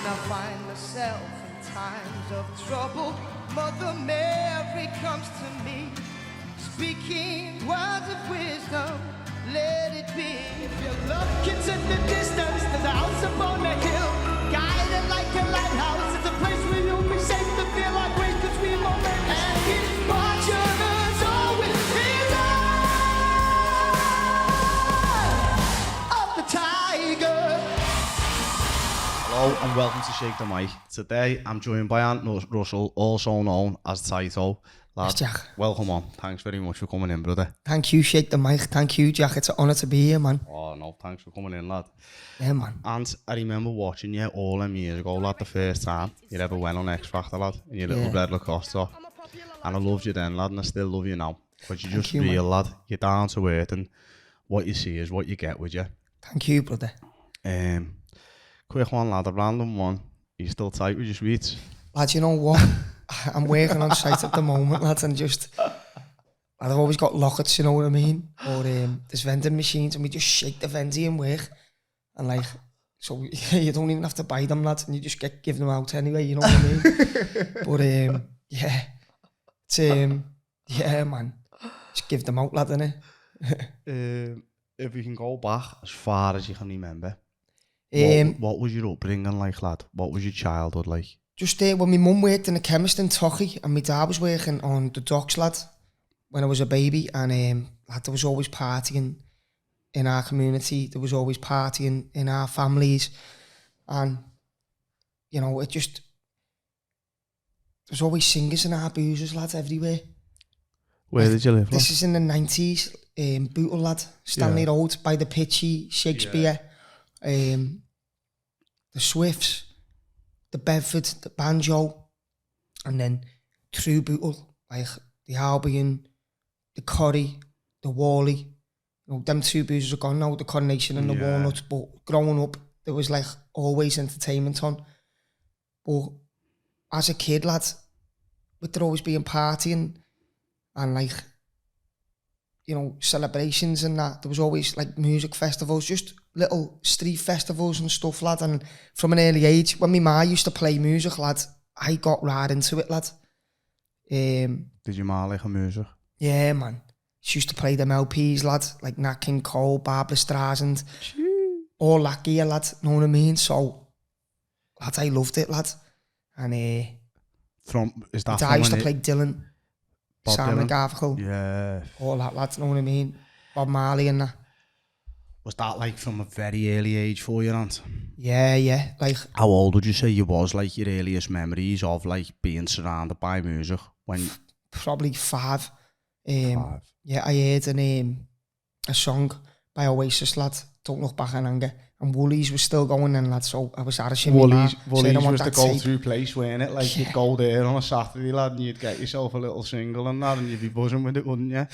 When I find myself in times of trouble, Mother Mary comes to me, speaking words of wisdom, let it be. If you look into the distance, there's a house upon the hill, guided like a lighthouse. It's a place where you'll be safe to feel like grace between moments. And it's fortune's always in of the tiger. Hello and welcome to Shake the Mic. Today I'm joined by Ant Russell, also known as Tighto. Yes, Jack. Welcome on. Thanks very much for coming in, brother. Thank you, Shake the Mic. Thank you, Jack. It's an honour to be here, man. Oh no, thanks for coming in, lad. Yeah, man. And I remember watching you all them years ago, lad, the first time you ever went on X Factor, lad, in your little red Lacoste top. And I loved you then, lad, and I still love you now. But you're just real, lad. You're down to earth, and what you see is what you get with you. Thank you, brother. Quick one, lad, a random one. You still tight with your sweets? Lad, you know what? I'm working on site at the moment, lad, and I've always got lockets, you know what I mean? Or there's vending machines, and we just shake the vending in work. And like, so you don't even have to buy them, lad, and you just give them out anyway, you know what I mean? But yeah, it's yeah, man, just give them out, lad, innit? If you can go back as far as you can remember, what was your upbringing like, lad? What was your childhood like? Just when my mum worked in a chemist in Tochi, and my dad was working on the docks, lad, when I was a baby, and lad, there was always partying in our community, there was always partying in our families, and, you know, there was always singers and our boozers, lads, everywhere. Where did you live? This is in the 90s, Bootle, lad, Stanley Road, by the Pitchy, Shakespeare, the Swifts, the Bedford, the Banjo, and then through Bootle, like the Albion, the Corrie, the Wally. You know, them two boozers are gone now, the Coronation and the Walnuts, but growing up, there was like always entertainment on. But as a kid, lad, with there always being partying and like, you know, celebrations and that, there was always like music festivals, just little street festivals and stuff, lad. And from an early age, when my ma used to play music, lad, I got right into it, lad. Did your ma like music? Yeah, man. She used to play them LPs, lad, like Nat King Cole, Barbra Streisand, all that gear, lad, know what I mean? So, lad, I loved it, lad. And is that I used to play Dylan, Bob Simon Dylan? Garfunkel, yeah, all that, lad, know what I mean? Bob Marley and that. Was that like from a very early age for you, Ant? Yeah, like... How old would you say you was, like your earliest memories of like being surrounded by music? When Probably 5. 5? Yeah, I heard a song by Oasis, lad, Don't Look Back in Anger, and Woolies was still going then, lad, so I was arranging Woolies was the go-to place, weren't it? Like, you'd go there on a Saturday, lad, and you'd get yourself a little single and that, and you'd be buzzing with it, wouldn't you?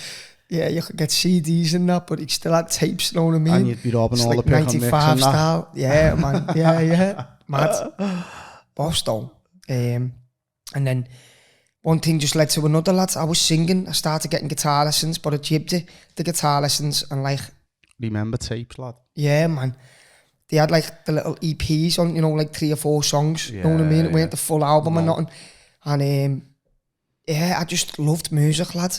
Yeah, you could get CDs and that, but you still had tapes, you know what I mean? And you'd be robbing all like the pick and mix and that. style. Yeah, man, yeah, mad. Boss though. And then one thing just led to another, lads. I was singing, I started getting guitar lessons, but I jibbed it, the guitar lessons, and like... Remember tapes, lad? Yeah, man. They had like the little EPs on, you know, like 3 or 4 songs, you know what I mean? It weren't the full album or nothing. And yeah, I just loved music, lad.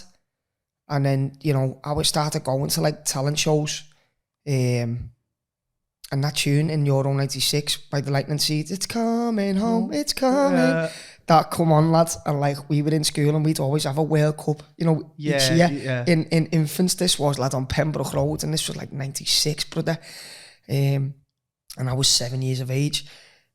And then, you know, I would start going to like talent shows. And that tune in Euro 96 by the Lightning Seeds, it's coming home, it's coming. Yeah. That come on, lads. And like, we were in school and we'd always have a World Cup, you know, each year. In infants, this was, lad, on Pembroke Road, and this was like 96, brother. And I was 7 years of age.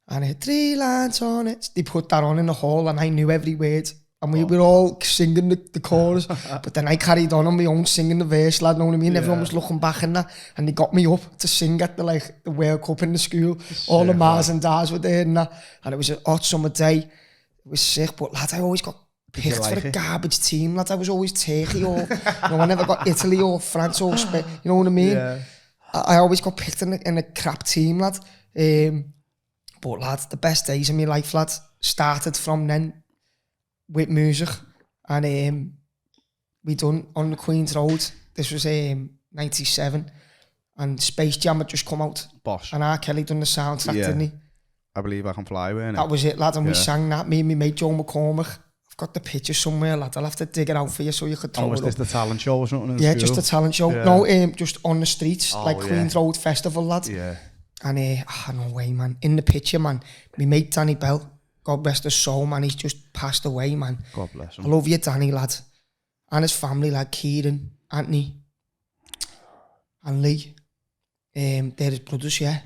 And I had 3 lines on it. They put that on in the hall and I knew every word. And we were all singing the chorus, but then I carried on my own singing the verse, lad, know what I mean? Yeah. Everyone was looking back in that, and they got me up to sing at the World Cup in the school. All the Mars and Dars were there and that, and it was a hot summer day. It was sick, but lad, I always got picked for a garbage team, lad. I was always Turkey or, I never got Italy or France or Spain, you know what I mean? Yeah. I always got picked in a crap team, lad. But lad, the best days of my life, lad, started from then. With music, and we done on the Queen's Road. This was 97, and Space Jam had just come out. Boss. And R. Kelly done the soundtrack, didn't he? I Believe I Can Fly, weren't it? That was it, lad, and we sang that, me and my mate Joe McCormick. I've got the picture somewhere, lad, I'll have to dig it out for you so you could throw was it this up. the talent show or something in Yeah, school? just a talent show. Yeah. No, just on the streets, like yeah. Queen's Road Festival, lad. Yeah. And no way, man. In the picture, man, my mate Danny Bell, God rest his soul, man, he's just passed away, man. God bless him. I love you, Danny, lad. And his family, like Kieran, Anthony, and Lee. They're his brothers, yeah.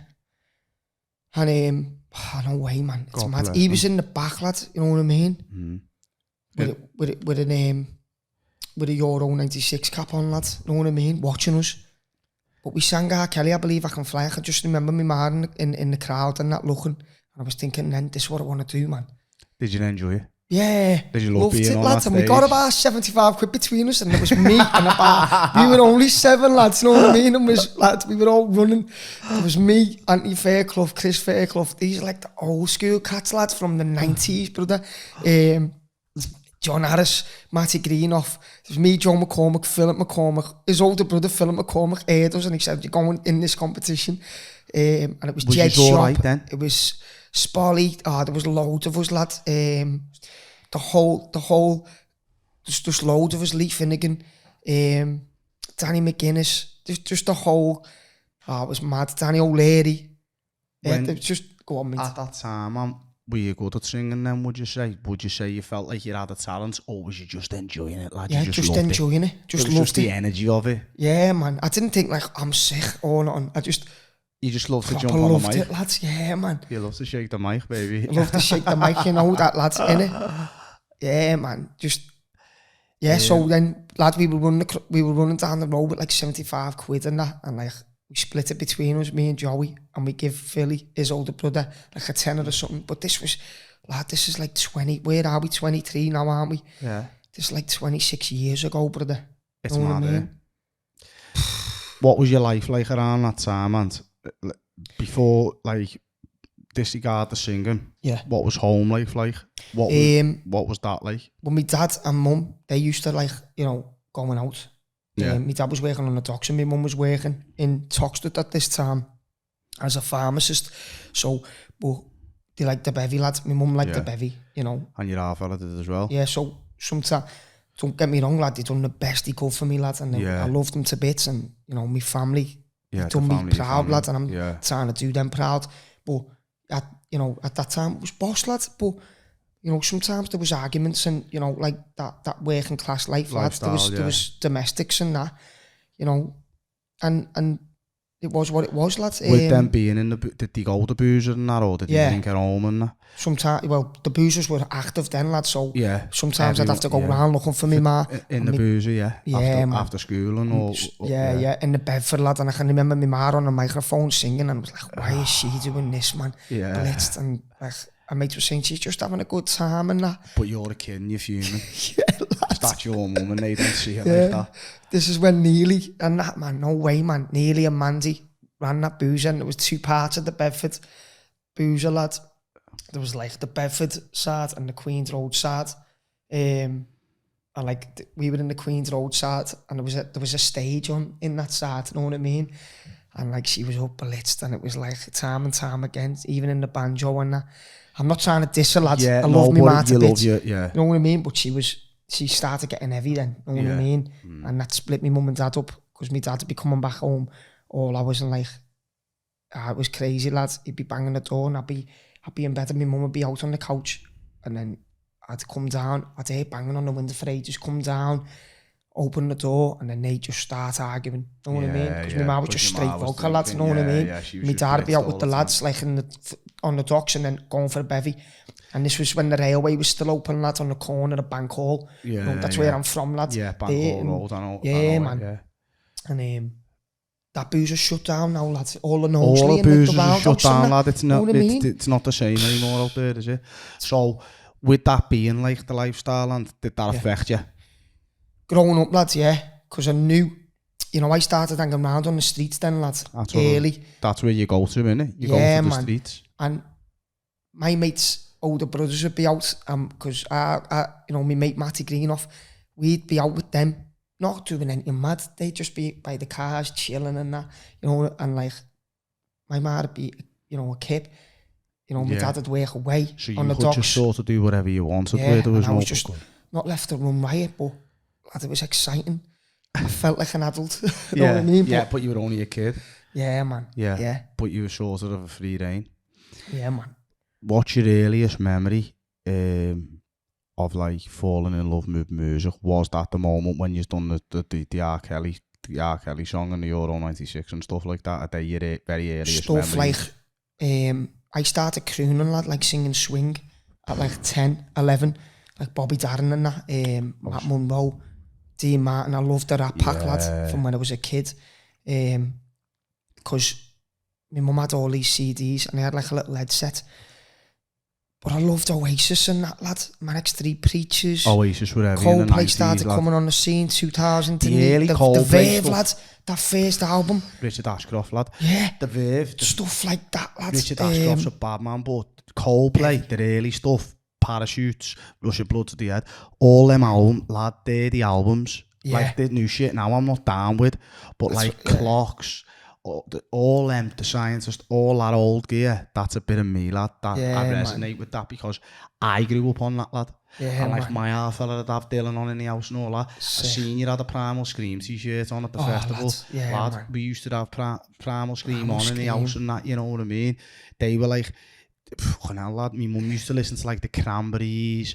And no way, man. It's God mad. bless He him. was in the back, lad, you know what I mean? Mm. With a Euro 96 cap on, lad, you know what I mean? Watching us. But we sang R. Kelly, I Believe I Can Fly. I can just remember me man in the crowd and that looking. And I was thinking, then, this is what I want to do, man. Did you enjoy it? Yeah. Did you love loved being it, on lads. that And we stage? got about 75 quid between us, and it was me and about, we were only 7 lads, you know what I mean? And we were all running. It was me, Anthony Fairclough, Chris Fairclough. These are like the old school cats, lads, from the 90s, brother. John Harris, Matty Greenoff. It was me, Joe McCormick, Philip McCormick. His older brother, Philip McCormick, heard us and he said, you're going in this competition. And it was Jed you all Shop. right then? It was Spolly. There was loads of us, lad. The whole, just loads of us. Lee Finnegan, Danny McGuinness, just the whole, it was mad. Danny O'Leary. It was just, go on, mate. At that time, man, were you good at singing then, would you say? Would you say you felt like you had a talent, or was you just enjoying it, lad? Yeah, You just loved enjoying it. Just it was loved just it. the energy of it. Yeah, man. I didn't think like I'm sick or nothing. I just You just loved to proper jump on loved the mic. it, lads. Yeah, man. You love to shake the mic, baby. I love to shake the mic, you know that, lads, innit? Yeah, man. Just so then, lad, we were running down the road with like 75 quid and that, and like we split it between us, me and Joey, and we give Philly, his older brother, like a tenner or something. But this was, lad, this is like 20. Where are we? 23 now, aren't we? Yeah. This is like 26 years ago, brother. It's know what mad, I mean? What was your life like around that time, and before, like, disregard the singing? Yeah. What was home life like? What was that like? Well, my dad and mum, they used to like, going out. Yeah. My dad was working on the docks and my mum was working in Toxteth at this time as a pharmacist. So, but they liked the bevy, lads. My mum liked the bevy, And your half fella did as well? Yeah, so sometimes, don't get me wrong, lad, they done the best they could for me, lad, and I loved them to bits, and, my family, they done me proud, lad, and I'm trying to do them proud. But, at that time, it was boss, lad, but, sometimes there was arguments and, like that working class life, lads, there was domestics and that, and it was what it was, lads. With them being in did they go to boozer and that, or did they drink at home and that? Sometimes, well, the boozers were active then, lads, so sometimes I'd have to go everyone, around looking for me ma. In the boozer, after school and all. In the Bedford, lad, and I can remember my ma on the microphone singing, and I was like, why is she doing this, man? Blitzed, and like, my mate was saying she's just having a good time and that. But you're a kid and you're fuming. That's your mum and they don't see it like that. This is when Neely and that, man, no way, man. Neely and Mandy ran that boozer, and there was 2 parts of the Bedford boozer, lad. There was like the Bedford side and the Queen's Road side. And like we were in the Queen's Road side, and there was a stage on in that side, you know what I mean? And like she was up blitzed, and it was like time and time again, even in the banjo and that. I'm not trying to diss her, lads. I love me ma to bits. You know what I mean? But she started getting heavy then, you know what I mean? And that split me mum and dad up, because my dad would be coming back home all hours, and like, it was crazy, lads. He'd be banging the door, and I'd be in bed, and my mum would be out on the couch, and then I'd come down, I'd hear banging on the window for ages, come down, open the door, and then they'd just start arguing, you know what I mean? Because my mum was just straight vocal, lads, you know what I mean? My dad would be out with the lads, like on the docks, and then going for a bevy. And this was when the railway was still open, lads, on the corner of Bank Hall. That's where I'm from, lads. Yeah, Bank Hall Road, I know. Yeah, man. Yeah. And that boozer's shut down now, lads. All the boozers are shut down, lad. It's not the same anymore out there, is it? So, with that being like the lifestyle, and did that affect you? Growing up, lads, yeah. Because I knew, I started hanging around on the streets then, lads. That's where you go to, innit? You go to the streets. And my mates' older brothers would be out, because my mate Matty Greenoff, we'd be out with them, not doing anything mad. They'd just be by the cars chilling and that, and like my ma would be, a kid, You know, my dad would work away so on the you could docks. just sort of do whatever you wanted. Yeah, where there was and I no was just not left to run riot, but lad, it was exciting. I felt like an adult. You know what I mean? Yeah, but you were only a kid. Yeah, man. Yeah. But you were sort of a free reign. Yeah, man. What's your earliest memory of like falling in love with music? Was that the moment when you've done the R. Kelly song and the Euro 96 and stuff like that? Are they your very earliest Stuff memories? like, I started crooning, lad, like singing swing at like 10, 11, like Bobby Darin and that, Matt Monroe, Dean Martin. I loved the Rat Pack, lad, from when I was a kid. Because my mum had all these CDs and I had like a little headset. But I loved Oasis and that, lad. Manic Street Preachers. Oasis were heavy in the 90s, Coldplay started coming on the scene, 2000. The early Coldplay Verve, stuff. lad. That first album. Richard Ashcroft, lad. Yeah. The Verve. Stuff like that, lad. Richard Ashcroft's a bad man, but Coldplay, the early stuff, Parachutes, Rush of Blood to the Head, all them albums, lad, they're the albums. Yeah. Like the new shit now I'm not down with, but That's like Clocks, all them, the Scientist, all that old gear, that's a bit of me, lad. That Yeah, I resonate with that because I grew up on that, lad. Yeah, and like man. my half fella that have Dylan on in the house and all that. I seen you had a Primal Scream t-shirt on at the festival. Lads. Yeah, lad, man. we used to have Primal Scream Primal on in the Scream. house and that, you know what I mean? They were like, fucking hell, lad, my mum used to listen to like the Cranberries,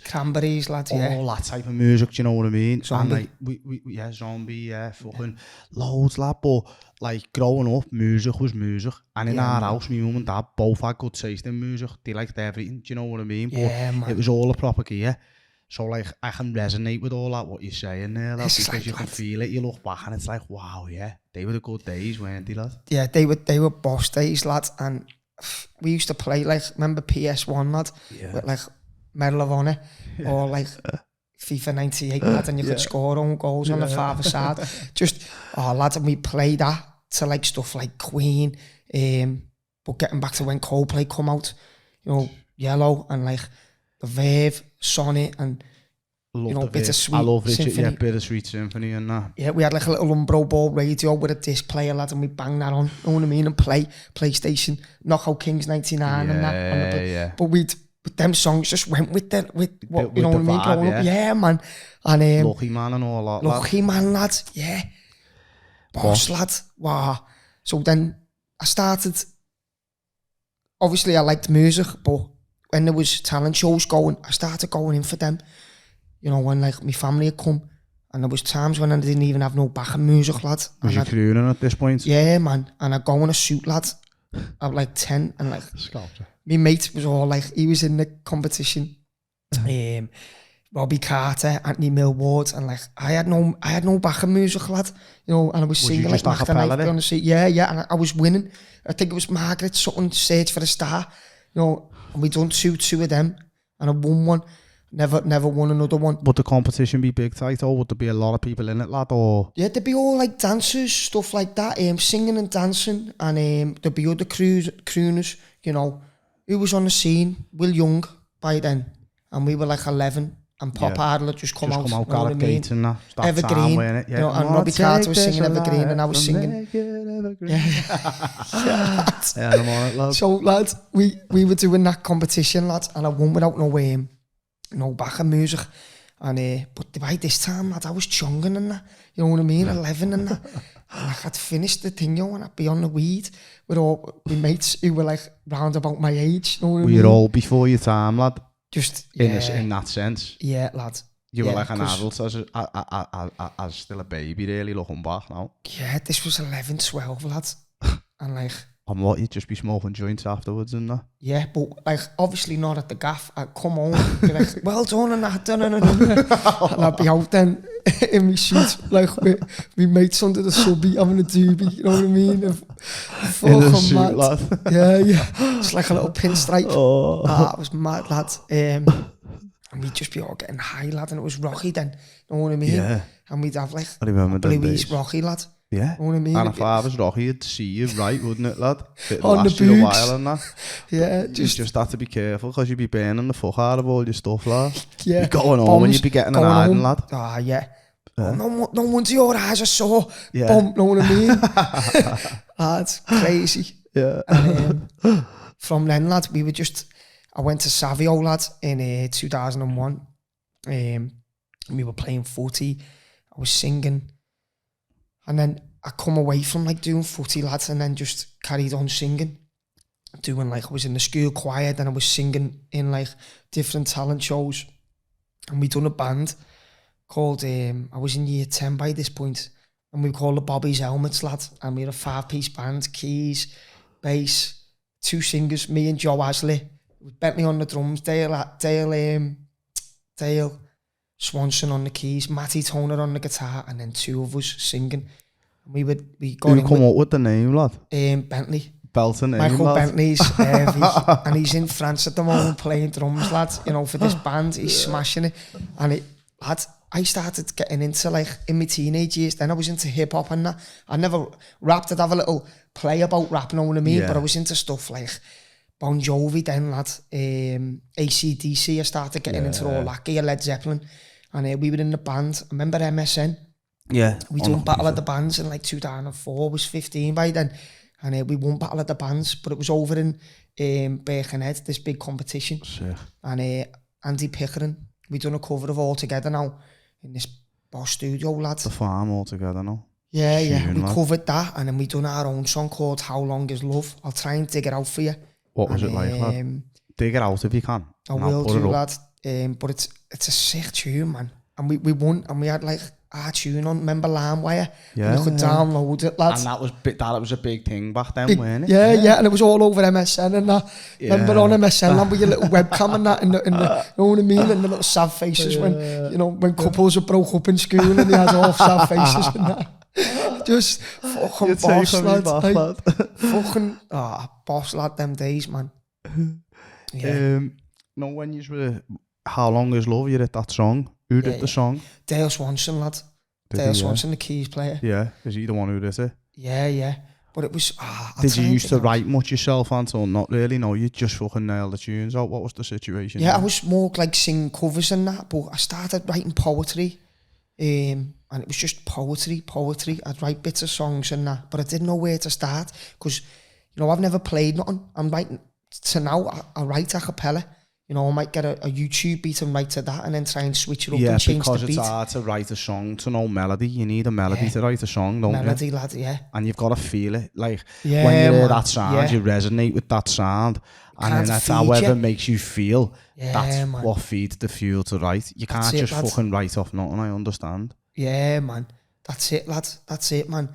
lad, yeah. all that type of music, do you know what I mean? Zombie. And like, yeah, Zombie, yeah, fucking loads, lad. But like growing up, music was music. And in our house, my mum and dad both had good taste in music. They liked everything, do you know what I mean? Yeah, but man. it was all a proper gear. So like, I can resonate with all that, what you're saying there, lad, It's because like, you can lad. feel it, you look back and it's like, wow, yeah, they were the good days, weren't they, lad? Yeah, they were boss days, lad, and we used to play like, remember PS1, lad, with like Medal of Honor, or like FIFA 98, lad, and you could score own goals on the farther side. Just, lad, and we played that to like stuff like Queen, but getting back to when Coldplay come out, you know, Yellow, and like the Verve, Sonic, and you know, Bittersweet I love Richard, Symphony. yeah, Bittersweet Symphony and that. Yeah, we had like a little Umbro ball radio with a disc player, lad, and we banged that on, you know what I mean, and play PlayStation, Knockout Kings 99 and that. On the, but them songs just went with what, With you know what I the mean, vibe, growing up. Yeah, man. And Lucky Man and all that, lad. Lucky Man, lad, yeah. Boss, lad, wow. So then I started, obviously I liked music, but when there was talent shows going, I started going in for them. You know, when like my family had come, and there was times when I didn't even have no backing music, lad. Was you crooning at this point? Yeah, man. And I'd go in a suit, lad, at like 10, and like, Sculptor. my mate was all like, he was in the competition. Robbie Carter, Anthony Millward, and like, I had no backing music, lad. You know, and I was singing like Mac the Knife on the seat. Yeah, and I was winning. I think it was Margaret something, Search for a Star. You know, and we done two of them, and I won one. Never won another one. Would the competition be big, Tighto? Would there be a lot of people in it, lad? Or yeah, there'd be all like dancers, stuff like that, singing and dancing, and there'd be other crooners, you know. Who was on the scene? Will Young by then, and we were like 11, and Pop Idol had just come out. You know what I mean? And that. Evergreen, time, it? Yeah. You know, and Robbie Carter was singing Evergreen, and I was singing. Yeah, I'm on it, lad. So, lads, we were doing that competition, lads, and I won without no backing music. And but by this time, lad, I was chunging and that, you know what I mean, 11 and that. And like, I'd finished the thing, you know, and I'd be on the weed with all my mates who were like round about my age, you know what I mean? Were you all before your time, lad? Just, in that sense? Yeah, lad. You were like an adult as still a baby, really, looking back now. Yeah, this was 11, 12, lad. And like... And what, you'd just be smoking joints afterwards and that? Yeah, but like, obviously not at the gaff. I'd come home, be like, well done and that, done. And I'd be out then in my sheets, like with my mates under the subby, having a doobie, you know what I mean? In a suit, mad. Lad. Yeah. It's like a little pinstripe. It was mad, lad. And we'd just be all getting high, lad, and it was Rocky then, you know what I mean? Yeah. And we'd have like I remember Louis Rocky, lad. Yeah. You know what I mean? And if I was Rocky, you'd see you right, wouldn't it, lad? It'd on last the you a boots. while and that. Yeah, You just had to be careful because you'd be burning the fuck out of all your stuff, lad. Yeah. You'd be going home and you'd be getting an iron, lad. Ah, yeah. No wonder your eyes are sore. Yeah. Know what I mean? It's crazy. Yeah. from then, lad, I went to Savio, lad, in 2001. We were playing footy. I was singing. And then I come away from like doing footy, lads, and then just carried on singing. Doing like, I was in the school choir, then I was singing in like different talent shows. And we done a band called, I was in year 10 by this point, and we were called the Bobby's Helmets, lad. And we had a 5-piece band, keys, bass, 2 singers, me and Joe Asley. With Bentley on the drums, Dale Swanson on the keys, Matty Toner on the guitar, and then 2 of us singing. And we got Who come up with the name, lad? Bentley. Belton name, Michael lad. Bentley's heavy, and he's in France at the moment playing drums, lad. You know, for this band, he's smashing it. And lad, I started getting into like in my teenage years. Then I was into hip hop and that. I never rapped. I'd have a little play about rap, know what I mean? Yeah. But I was into stuff like Bon Jovi then, lad. AC/DC. I started getting into all that gear, Led Zeppelin, and we were in the band. I remember MSN. Yeah. We done Battle of the Bands in like 2004. I was 15 by then. And we won Battle of the Bands, but it was over in Birkenhead, this big competition. Sick. And Andy Pickering, we done a cover of All Together now in this Boss studio, lads. The farm all together now. Yeah, Tune, we lad. covered that, and then we done our own song called How Long Is Love. I'll try and dig it out for you. What was it like, lad? Dig it out if you can. I will do, lad. But it's a sick tune, man. And we won, and we had like our tune on, remember LimeWire? Yeah. And you could download it, lads. And that was a big thing back then, weren't it? Yeah, and it was all over MSN and that. Yeah. Remember on MSN, like, with your little webcam and that, in the, you know what I mean? And the little sad faces when couples were broke up in school and they had all sad faces and that. Just fucking boss, lad. Fucking boss, lad, them days, man. Yeah. No, when you were How Long Is Love, you did that song. Who did the song? Dale Swanson, lad. Dale Swanson, the keys player. Yeah, is he the one who did it? Yeah. But it was... Did you used to write much yourself, Anton? Not really, no. You just fucking nailed the tunes out. What was the situation? Yeah, I was more like singing covers and that, but I started writing poetry. And it was just poetry. I'd write bits of songs and that, but I didn't know where to start because, you know, I've never played nothing. I'm writing... So now I write a cappella. You know, I might get a YouTube beat and write to that and then try and switch it up and change the beat. Yeah, because it's hard to write a song to no melody. You need a melody to write a song, don't you? Melody, lad, yeah. And you've got to feel it. Like, when you hear that sound, you resonate with that sound. And then that's however makes you feel. That's what feeds the fuel to write. You can't just fucking write off nothing, I understand. Yeah, man. That's it, lad. That's it, man.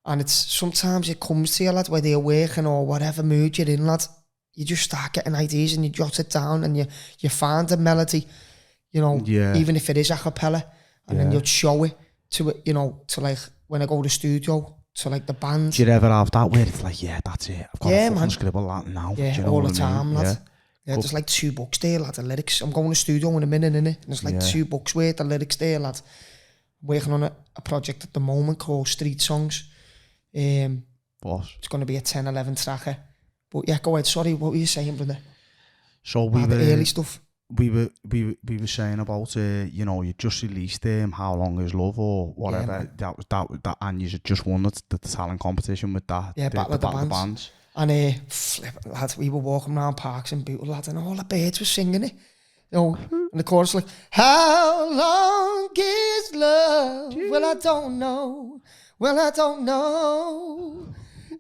And it's sometimes it comes to you, lad, whether you're working or whatever mood you're in, lad. You just start getting ideas and you jot it down and you find a melody, you know, even if it is a cappella, and then you'll show it to it, you know, to like when I go to the studio, to like the band. Do you ever have that where it's like, yeah, that's it, I've got to fucking scribble that now? Yeah, do you know all what the time, lad. Yeah, there's like 2 books there, lad, the lyrics. I'm going to the studio in a minute, innit? And there's like 2 books worth of lyrics there, lad. I'm working on a project at the moment called Street Songs. It's going to be a 10-11 tracker. But yeah, go ahead. Sorry, what were you saying, brother? So we were the early stuff. We were saying about you know, you just released How Long Is Love or whatever. That and you just won the talent competition with that. Yeah, Battle of the Bands. And lad, we were walking around parks and Bootle, lad, and all the birds were singing it. You know, and the chorus like, how long is love? Well, I don't know.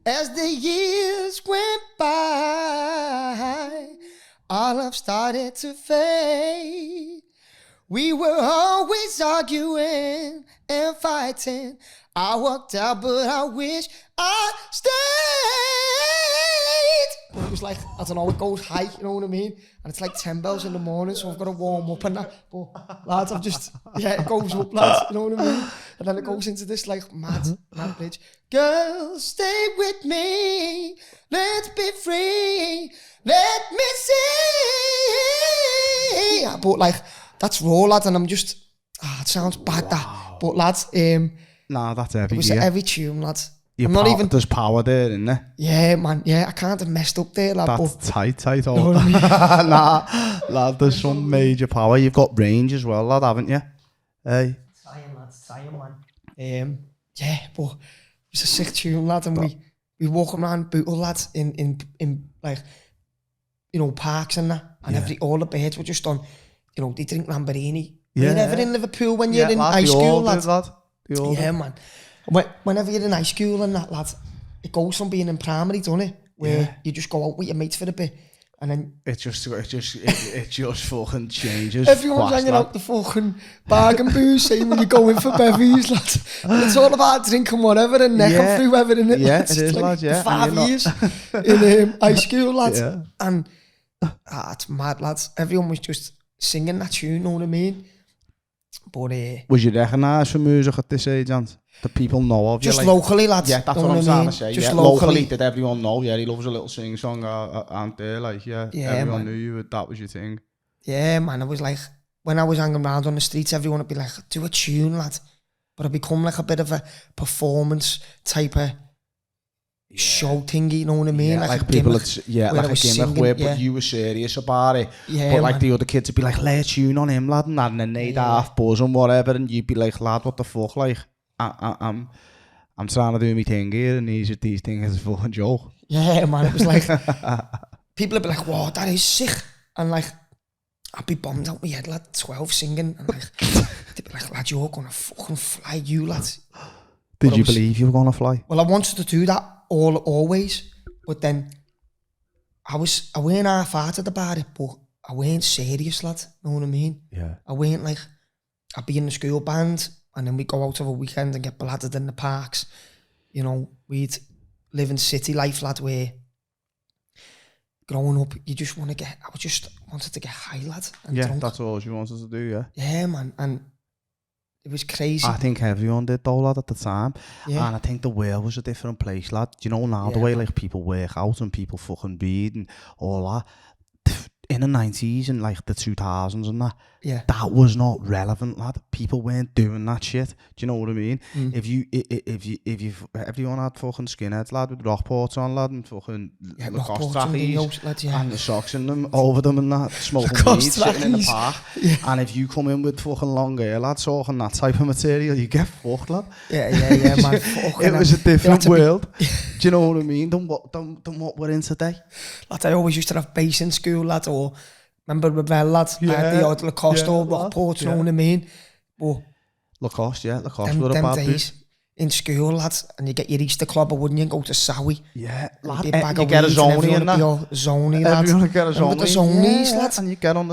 As the years went by, our love started to fade. We were always arguing and fighting. I walked out, but I wish I stayed. But it was like, I don't know, it goes high, you know what I mean? And it's like 10 bells in the morning, so I've got to warm up and that. But lads, I've just, it goes up, lads, you know what I mean? And then it goes into this like mad bridge. Girl, stay with me. Let's be free. Let me see. But like, that's raw, lads, and I'm just, it sounds bad, that. But lads, nah, that's heavy. It was a heavy tune, lads. I'm not even. There's power there, isn't there? Yeah, man. Yeah, I can't have messed up there, lad. That's tight. You know what I mean? Nah, lad, there's some major power. You've got range as well, lad, haven't you? Hey. Trying, man. Yeah, but it was a sick tune, lad, and we walk around Bootle, lads, in like, you know, parks and that, and all the birds were just on, you know, they drink Lamborghini. You're never in Liverpool when you're in high school, lad. Yeah, man. Whenever you're in high school and that, lad, it goes from being in primary, doesn't it? Where you just go out with your mates for a bit, and then it just fucking changes. Everyone's hanging out the fucking bag and booze, saying when you go in for bevies, lad. And it's all about drinking whatever and necking through everything. Yeah, it is, like lad. 5 years in high school, lad. And it's mad, lads. Everyone was just singing that tune, you know what I mean? But was you recognised for music at this age, and the people know of you? Just like, locally, lads. Yeah, that's what I'm trying to say. Just locally, did everyone know? Yeah, he loves a little sing song, aren't there? Like, everyone knew you. That was your thing. Yeah, man. It was like when I was hanging around on the streets, everyone would be like, "Do a tune, lad." But it become like a bit of a performance type of show thingy, you know what I mean? Yeah, like people, like a gimmick where, but you were serious about it. Yeah, but like man. The other kids would be like, lay a tune on him, lad, and then they'd half buzz and whatever, and you'd be like, lad, what the fuck, like, I'm trying to do my thing here, and these things is a fucking joke. Yeah, man, it was like, people would be like, whoa, that is sick, and like, I'd be bombed out my head, lad, 12 singing, and like, they'd be like, lad, you're gonna fucking fly, you, lad. Did you believe you were gonna fly? Well, I wanted to do that always, but then I weren't half-hearted about it, but I weren't serious, lad, know what I mean? Yeah. I weren't like, I'd be in the school band, and then we'd go out of a weekend and get bladdered in the parks, you know, we'd live in city life, lad, where growing up, you just want to get, I just wanted to get high, lad, and drunk. That's all you wanted to do, yeah. Yeah, man, and it was crazy. I think everyone did though, lad, at the time. Yeah. And I think the world was a different place, lad. You know now the way like people work out and people fucking breed and all that. In the 90s and like the 2000s and that, that was not relevant, lad. People weren't doing that shit. Do you know what I mean? If everyone had fucking skinheads, lad, with Rockports on, lad, and fucking Lacoste trackies and the socks in them, over them and that, smoking weed, sitting in the park. And if you come in with fucking long hair, lad, talking that type of material, you get fucked, lad. Yeah, man. It was a different world. Do you know what I mean? Than what we're in today. Lad, I always used to have bass in school, lad, or remember Rebel, lad? I had the odd Lacoste or Rockport, you know what I mean? But Lacoste were a bad days in school, lads, and you get your Easter club, wouldn't you, and go to Sowie? Yeah, lad, you get a zoney and that. Zoney, lad. Everyone would get a zoney. The zonies, lad. And you get on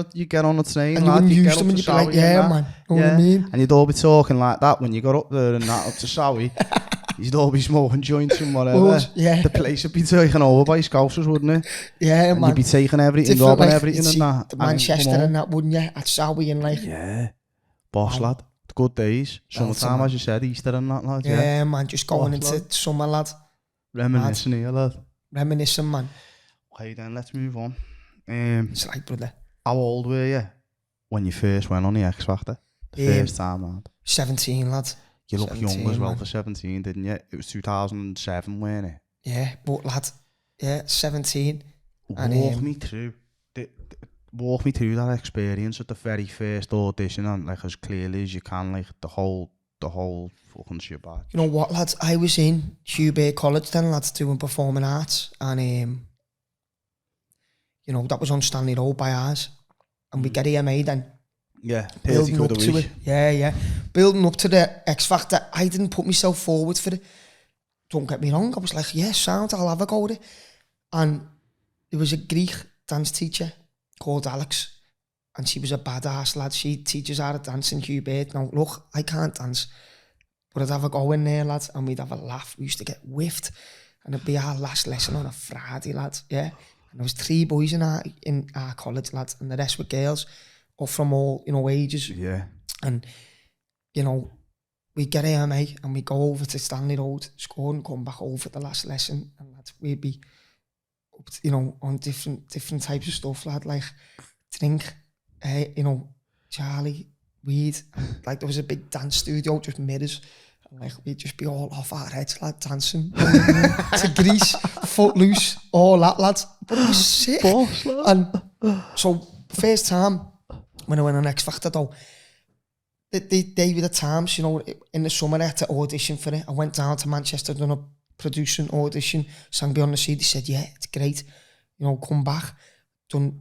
the train, and lad. And you wouldn't use them and you'd be like, yeah, man, know what I mean? And you'd all be talking like that when you got up there and that, up to Sowie. You'd all be smoking joints and whatever. The place would be taken over by Scousers, wouldn't it? Yeah, and man. You'd be taking everything, robbing everything and that. The Manchester and that, wouldn't you? At Sowie and like... Yeah. Boss, lad. Good days. Summertime, as you said, Easter and that, lad. Yeah, man. Just going into summer, lad. Reminiscing here, lad. Reminiscing, man. Okay, then, let's move on. It's like, brother. How old were you when you first went on the X Factor? The first time, lad? 17, lad. You look young as well for 17, didn't you? It was 2007, weren't it? Yeah, but lad, 17. Walk me through that experience at the very first audition, and like as clearly as you can, like the whole fucking shit back. You know what, lads? I was in Hubert College then, lads, doing performing arts, and you know, that was on Stanley Road by ours, and we get EMA then. Yeah, building up to it. Yeah. Building up to the X Factor, I didn't put myself forward for it. Don't get me wrong, I was like, yeah, sound, I'll have a go at it. And there was a Greek dance teacher called Alex, and she was a badass, lad. She teaches how to dance in Hubert. Now, look, I can't dance, but I'd have a go in there, lad, and we'd have a laugh. We used to get whiffed, and it'd be our last lesson on a Friday, lad, yeah. And there was 3 boys in our college, lad, and the rest were girls. Or from all, you know, ages. Yeah. And, you know, we get AMA and we go over to Stanley Road, score and come back over the last lesson. And we'd be, you know, on different types of stuff, lad, like drink, you know, Charlie, weed. And, like, there was a big dance studio, just mirrors. And, like, we'd just be all off our heads, lad, dancing. To Grease, Footloose, all that, lads. But it was sick. Boss, lad. And so, first time, when I went on X Factor though, they were the times, you know, in the summer I had to audition for it. I went down to Manchester, done a producing audition, sang Beyond the Sea. They said, yeah, it's great, you know, come back, done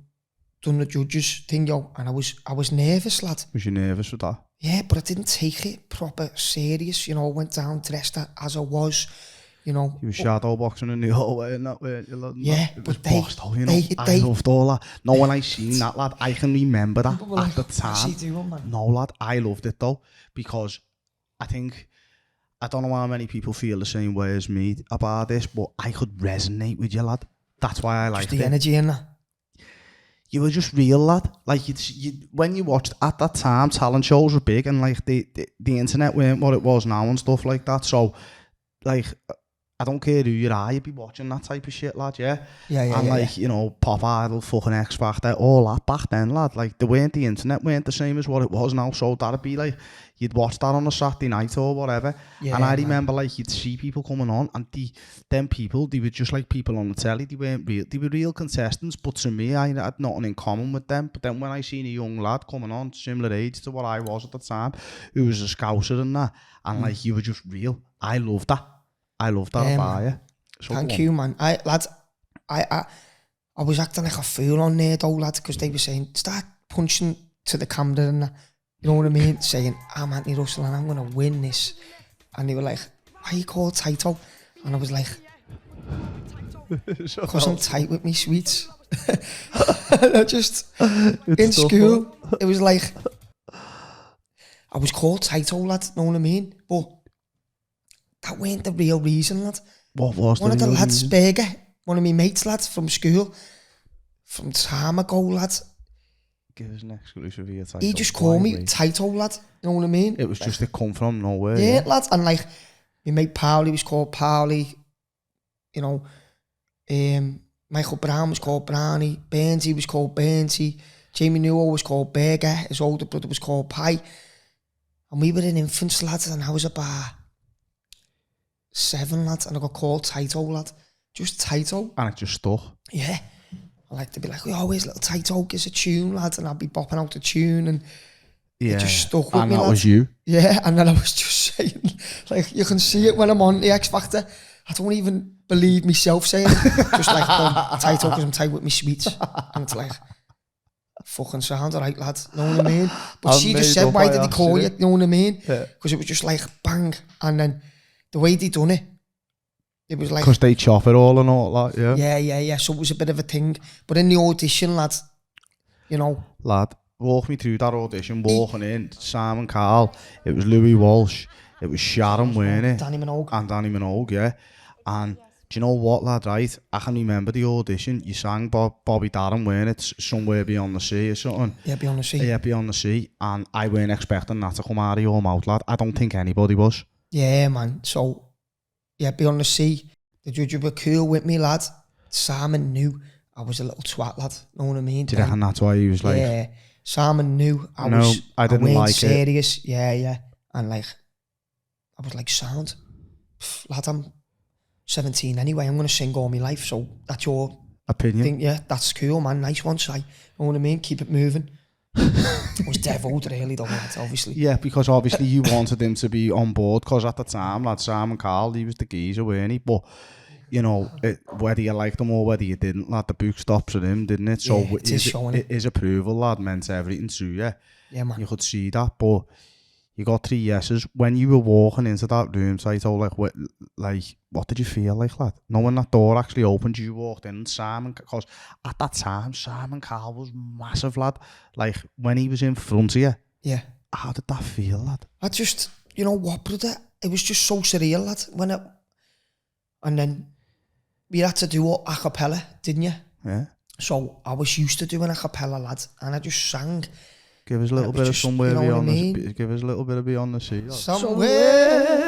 the judges thing, yo, and I was nervous, lad. Was you nervous with that? Yeah, but I didn't take it proper serious, you know. I went down dressed as I was, you know. You were shadow boxing in the hallway and that way, you lad. Yeah, it was but they, bossed out, you know. I loved all that. No, when I seen that, lad, I can remember that at like, the time. What's he doing, man? No, lad, I loved it though, because I don't know how many people feel the same way as me about this, but I could resonate with you, lad. That's why I liked it. The energy in that. You were just real, lad. Like, when you watched, at that time, talent shows were big, and like the internet weren't what it was now and stuff like that. So, like, I don't care who you are, you'd be watching that type of shit, lad, yeah? And like, you know, Pop Idol, fucking X Factor, all that back then, lad. Like, the internet weren't the same as what it was now, so that'd be like, you'd watch that on a Saturday night or whatever. Yeah, and I remember, like, you'd see people coming on, and them people, they were just like people on the telly. They weren't real. They were real contestants, but to me, I had nothing in common with them. But then when I seen a young lad coming on, similar age to what I was at the time, who was a scouser and that, and like, you were just real. I loved that. I loved that about you. So thank you, man. I was acting like a fool on there, though, lad, because they were saying, start punching to the camera and that. You know what I mean? Saying, I'm Anthony Russell and I'm going to win this. And they were like, why are you called Tighto? And I was like, because I'm tight with me sweets. And I just, in school, it was like, I was called Tighto, lad, know what I mean? But that weren't the real reason, lad. What was one the of the real lads, reason? Berger, one of my mates, lads, from school, from time ago, lad. Give us an exclusive here, Tighto. He just called me Tighto, lad. You know what I mean? It was just a come from nowhere. Yeah, lad. And like, my mate Powley was called Powley. You know, Michael Brown was called Brownie. Burnsy was called Burnsy. Jamie Newell was called Berger. His older brother was called Pie. And we were in infants, lads, and I was about 7, lads, and I got called Tighto, lad. Just Tighto. And it just stuck. Yeah. I like to be like, oh, where's little Tighto, gives a tune, lad, and I'd be bopping out the tune, and it just stuck with me, And that lad. was you. Yeah, and then I was just saying, like, you can see it when I'm on the X Factor. I don't even believe myself saying it. Just like, Tighto, because I'm tight with me sweets. And it's like, fucking sound alright, lad. You know what I mean? But she just said, why did he call you? You know what I mean? Because it was just like, bang. And then the way they done it, it was like... Because they chop it all and all that, yeah? Yeah. So it was a bit of a thing. But in the audition, lad, you know... Lad, walk me through that audition, walking in, Simon Cowell, it was Louis Walsh, it was Sharon, weren't it? Danny Minogue. And Danny Minogue, yeah. And do you know what, lad, right? I can remember the audition, you sang Bobby Darin, weren't it? Somewhere Beyond the Sea or something. Yeah, Beyond the Sea. Yeah, Beyond the Sea. And I weren't expecting that to come out of your mouth, lad. I don't think anybody was. Yeah, man. So, yeah, Beyond the Sea. The judges were cool with me, lad. Simon knew I was a little twat, lad. Know what I mean? Do you reckon that's why he was like... Yeah. Simon knew I didn't like serious. it. Yeah. And like, I was like, sound. Lad, I'm 17 anyway. I'm going to sing all my life. So that's your opinion. thing. Yeah, that's cool, man. Nice one, Si. Know what I mean? Keep it moving. It was deviled, really, though, lad, obviously. Yeah, because obviously you wanted him to be on board, because at the time, lad, Simon Cowell, he was the geezer, weren't he? But, you know, whether you liked him or whether you didn't, lad, the book stops at him, didn't it? So yeah, his approval, lad, meant everything to you. Yeah, man. You could see that, but you got 3 yeses. When you were walking into that room, Tighto, what did you feel like, lad? Knowing that door actually opened, you walked in, and Simon, because at that time, Simon Cowell was massive, lad. Like, when he was in front of you, yeah. How did that feel, lad? I just, you know what, brother? It was just so surreal, lad. And then we had to do a cappella, didn't you? Yeah. So I was used to doing a cappella, lad, and I just sang. Give us a little bit of Somewhere, you know Beyond the Sea. Give us a little bit of Beyond the Sea. Lad. Somewhere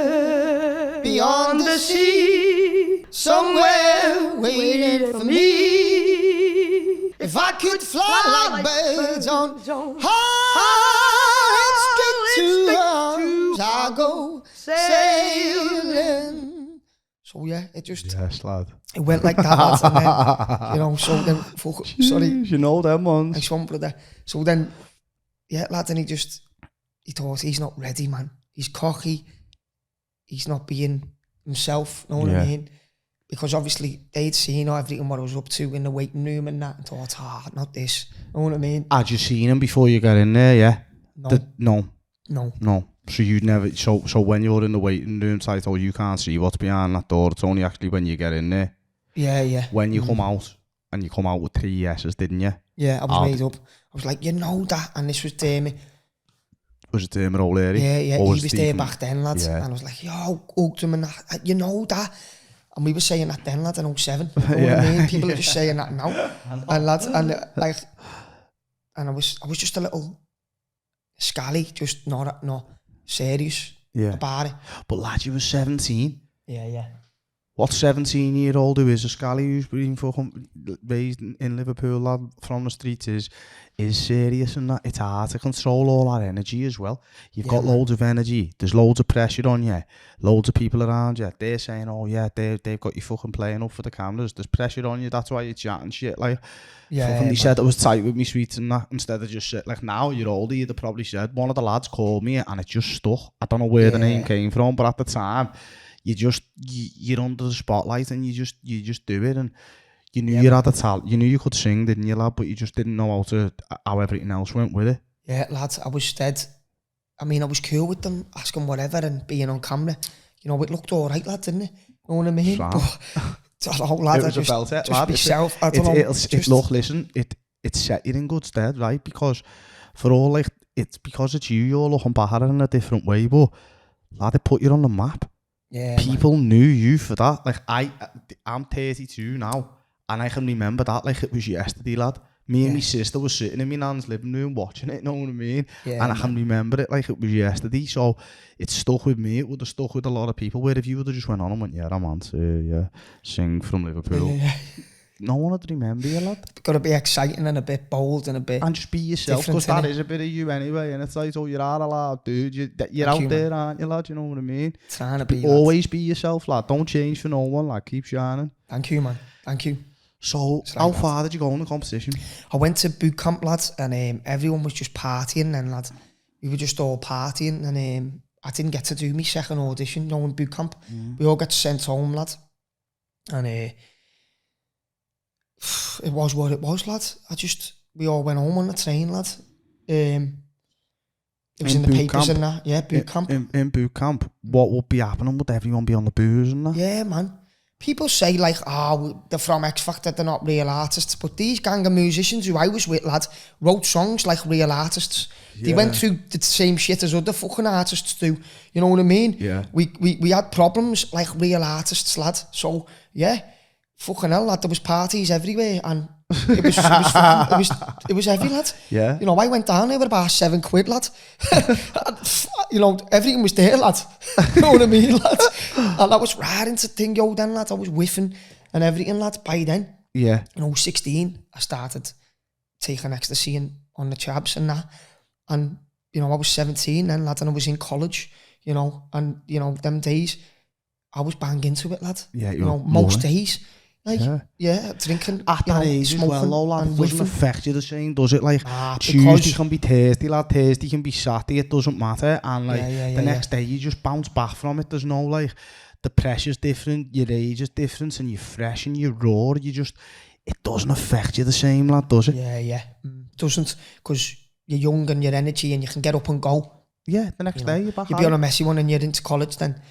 beyond the sea, somewhere waiting for me. If I could fly like birds on high and straight to arms, I go sailing. So yeah, it just... Yes, lad. It went like that, lad, and then, you know, so then... Sorry. You know them ones. Nice one, brother. So then, yeah, lad, and he thought, he's not ready, man. He's cocky. He's not being himself, know what I mean? Because obviously they'd seen everything what I was up to in the waiting room and that, and thought, not this, know what I mean? Had you seen him before you got in there, yeah? No. No. So you'd never, so when you're in the waiting room, Tighto, you can't see what's behind that door, it's only actually when you get in there. Yeah. When you come out, and you come out with 3 yeses, didn't you? Yeah, I was made up. I was like, you know that, and this was Dermot. Was it Dermot O'Leary? Yeah, he was there back then, lad. Yeah. And I was like, yo, hugged him and that, you know that. And we were saying that then, lad, in 07. You know what I mean? People are just saying that now. And lads, and like, and I was just a little scally, just not serious about it. But lad, you were 17. Yeah. What 17-year-old who is a scally who's been fucking raised in Liverpool, lad, from the streets is serious, and that it's hard to control all that energy as well. You've got loads of energy, there's loads of pressure on you, loads of people around you, they're saying, oh yeah, they've got you fucking playing up for the cameras, there's pressure on you, that's why you're chatting shit, like, fucking they said it was tight with me sweets and that, instead of just shit, like now you're older, you'd have probably said, one of the lads called me and it just stuck, I don't know where the name came from, but at the time, you're under the spotlight and you just do it, and you knew you had a talent, you knew you could sing, didn't you, lad? But you just didn't know how everything else went with it. Yeah, lads, I was dead. I mean, I was cool with them, asking whatever and being on camera. You know, it looked all right, lad, didn't it? You know what I mean? But, I don't know, lad, it was just, a belt set, just lad. Be self. I don't know. Look, listen, it set you in good stead, right? Because for all, like, it's because it's you're looking back at it in a different way, but lad, it put you on the map. Yeah, people knew you for that. Like I'm 32 now, and I can remember that like it was yesterday, lad. Me and my sister were sitting in my nan's living room watching it. Know what I mean? Yeah, and I can remember it like it was yesterday. So it stuck with me. It would have stuck with a lot of people. Where if you would have just went on and went, yeah, I'm on to sing from Liverpool. Yeah. No one would remember you, lad. Got to be exciting and a bit bold and a bit. And just be yourself, because that is a bit of you anyway. And it's like, oh, you're out a lad, dude. You're out there, aren't you, lad? You know what I mean? Trying to be. Always be yourself, lad. Don't change for no one, lad. Keep shining. Thank you, man. Thank you. So, how far did you go in the competition? I went to boot camp, lads, and everyone was just partying then, lad. We were just all partying, and I didn't get to do my second audition, in boot camp. We all got sent home, lad. And it was what it was, lad. We all went home on the train, lad. It was in the papers and that. Yeah, boot camp. In boot camp, what would be happening? Would everyone be on the booze and that? Yeah, man. People say like, they're from X Factor, they're not real artists. But these gang of musicians who I was with, lad, wrote songs like real artists. Yeah. They went through the same shit as other fucking artists do. You know what I mean? Yeah. We had problems like real artists, lad. So, yeah. Fucking hell, lad, there was parties everywhere, and it was heavy, lad. Yeah. You know, I went down there with about £7, lad. You know, everything was there, lad. You know what I mean, lad? And I was riding to Dingo then, lad. I was whiffing and everything, lad, by then. Yeah. You know, 16, I started taking ecstasy on the chabs and that. And, you know, I was 17 then, lad, and I was in college, you know, and, you know, them days, I was bang into it, lad. Yeah, you know, most days. Like, yeah, drinking. At that age as well, though, lad, it doesn't affect you the same, does it? Like, Tuesday can be Thursday, lad, Thursday can be Saturday, it doesn't matter. And, like, the next day, you just bounce back from it. There's no, like, the pressure's different, your age is different, and you're fresh and you're raw. It doesn't affect you the same, lad, does it? Yeah. It doesn't, because you're young and your energy and you can get up and go. Yeah, the next day, you're back. You'd be on a messy one and you're into college then,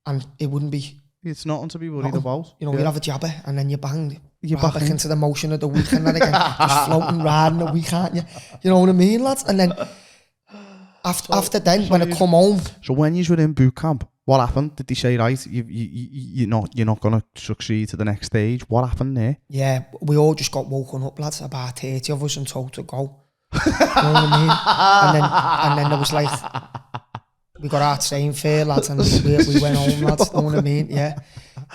and it wouldn't be. It's nothing to be worried about. You know, you'd have a jabber and then you're back into the motion of the week and then again, just floating, riding the week, aren't you? You know what I mean, lads? And then after then, when I come home. So when you were in boot camp, what happened? Did they say, right, you're not going to succeed to the next stage? What happened there? Yeah, we all just got woken up, lads, about 30 of us and told to go. You know what I mean? And then there was like, we got our train fare, lads, and we went home, lads, you know what I mean? Yeah.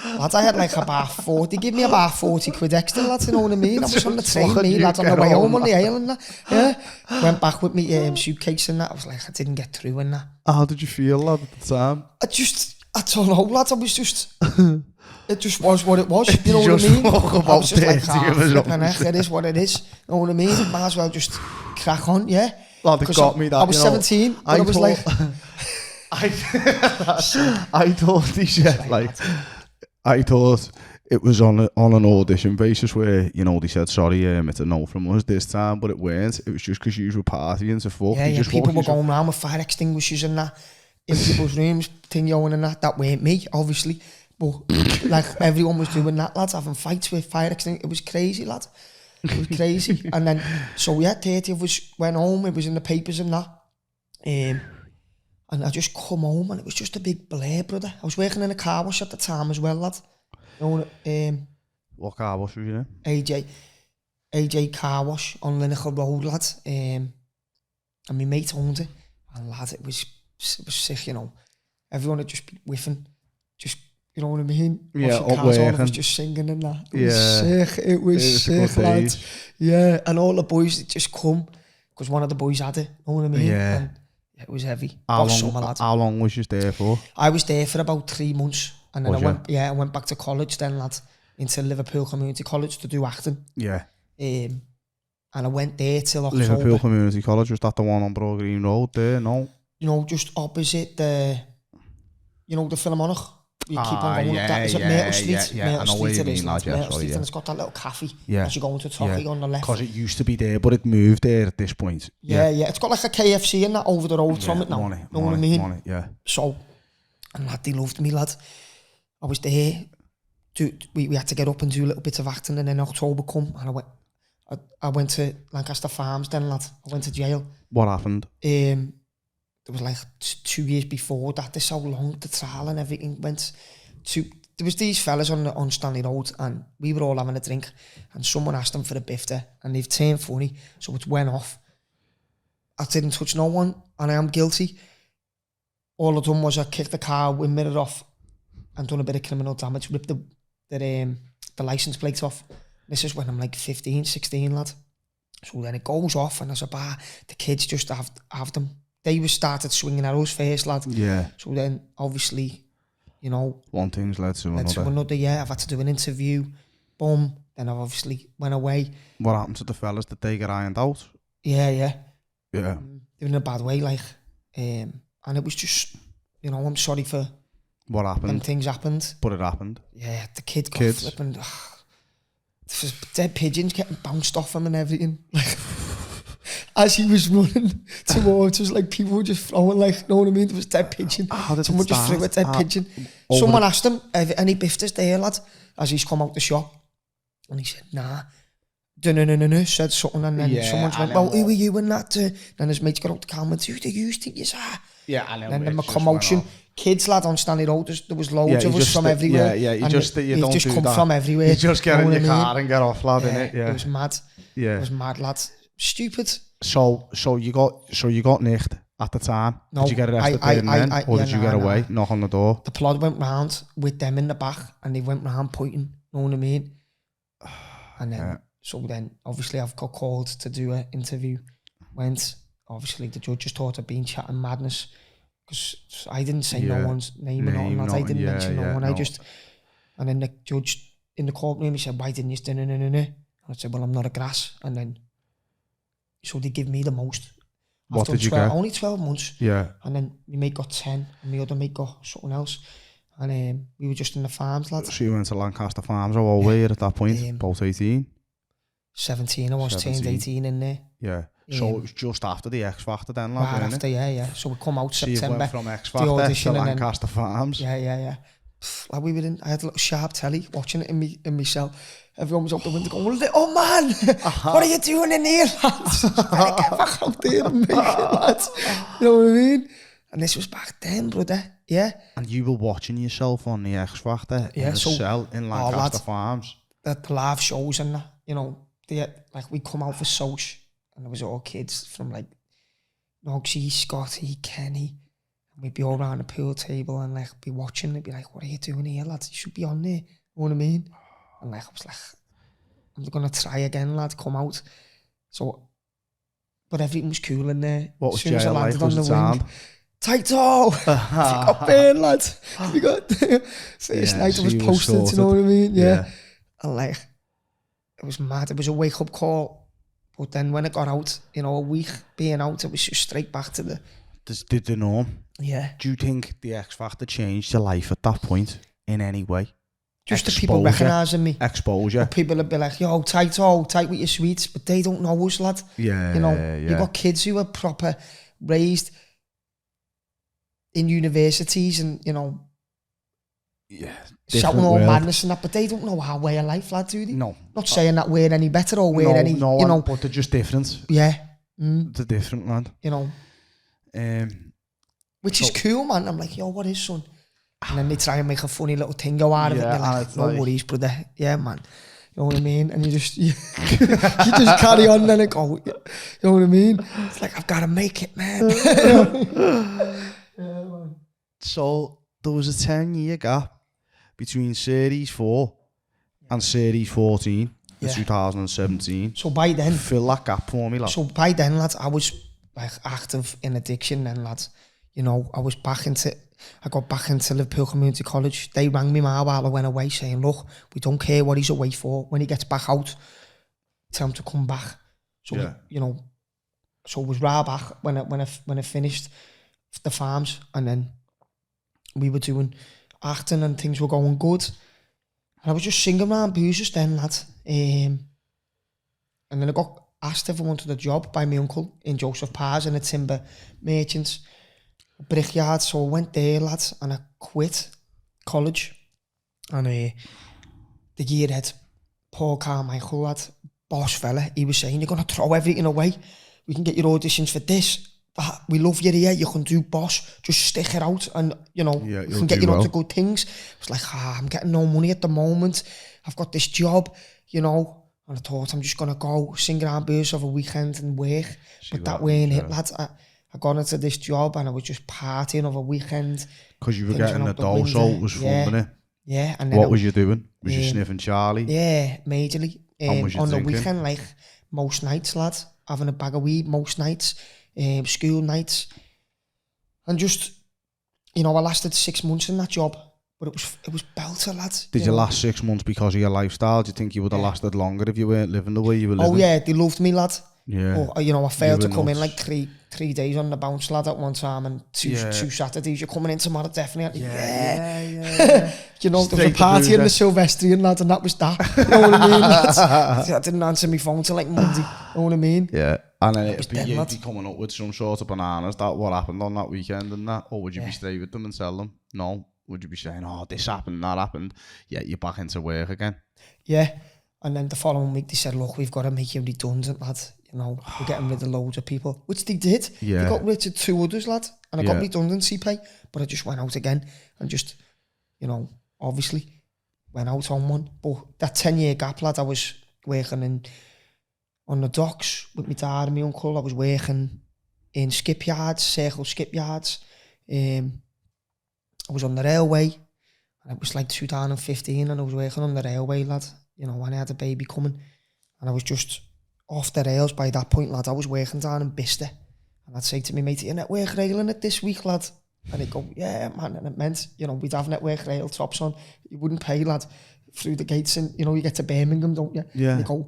Lads, I had like about 40, give me about 40 quid extra, lads, you know what I mean? I was on the train, me, lads, on the way home on the ale and that, yeah. Went back with me suitcase and that, I was like, I didn't get through in that. How did you feel, lad, at the time? I don't know, lads, I was just, it just was what it was, you know what I mean? I was just like, flipping heck, it is what it is, you know what I mean? Might as well just crack on, yeah. Lad, it got me that, I was 17, but I was like... I thought he said, like, I thought it was on an audition basis where, you know, they said, sorry, it's a no from us this time, but it weren't. It was just because you were partying to fuck. Yeah, people were going around with fire extinguishers and that in people's rooms, thing going and that. That weren't me, obviously. But, like, everyone was doing that, lads, having fights with fire extinguishers. It was crazy, lad. It was crazy. And then, so yeah, 30 of us went home. It was in the papers and that. And I just come home and it was just a big blur, brother. I was working in a car wash at the time as well, lad. You know, what car wash were you in? AJ car wash on Lineker Road, lad. And my mate owned it. And lad, it was sick, you know. Everyone had just been whiffing. Just, you know what I mean? Yeah, up working. Was just singing and that. It was sick. It was sick, lad. Yeah, and all the boys that just come, because one of the boys had it, you know what I mean? Yeah. And it was heavy. How long was you there for? I was there for about 3 months. And then I went back to college then, lad, into Liverpool Community College to do acting. Yeah. And I went there till October. Liverpool Community College, was that the one on Broad Green Road there? No? You know, just opposite the, you know, the Philharmonic. You keep on going up that. Is it Myrtle Street? Yeah, Myrtle I know Street where you it is, mean, lad, Myrtle Street, yeah. and it's got that little cafe as you go into Tocky on the left. Because it used to be there, but it moved there at this point. Yeah. It's got like a KFC and that over the road from it now. Money, know what I mean? Money, yeah. So, and lad, they loved me, lad. I was there. We had to get up and do a little bit of acting, and then October come, and I went to Lancaster Farms then, lad. I went to jail. What happened? There was like 2 years before that. There's so long, the trial and everything went to. There was these fellas on Stanley Road, and we were all having a drink, and someone asked them for a bifter, and they've turned funny, so it went off. I didn't touch no one, and I am guilty. All I done was I kicked the car with mirror off and done a bit of criminal damage, ripped the license plate off. This is when I'm like 15, 16, lad. So then it goes off, and I said, the kids just have them. They started swinging arrows first, lad. Yeah. So then, obviously, you know, one thing's led to another. Yeah, I've had to do an interview. Boom. Then I obviously went away. What happened to the fellas? Did they get ironed out? Yeah. Yeah. In a bad way, like. And it was just, you know, I'm sorry for what happened. When things happened. But it happened. Yeah, the kid got flipping. Dead pigeons getting bounced off him and everything. Like, as he was running towards us, like people were just throwing, like, know what I mean? There was dead pigeon. Someone just threw a dead pigeon. Someone asked him, any bifters there, lad? As he's come out the shop. And he said, nah. No, said something, and then someone went, well, who are you and that? Then his mates got out the car and went, who do you think you are? Yeah, I know. And then the commotion. Kids, lad, on Stanley Road, there was loads of us from everywhere. Yeah, you don't just do come that. from everywhere. You just get in your car and get off, lad, innit? Yeah, it was mad. Yeah. It was mad, lad. Stupid. So you got nicked at the time. No, did you get arrested then? Or did you get away? Knock on the door? The plod went round with them in the back, and they went round pointing, know what I mean? And then, so then, obviously, I've got called to do an interview. Went, obviously, the judge just thought I'd been chatting madness, because I didn't say no one's name or nothing, I didn't mention no one. And then the judge in the courtroom, he said, why didn't you no? And I said, well, I'm not a grass. And then, so they give me the most. What did you get? Only 12 months. Yeah. And then my mate got 10, and my other mate got something else. And we were just in the farms, lads. So you went to Lancaster Farms, how old were you at that point? About 18? 17, I was turned 18 in there. Yeah. So it was just after the X Factor then, lad, right after, yeah. So we come out September. So you went from X Factor to Lancaster Farms. Yeah. Like we were in, I had a little sharp telly watching it in myself. Everyone was up the window going, oh man, what are you doing in here, lads? Get back out there and make it, lads. You know what I mean? And this was back then, brother. Yeah. And you were watching yourself on the X Factor in the cell in Lancaster Farms. The live shows and that, you know, like we'd come out for Soch, and there was all kids from like Nogsy, Scotty, Kenny, and we'd be all around the pool table and like be watching. They'd be like, what are you doing here, lads? You should be on there. You know what I mean? And like I was like, I'm gonna try again, lad, come out. So, but everything was cool in there. What was jail like? Was it sound? Tighto! We got burned, lads. We got first night I was posted, you know what I mean? Yeah. And like, it was mad. It was a wake-up call. But then when it got out, you know, a week being out, it was just straight back to the... Did they know? Yeah. Do you think the X Factor changed your life at that point in any way? Just the people recognising me. Exposure. But people would be like, yo, Tighto, tight with your sweets, but they don't know us, lad. Yeah, you know, you got kids who are proper raised in universities and, you know, shouting all madness and that, but they don't know our way of life, lad, do they? No. Not saying that we're any better or we're any, you know. But they're just different. Yeah. They're different, lad. You know. Which is cool, man. I'm like, yo, what is, son? And then they try and make a funny little thing go out of it. And you're like, no worries, brother. Yeah, man. You know what I mean? And you just, you just carry on and go, you know what I mean? It's like, I've got to make it, man. Yeah, man. So there was a 10-year gap between Series 4 and Series 14 in 2017. So by then... Fill that gap for me, lad. So by then, lads, I was like active in addiction then, lads. You know, I got back into Liverpool Community College. They rang me while I went away saying, look, we don't care what he's away for. When he gets back out, tell him to come back. So, you know, so it was right back when I finished the farms, and then we were doing acting and things were going good. And I was just singing around boozers then, lad. And then I got asked if I wanted a job by my uncle in Joseph Parr's in a timber merchants brickyard. So I went there, lads, and I quit college. And the year head, Paul Carmichael, lad, boss fella, he was saying, you're going to throw everything away. We can get your auditions for this. We love you here, you can do boss, just stick it out and, you know, we can get you onto good things. I was like, I'm getting no money at the moment. I've got this job, you know, and I thought I'm just going to go sing around booze over a weekend and work. But that weren't it, lads. I got into this job and I was just partying over a weekend. Because you were getting the dough, so it was fun, wasn't it? Yeah. And then what was you doing? Was you sniffing Charlie? Yeah, majorly. On the weekend, like most nights, lads, having a bag of weed most nights. School nights, and just, you know, I lasted 6 months in that job, but it was belter, lads. Did you last 6 months because of your lifestyle? Do you think you would have lasted longer if you weren't living the way you were living? Oh yeah, they loved me, lad. Yeah. Or, you know, I failed to come in like three days on the bounce, lad, at one time, and two Saturdays. You're coming in tomorrow, definitely. Yeah. You know, there was a party in the Sylvestrian, lad, and that was that. You know what I mean, lads? I didn't answer my phone till like Monday. You know what I mean? Yeah. And then it'd be coming up with some sort of bananas. That what happened on that weekend and that, or would you be straight with them and tell them? No. Would you be saying, oh, this happened, that happened? Yeah, you're back into work again. Yeah. And then the following week they said, look, we've got to make you redundant, lad. You know, we're getting rid of loads of people, which they did. Yeah. They got rid of 2 others, lad, and I got redundancy pay, but I just went out again and just, you know, obviously went out on one. But that 10-year gap, lad, I was working on the docks with my dad and my uncle. I was working in skipyards, circle skipyards. I was on the railway, and it was like 2015, and I was working on the railway, lad. You know, when I had a baby coming, and I was just off the rails by that point, lad. I was working down in Bicester, and I'd say to me mate, "You're network railing it this week, lad?" And he'd go, "Yeah, man," and it meant, you know, we'd have network rail tops on. You wouldn't pay, lad, through the gates, and you know, you get to Birmingham, don't you? Yeah. And they go,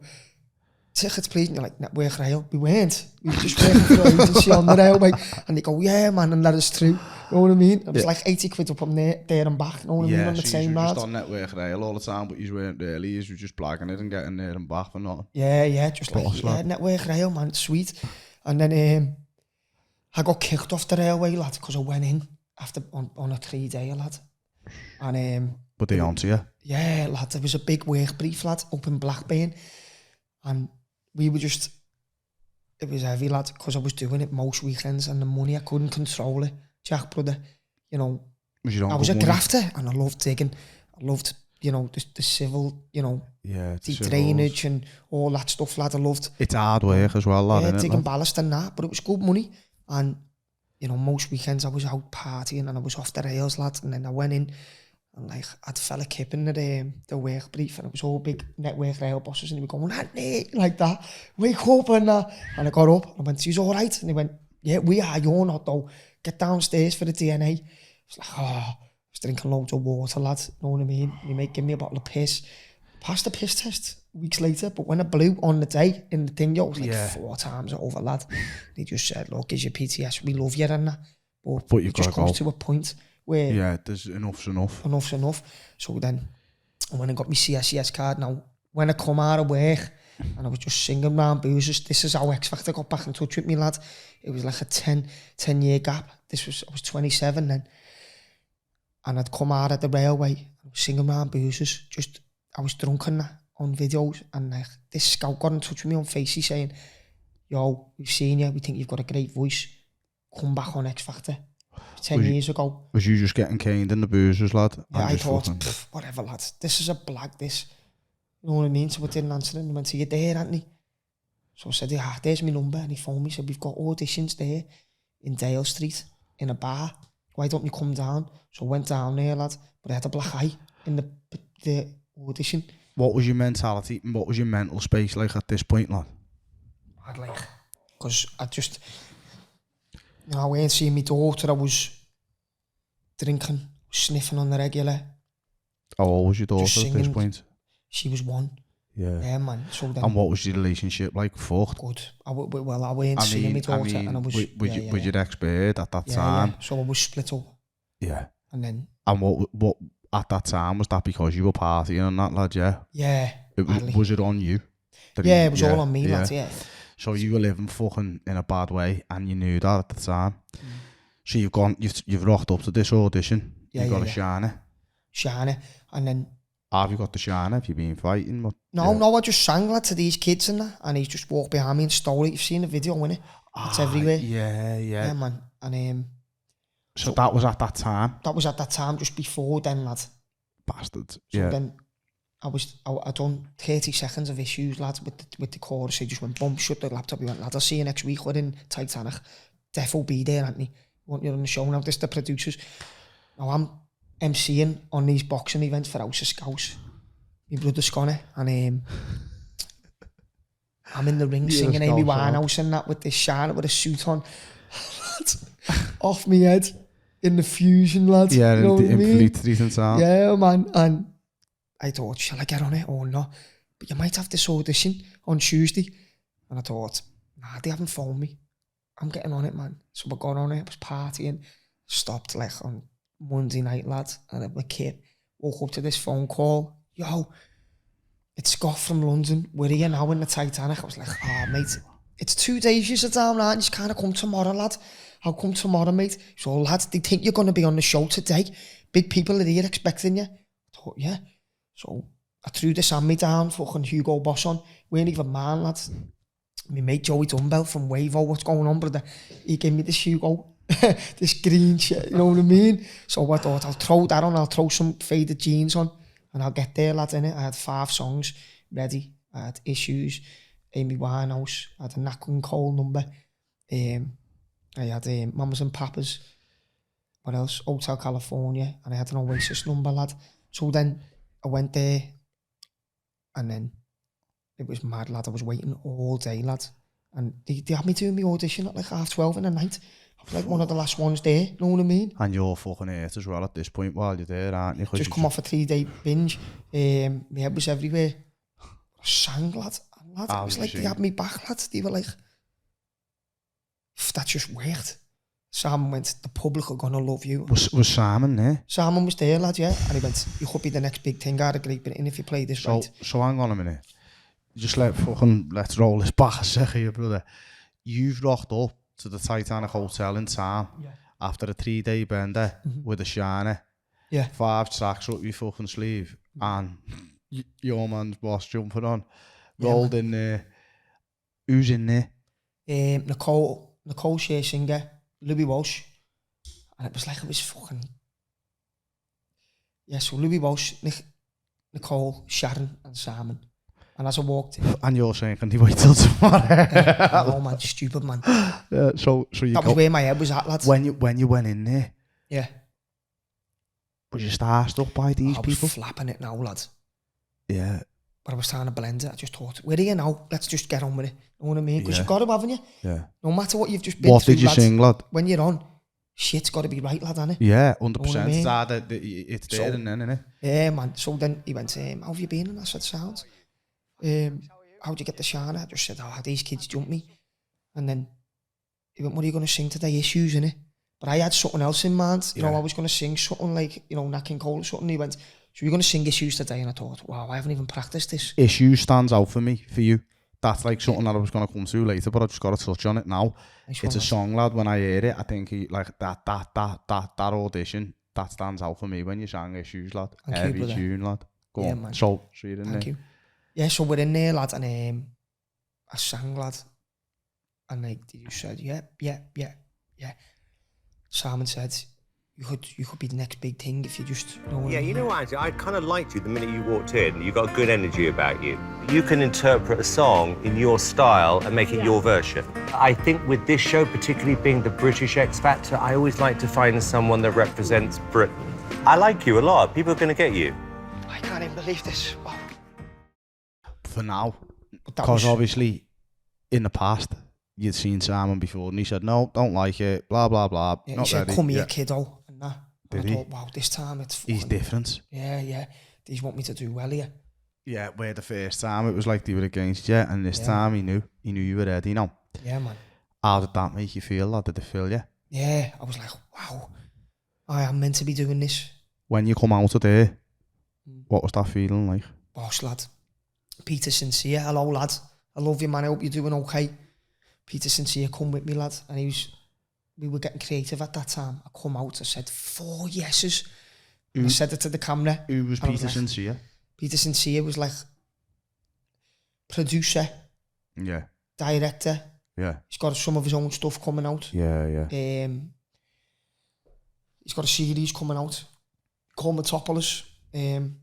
"Tickets, please," and you're like, "Network rail." We weren't. We were just working for an agency on the railway, and they go, "Yeah, man," and let us through. You know what I mean? It was like 80 quid up on there and back. You know what I mean? On the same ride. Just on network rail all the time, but you weren't really. You were just blagging it and getting there and back for nothing. Yeah, just like network rail, man, it's sweet. And then I got kicked off the railway, lad, because I went in after on a 3-day, lad. And but they onto you? Yeah, lad. There was a big work brief, lad, up in Blackburn, and we were just. It was heavy, lad, because I was doing it most weekends, and the money I couldn't control it. Jack, brother, you know, I was a grafter and I loved digging. I loved, you know, the civil, you know, the drainage and all that stuff, lad. I loved. It's hard work as well, lad. Yeah, digging ballast and that, but it was good money. And, you know, most weekends I was out partying and I was off the rails, lad. And then I went in and like I'd fell a kip in the work brief, and it was all big network rail bosses, and they were going, "Hey," like that, "Wake up," and that. And I got up and I went, "He's all right?" And they went, "Yeah, we are. You're not though. Get downstairs for the DNA." I was like, I was drinking loads of water, lad. You know what I mean? They give me a bottle of piss. Passed the piss test weeks later, but when I blew on the day in the thing, it was like 4 times over, lad. They just said, "Look, is your PTS? We love you," and that. But you've it just got to comes go. to a point where Yeah, there's enough's enough. Enough's enough. So then, when I got my CSCS card now, when I come out of work and I was just singing round boozers, this is how X Factor got back in touch with me, lad. It was like a 10-year gap. I was 27 then. And I'd come out at the railway, I was singing round boozers, I was drunk and that on videos, and like, this scout got in touch with me on Facey saying, yo, we've seen you, we think you've got a great voice, come back on X Factor. 10 years ago. Was you just getting caned in the boozers, lad? Yeah, I thought, whatever, lad, this is a blag, this. You know what I mean? So I didn't answer him, and went, are you there, Anthony? So I said, yeah, there's my number, and he phoned me, said, we've got auditions there in Dale Street, in a bar. Why don't you come down? So I went down there, lad, but I had a black eye in the audition. What was your mentality and what was your mental space like at this point, lad? I'd like, because I just, you know, I weren't seeing my daughter, I was drinking, sniffing on the regular. How old was your daughter at this point? She was 1. Yeah, man. So then, and what was your relationship like? Fucked. Good. I weren't seeing my daughter, and I was. With your ex-bird at that time? Yeah. So I was split up. Yeah. And then. And what at that time was that because you were partying and that, lad? Yeah. Yeah. Was it on you? It was all on me, lad. Yeah. So you were living fucking in a bad way, and you knew that at the time. So you've rocked up to this audition. Yeah, you got a shiner, and then. Have you got the shiner? Have you been fighting? No, I just sang, lad, to these kids and that, and he just walked behind me and stole it. You've seen the video, innit? It's everywhere. Yeah, man. And so that was at that time. That was at that time, just before then, lad. Bastards. So then I done 30 seconds of issues, lad, with the chorus. He just went, boom, shut the laptop. He went, lad, I'll see you next week. We're in Titanic. Defo be there, Anthony. Want you on the show now? This is the producers. Now I'm MCing on these boxing events for House of Scouts. My brother's gone it, and I'm in the ring singing Amy Winehouse and that with this shiner with a suit on. Off me head in the fusion, lad. Yeah, you know in mean? Fleet Street and sound. Yeah, man. And I thought, shall I get on it or not? But you might have this audition on Tuesday. And I thought, nah, they haven't phoned me. I'm getting on it, man. So I got on it, I was partying, stopped like on Monday night, lad, and I'm a kid. Woke up to this phone call. Yo, it's Scott from London. Where are you now in the Titanic? I was like, oh, mate, it's 2 days you sit down, lad. You just kind of come tomorrow, lad. I'll come tomorrow, mate. So, lads, they think you're going to be on the show today. Big people are here expecting you. I thought, yeah. So I threw the Sammy down, fucking Hugo Boss on. We ain't even man, lads. My mate Joey Dumbbell from Wavo, what's going on, brother? He gave me this Hugo. This green shit, you know what I mean? So I thought, I'll throw that on, I'll throw some faded jeans on, and I'll get there, lad, innit? I had 5 songs ready. I had Issues, Amy Winehouse, I had a Nat King Cole number, I had Mamas and Papas, what else? Hotel California, and I had an Oasis number, lad. So then I went there, and then it was mad, lad. I was waiting all day, lad. And they had me doing my audition at like 12:30 in the night. I was like one of the last ones there, you know what I mean? And you're fucking hurt as well at this point while you're there, aren't you? Just come off a 3-day binge. My head was everywhere. I sang, lad. And lad, it was like they had me back, lad. They were like, that's just weird. Simon went, the public are going to love you. Was Simon there? Simon was there, lad, yeah. And he went, you could be the next big thing. I had a great bit in if you play this right. So hang on a minute. Just let's roll this back a second here, brother. You've rocked up to the Titanic Hotel in town after a 3-day bender with a shiner. Yeah. 5 tracks up your fucking sleeve and your man's boss jumping on. Rolled in there. Who's in there? Nicole Shea singer, Louis Walsh. And it was like it was fucking... Yeah, so Louis Walsh, Nicole, Sharon and Simon. And as I walked in... And you're saying, can you wait till tomorrow? No, man, stupid, man. Yeah, so you that was where my head was at, lad. When you went in there... Yeah. Was you starstruck by these people? I was flapping it now, lad. Yeah. But I was trying to blend it. I just thought, where are you now? Let's just get on with it. You know what I mean? Because you've got to, haven't you? Yeah. No matter what you've just been what through, did you sing, lad? When you're on, shit's got to be right, lad, hasn't it? Yeah, 100%. You know what I mean? It's there and then, innit? Yeah, man. So then he went, how have you been? And I said, sounds. How'd you get the shiner? I just said, these kids jumped me. And then he went, what are you going to sing today? Issues, innit? But I had something else in mind. You know, I was going to sing something like, you know, Nat King Cole or something. He went, so you're going to sing Issues today? And I thought, wow, I haven't even practiced this. Issues stands out for me, for you. That's like something that I was going to come to later, but I just got to touch on it now. It's a song, lad. When I hear it, I think like that audition, that stands out for me when you sang Issues, lad. Every tune, lad. Go on. Man. So you're in there. Thank you. Yeah, so we're in there, lad, and I sang, lad. And like you said, yeah. Simon said, you could be the next big thing if you just... You know you know what, I kind of liked you the minute you walked in. You got good energy about you. You can interpret a song in your style and make it your version. I think with this show, particularly being the British X Factor, I always like to find someone that represents Britain. I like you a lot. People are going to get you. I can't even believe this. Wow. For now. Because obviously, in the past, you'd seen Simon before and he said, no, don't like it, blah, blah, blah. Yeah, not he said, ready. come here, kiddo. And that. Did I he? thought, wow, this time it's... He's different. Yeah. These want me to do well here. Yeah, where the first time it was like they were against you, and this time he knew you were ready, you know. Yeah, man. How did that make you feel, lad? Did it fill you? Yeah, I was like, wow, I am meant to be doing this. When you come out of there, what was that feeling like? Boss, lad. Peter Sincere, hello, lad. I love you, man. I hope you're doing okay. Peter Sincere, come with me, lad. And we were getting creative at that time. I come out, I said 4 yeses. I said it to the camera. Who was Peter Sincere? Peter Sincere was like producer, director. Yeah. He's got some of his own stuff coming out. Yeah. He's got a series coming out called Metropolis. And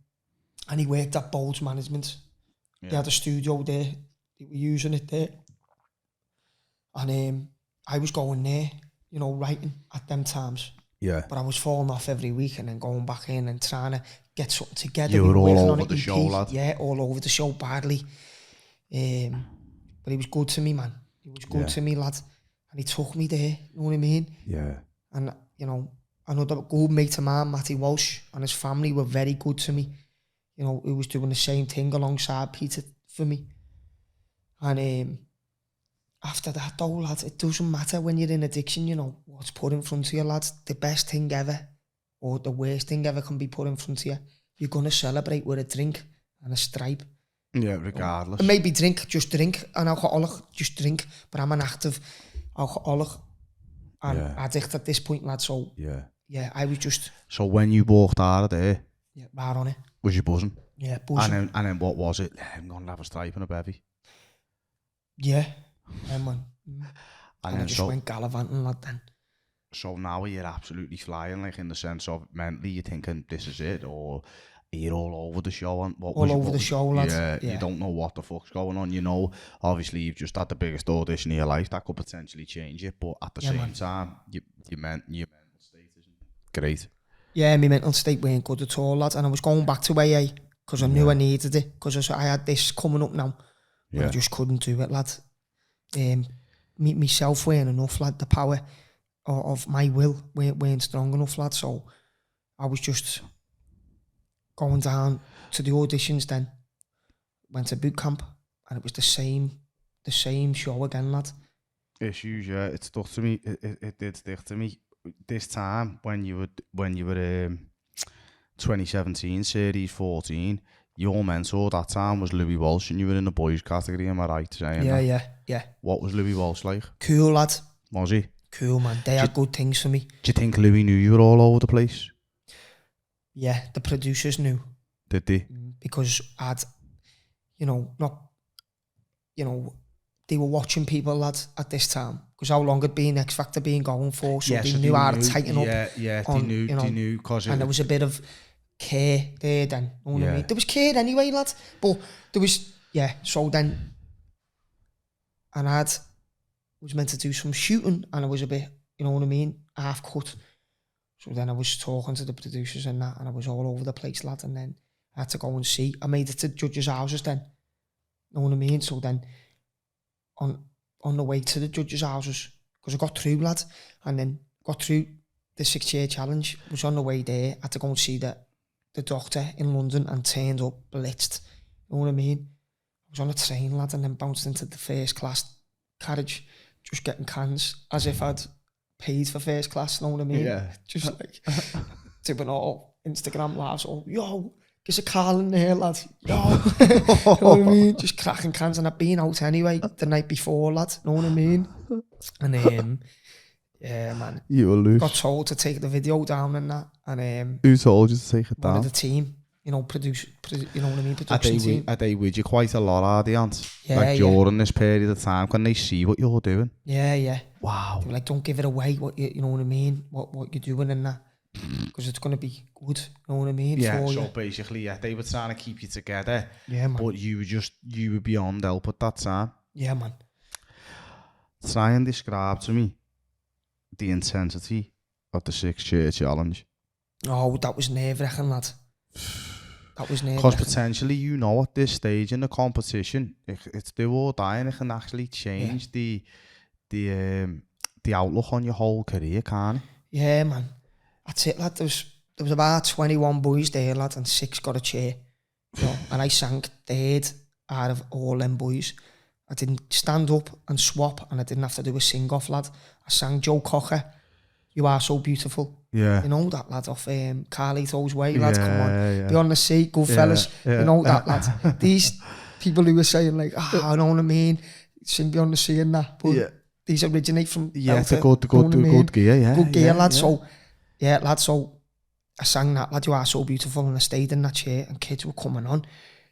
he worked at Bowles Management. Yeah. They had a studio there. They were using it there. And I was going there, you know, writing at them times. Yeah. But I was falling off every week and then going back in and trying to get something together. You were all over the show, lad. Yeah, all over the show badly. But he was good to me, man. He was good to me, lad. And he took me there, you know what I mean? Yeah. And, you know, another good mate of mine, Matty Walsh, and his family were very good to me. You know, he was doing the same thing alongside Peter for me. And after that though, lads, it doesn't matter when you're in addiction, you know, what's put in front of you, lads. The best thing ever, or the worst thing ever can be put in front of you. You're going to celebrate with a drink and a stripe. Yeah, regardless. And maybe just drink, an alcoholic, just drink. But I'm an active alcoholic and addict at this point, lad. So, yeah, I was just... So when you walked out of there... Yeah, right on it. Was you buzzing? Yeah, buzzing. And then what was it? I'm going to have a stripe and a bevy. Yeah, man. And I just went gallivanting, lad, then. So now you're absolutely flying, like in the sense of mentally you're thinking this is it, or you're all over the show. And all over the show, lad. Yeah, you don't know what the fuck's going on. You know, obviously you've just had the biggest audition of your life. That could potentially change it, but at the same time, your mental state isn't great. Yeah, my mental state weren't good at all, lad. And I was going back to AA because I knew I needed it, because I had this coming up now. But I just couldn't do it, lad. Myself weren't enough, lad. The power of my will weren't strong enough, lad. So I was just going down to the auditions then. Went to boot camp and it was the same show again, lad. Issues, yeah. It stuck to me. It did stick to me. This time when you were 2017 series 14, your mentor that time was Louis Walsh, and you were in the boys category, am I right saying that? Yeah. What was Louis Walsh like? Cool, lad. Was he? Cool, man. They had good things for me. Do you think Louis knew you were all over the place? Yeah, the producers knew. Did they? Because they were watching people, lad, at this time. Because how long had been X Factor been going for, so they knew how to tighten up. Yeah, they knew. And there was a bit of care there then, you know what I mean? There was care anyway, lad, but there was, so then, and I was meant to do some shooting, and I was a bit, you know what I mean, half cut. So then I was talking to the producers and that, and I was all over the place, lad, and then I had to go and see. I made it to judges' houses then, you know what I mean? So then, on the way to the judges' houses, because I got through, lad, and then got through the 6-year challenge, was on the way there, I had to go and see the doctor in London, and turned up blitzed, you know what I mean? I was on a train, lad, and then bounced into the first class carriage, just getting cans, as if I'd paid for first class, know what I mean? Yeah. Just like doing all Instagram lives, all, yo, there's a Carl in there, lad. Yo. You know what I mean? Just cracking cans, and I'd been out anyway the night before, lad. Know what I mean? And yeah, man. You were loose. Got told to take the video down and that. And who told you to take it one down? of the team, you know, you know what I mean? Production team. Are they with you quite a lot, are they, Ant? Yeah, like during this period of time, can they see what you're doing? Yeah. Wow. They were like, don't give it away, what you know what I mean? What you're doing and that. Because it's going to be good, you know what I mean? Yeah, for so you. basically, yeah, they were trying to keep you together. Yeah, man. But you were beyond help at that time. Yeah, man. Try and describe to me the intensity of the 6-chair challenge. Oh, that was nerve-wracking, lad. That was nerve-wracking. Because potentially, you know, at this stage in the competition, it's do or die, and it can actually change the outlook on your whole career, can't it? Yeah, man. That's it, lad. There was about 21 boys there, lad, and 6 got a chair. You know, and I sang third out of all them boys. I didn't stand up and swap, and I didn't have to do a sing-off, lad. I sang Joe Cocker, You Are So Beautiful. Yeah. You know that, lad, off Carlito's Way, lad, come on. Yeah. Beyond the Sea, good fellas. Yeah. You know that, lad. These people who were saying, like, I know what I mean, sing Beyond the Sea and that, but these originate from... Yeah, it's a Belter, good gear, yeah. Good gear, lad, yeah. so... Yeah, lad, so I sang that, lad, You Are So Beautiful, and I stayed in that chair, and kids were coming on,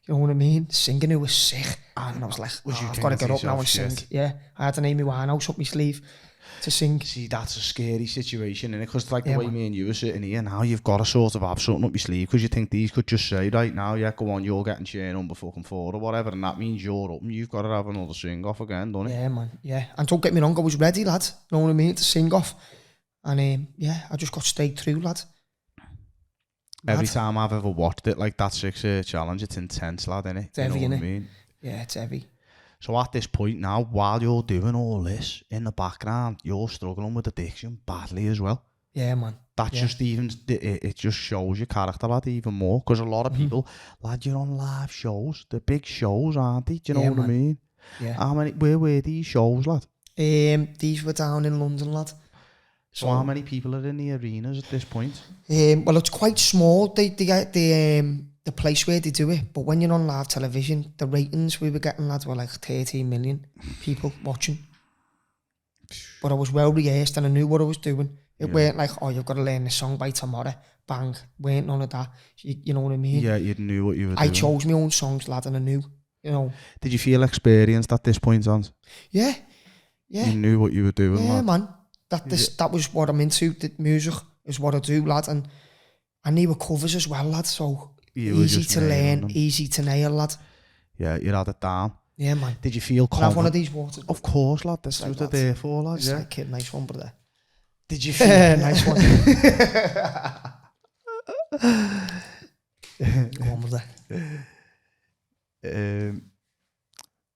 you know what I mean, singing, who was sick, and I was like, I've got to get up now and sing. Yeah, I had an Amy Winehouse up my sleeve to sing. See, that's a scary situation, innit? Because like the way man. me and you are sitting here now, you've got to sort of have something up your sleeve, because you think these could just say, right now, yeah, go on, you're getting chair number fucking 4 or whatever, and that means you're up, and you've got to have another sing-off again, don't it? Yeah, man, yeah. And don't get me wrong, I was ready, lad, you know what I mean, to sing off. And yeah, I just got stayed through, lad. Every time I've ever watched it, like that 6-year challenge, it's intense, lad, innit? It's heavy, you know innit? what I mean? Yeah, it's heavy. So at this point now, while you're doing all this, in the background, you're struggling with addiction badly as well. Yeah, man. That just even, it just shows your character, lad, even more. Because a lot of people, lad, you're on live shows. They're big shows, aren't they? Do you know what I mean? Yeah. Where were these shows, lad? These were down in London, lad. So how many people are in the arenas at this point? Well, it's quite small, the place where they do it. But when you're on live television, the ratings we were getting, lads, were like 13 million people watching. But I was well rehearsed and I knew what I was doing. It weren't like, oh, you've got to learn this song by tomorrow. Bang. Weren't none of that. You know what I mean? Yeah, you knew what you were doing. I chose my own songs, lad, and I knew, you know. Did you feel experienced at this point, Hans? Yeah. You knew what you were doing, yeah, lad. Man. That was what I'm into. The music is what I do, lad. And they were covers as well, lad. So easy to learn, easy to nail, lad. Yeah, you had it down. Yeah, man. Did you feel confident? Have one of these waters. Of course, lad. That's what they're there for, lad. It's like a nice one, brother. Did you feel... nice one. Go on, brother.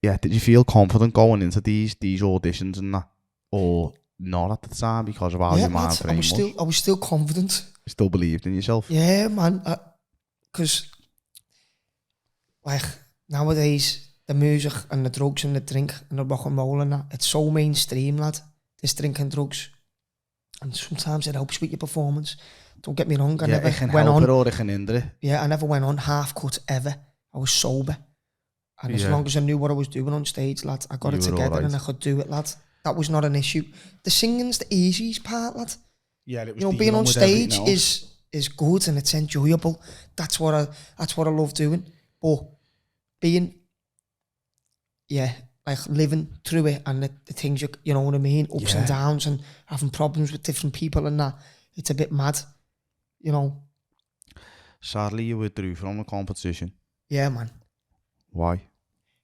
Yeah, did you feel confident going into these auditions and that? Or not at the time because of how your mind frame was? I was still confident. You still believed in yourself? Yeah, man. Because, like, nowadays, the music and the drugs and the drink and the rock and roll and that, it's so mainstream, lad. This drink and drugs. And sometimes it helps with your performance. Don't get me wrong, I never went on. Or it can hinder it. Yeah, I never went on half cut ever. I was sober. And as long as I knew what I was doing on stage, lad, I got it together and I could do it, lad. That was not an issue. The singing's the easiest part, lad. Yeah, it was, you know, being on stage is good and it's enjoyable. That's what I love doing. But being, like living through it and the things you know what I mean, ups and downs and having problems with different people and that, it's a bit mad, you know. Sadly, you withdrew from the competition. Yeah, man. Why?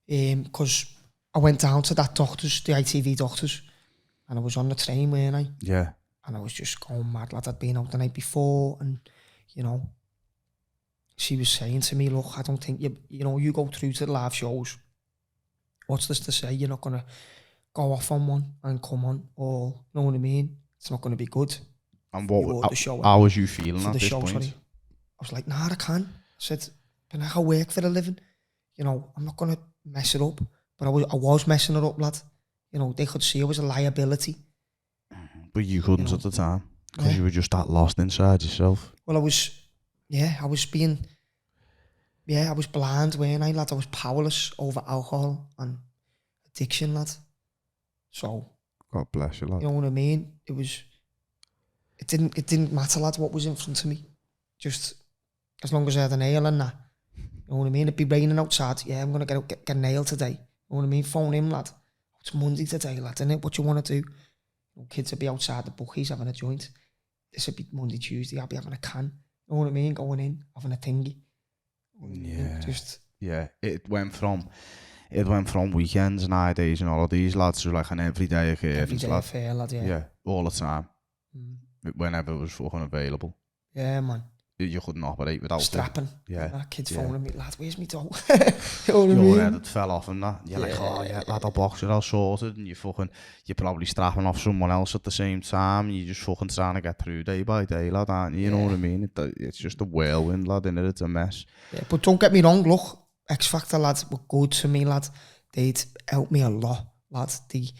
Because I went down to that doctor's, the ITV doctor's, and I was on the train, weren't I? Yeah. And I was just going mad, lad. I'd been out the night before, and, you know, she was saying to me, look, I don't think you go through to the live shows. What's this to say? You're not going to go off on one and come on, or, you know what I mean? It's not going to be good. And how was you feeling at this point? Sorry. I was like, nah, I can't. I said, but I can work for a living. You know, I'm not going to mess it up. But I was messing it up, lad. You know, they could see I was a liability. But you couldn't at the time because you were just that lost inside yourself. Well, I was blind, weren't I, lad? I was powerless over alcohol and addiction, lad. So, God bless you, lad. you know what I mean? It didn't matter, lad, what was in front of me. Just as long as I had a nail in that. You know what I mean? It'd be raining outside. Yeah, I'm going to get a nail today. You know what I mean? Phone him, lad. It's Monday today, lad, isn't it? What you want to do? You know, kids would be outside the bookies having a joint. This would be Monday, Tuesday. I'll be having a can. You know what I mean? Going in, having a thingy. It went from weekends and high days and all of these lads to like an everyday occurrence, lad. Affair, lad, yeah. Yeah, all the time. Whenever it was fucking available. Yeah, man. You couldn't operate without strapping. It. Yeah. That kid's phoning me, lad, where's me dough? You know what I mean? Your head had fell off and that. You're like, oh yeah, lad, I'll box it, I'll sort it. And you're probably strapping off someone else at the same time. You're just fucking trying to get through day by day, lad, aren't you? You know what I mean? It's just a whirlwind, lad, innit? It's a mess. Yeah, but don't get me wrong, look, X Factor lads were good to me, lad. They'd helped me a lot, lad. They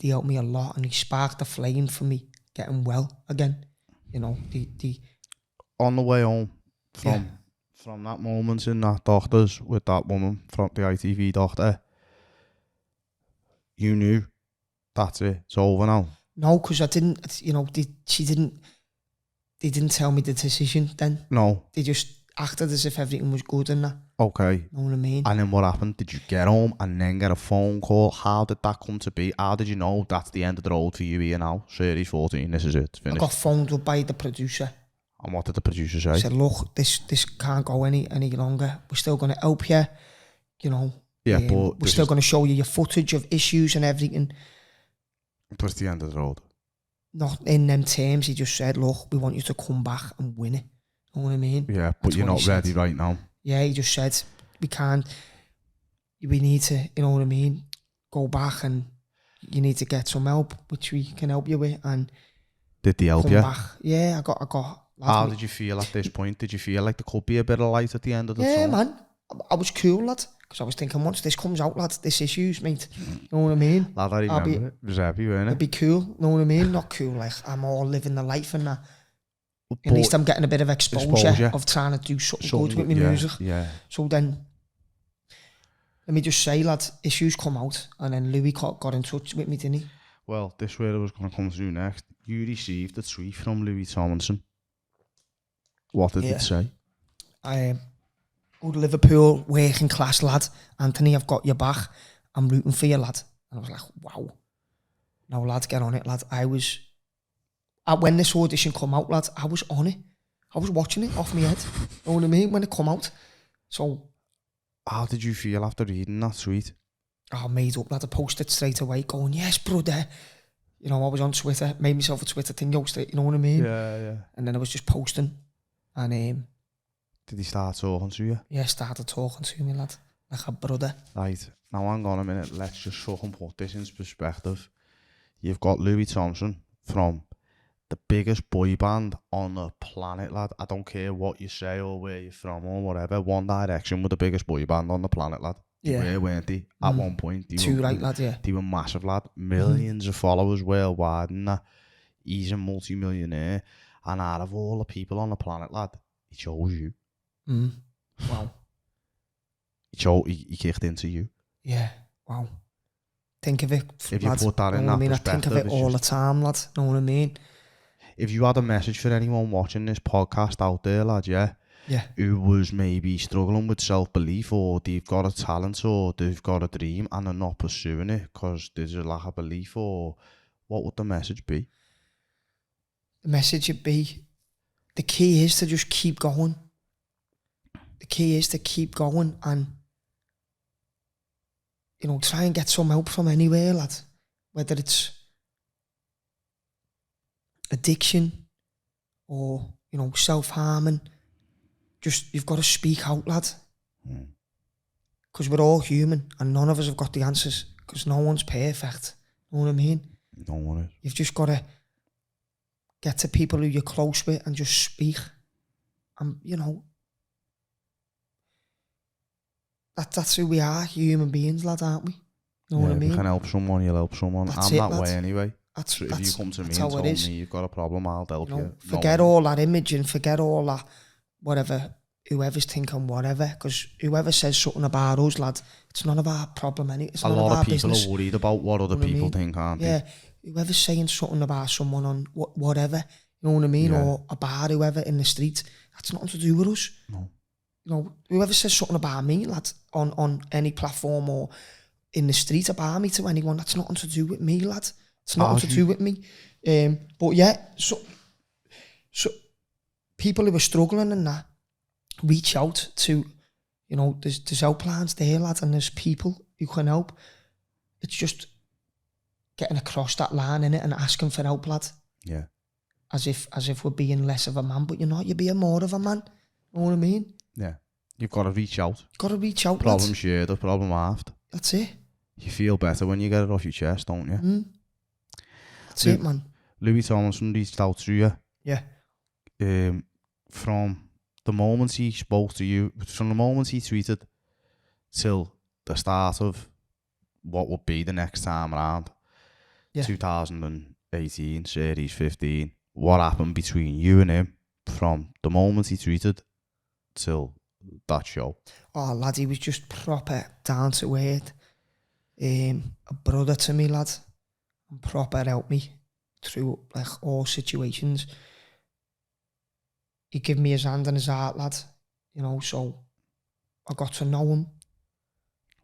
helped me a lot and they sparked the flame for me getting well again. You know, on the way home from that moment in that doctor's with that woman from the ITV doctor, you knew that's it, it's over now. No, because I didn't, you know, they didn't tell me the decision then. No. They just acted as if everything was good and that. Okay. Know what I mean? And then what happened? Did you get home and then get a phone call? How did that come to be? How did you know that's the end of the road for you here now? Series 14, this is it, finished. I got phoned up by the producer. And what did the producer say? He said, look, this can't go any longer. We're still going to help you, you know. Yeah, but we're still going to show you your footage of issues and everything. But it's the end of the road. Not in them terms. He just said, look, we want you to come back and win it. You know what I mean? Yeah, but you're not ready right now. Yeah, he just said, we need to, you know what I mean, go back and you need to get some help, which we can help you with. And did they help you? Back. Yeah, I got. How did you feel at this point? Did you feel like there could be a bit of light at the end of the tunnel? Yeah, man. I was cool, lad. Because I was thinking, once this comes out, lad, this issues, mate. You know what I mean? Lad, I remember it. It was happy, weren't it? It'd be cool, you know what I mean? Not cool, like, I'm all living the life and that. At least I'm getting a bit of exposure. Of trying to do something good with my music. Yeah. So then, let me just say, lad, issues come out. And then Louis got in touch with me, didn't he? Well, this is where I was going to come through next. You received a tweet from Louis Tomlinson. What did it say? Go to Liverpool, working class lad. Anthony, I've got your back. I'm rooting for you, lad. And I was like, wow. Now, lad, get on it, lad. When this audition come out, lad, I was on it. I was watching it off my head. You know what I mean? When it come out. So. How did you feel after reading that tweet? I made up, lad. I posted straight away going, yes, brother. You know, I was on Twitter, made myself a Twitter thing, you know what I mean? Yeah. And then I was just posting. And did he start talking to you? Yeah, started talking to me, lad. Like a brother. Right. Now, hang on a minute. Let's just fucking put this in perspective. You've got Louis Tomlinson from the biggest boy band on the planet, lad. I don't care what you say or where you're from or whatever. One Direction were the biggest boy band on the planet, lad. Yeah. Where weren't they? At one point. Lad, yeah. They were massive, lad. Millions of followers worldwide and that. He's a multi-millionaire. And out of all the people on the planet, lad, he chose you. Wow. He kicked into you. Yeah. Wow. Think of it, if lad. You put that in that perspective. I think of it all the time, lad. Know what I mean? If you had a message for anyone watching this podcast out there, lad, yeah, who was maybe struggling with self-belief, or they've got a talent, or they've got a dream and they're not pursuing it because there's a lack of belief, or what would the message be? The message would be, the key is to just keep going. The key is to keep going and, you know, try and get some help from anywhere, lad. Whether it's addiction or, you know, self-harming. Just, you've got to speak out, lad. Because we're all human and none of us have got the answers because no one's perfect. You know what I mean? No one is. You've just got to get to people who you're close with and just speak. And, you know, that's who we are, human beings, lad, aren't we? You know what I mean? If you can help someone, you'll help someone. I'm that way anyway. That's So if you come to me and how tell it is. me you've got a problem, I'll help You know, you. forget all that image and forget all that whatever, whoever's thinking whatever, because whoever says something about us, lad, it's none of our problem, it's a none lot of our of people business. are worried about what other You know what I people mean? think, aren't Yeah, they? whoever's saying something about someone on whatever, you know what I mean, Yeah. or about whoever in the street, that's nothing to do with us. No. You know, whoever says something about me, lad, on any platform or in the street about me to anyone, that's nothing to do with me, lad. It's nothing to do with me. But yeah, so people who are struggling and that, reach out to, you know, there's helplines there, lad, and there's people who can help. It's just getting across that line, innit, and asking for help, lad. Yeah. As if we're being less of a man, but you're not, you're being more of a man. You know what I mean? Yeah. You've got to reach out. Got to reach out, Problem lad. shared, the problem halved. That's it. You feel better when you get it off your chest, don't you? That's it, man. Louis Tomlinson reached out to you. Yeah. From the moment he spoke to you, from the moment he tweeted till the start of what would be the next time around, 2018, Series 15, what happened between you and him from the moment he tweeted till that show? Oh, lad, he was just proper down to earth. A brother to me, lad. And proper helped me through like all situations. He gave me his hand and his heart, lad. You know, so I got to know him.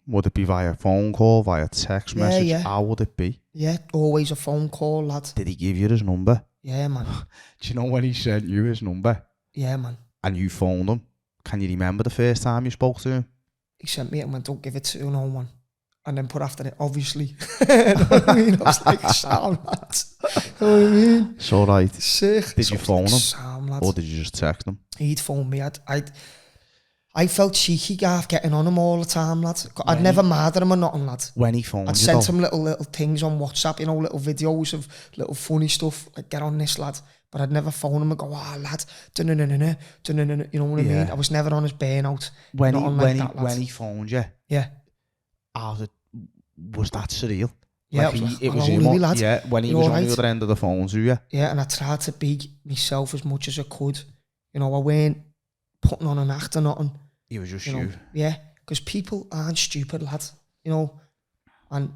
Would it be via phone call, via text message? Yeah. How would it be? Yeah, always a phone call, lad. Did he give you his number? Yeah, man. Do you know when he sent you his number? Yeah, man. And you phoned him? Can you remember the first time you spoke to him? He sent me it and went, don't give it to no one. And then put after it, obviously. You know what I mean? I was like, Sam, lad. You know what I mean? It's alright. Sick. Did you phone him? Sam, lad. Or did you just text him? He'd phone me. I felt cheeky, Gaff, getting on him all the time, lad. I'd never mad at him or nothing, lad. When he phoned I'd you, sent though? him little things on WhatsApp, you know, little videos of little funny stuff, like, get on this, lad. But I'd never phone him and go, lad, you know what I mean? I was never on his burnout. When When he phoned you, yeah. Was that surreal? Yeah, like it was him, lad. Yeah, when he You was all on right? the other end of the phone to you. Yeah, and I tried to be myself as much as I could. You know, I weren't putting on an act or nothing. He was just You know, yeah, because people aren't stupid, lad. You know, and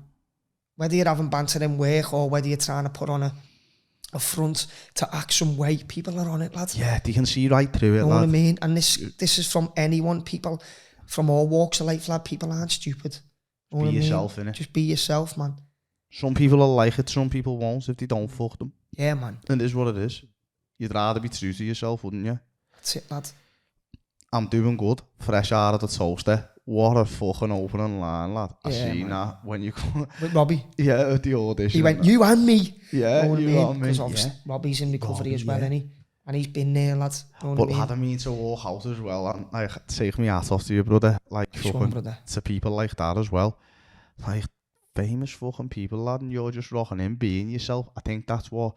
whether you're having banter in work or whether you're trying to put on a front to act some way, people are on it, lad. Yeah, they can see right through it, You know lad. what I mean? And this is from anyone, people from all walks of life, lad. People aren't stupid. You know Be what I mean? yourself, innit? Just be yourself, man. Some people will like it, some people won't. If they don't, fuck them. Yeah, man. It is what it is. You'd rather be true to yourself, wouldn't you? That's it, lad. I'm doing good. Fresh out of the toaster. What a fucking opening line, lad. I Yeah, seen man. that when you come. With Robbie. Yeah, at the audition. He went, you and me. Yeah, You know what I you mean? and me. Because obviously Yeah. Robbie's in recovery Robbie, as well, yeah. isn't he? And he's been there, lad. You know But what lad, I mean, to walk out as well, and like, take me hat off to you, brother. Like, Sure, fucking, brother. to people like that as well. Like, famous fucking people, lad, and you're just rocking in, being yourself. I think that's what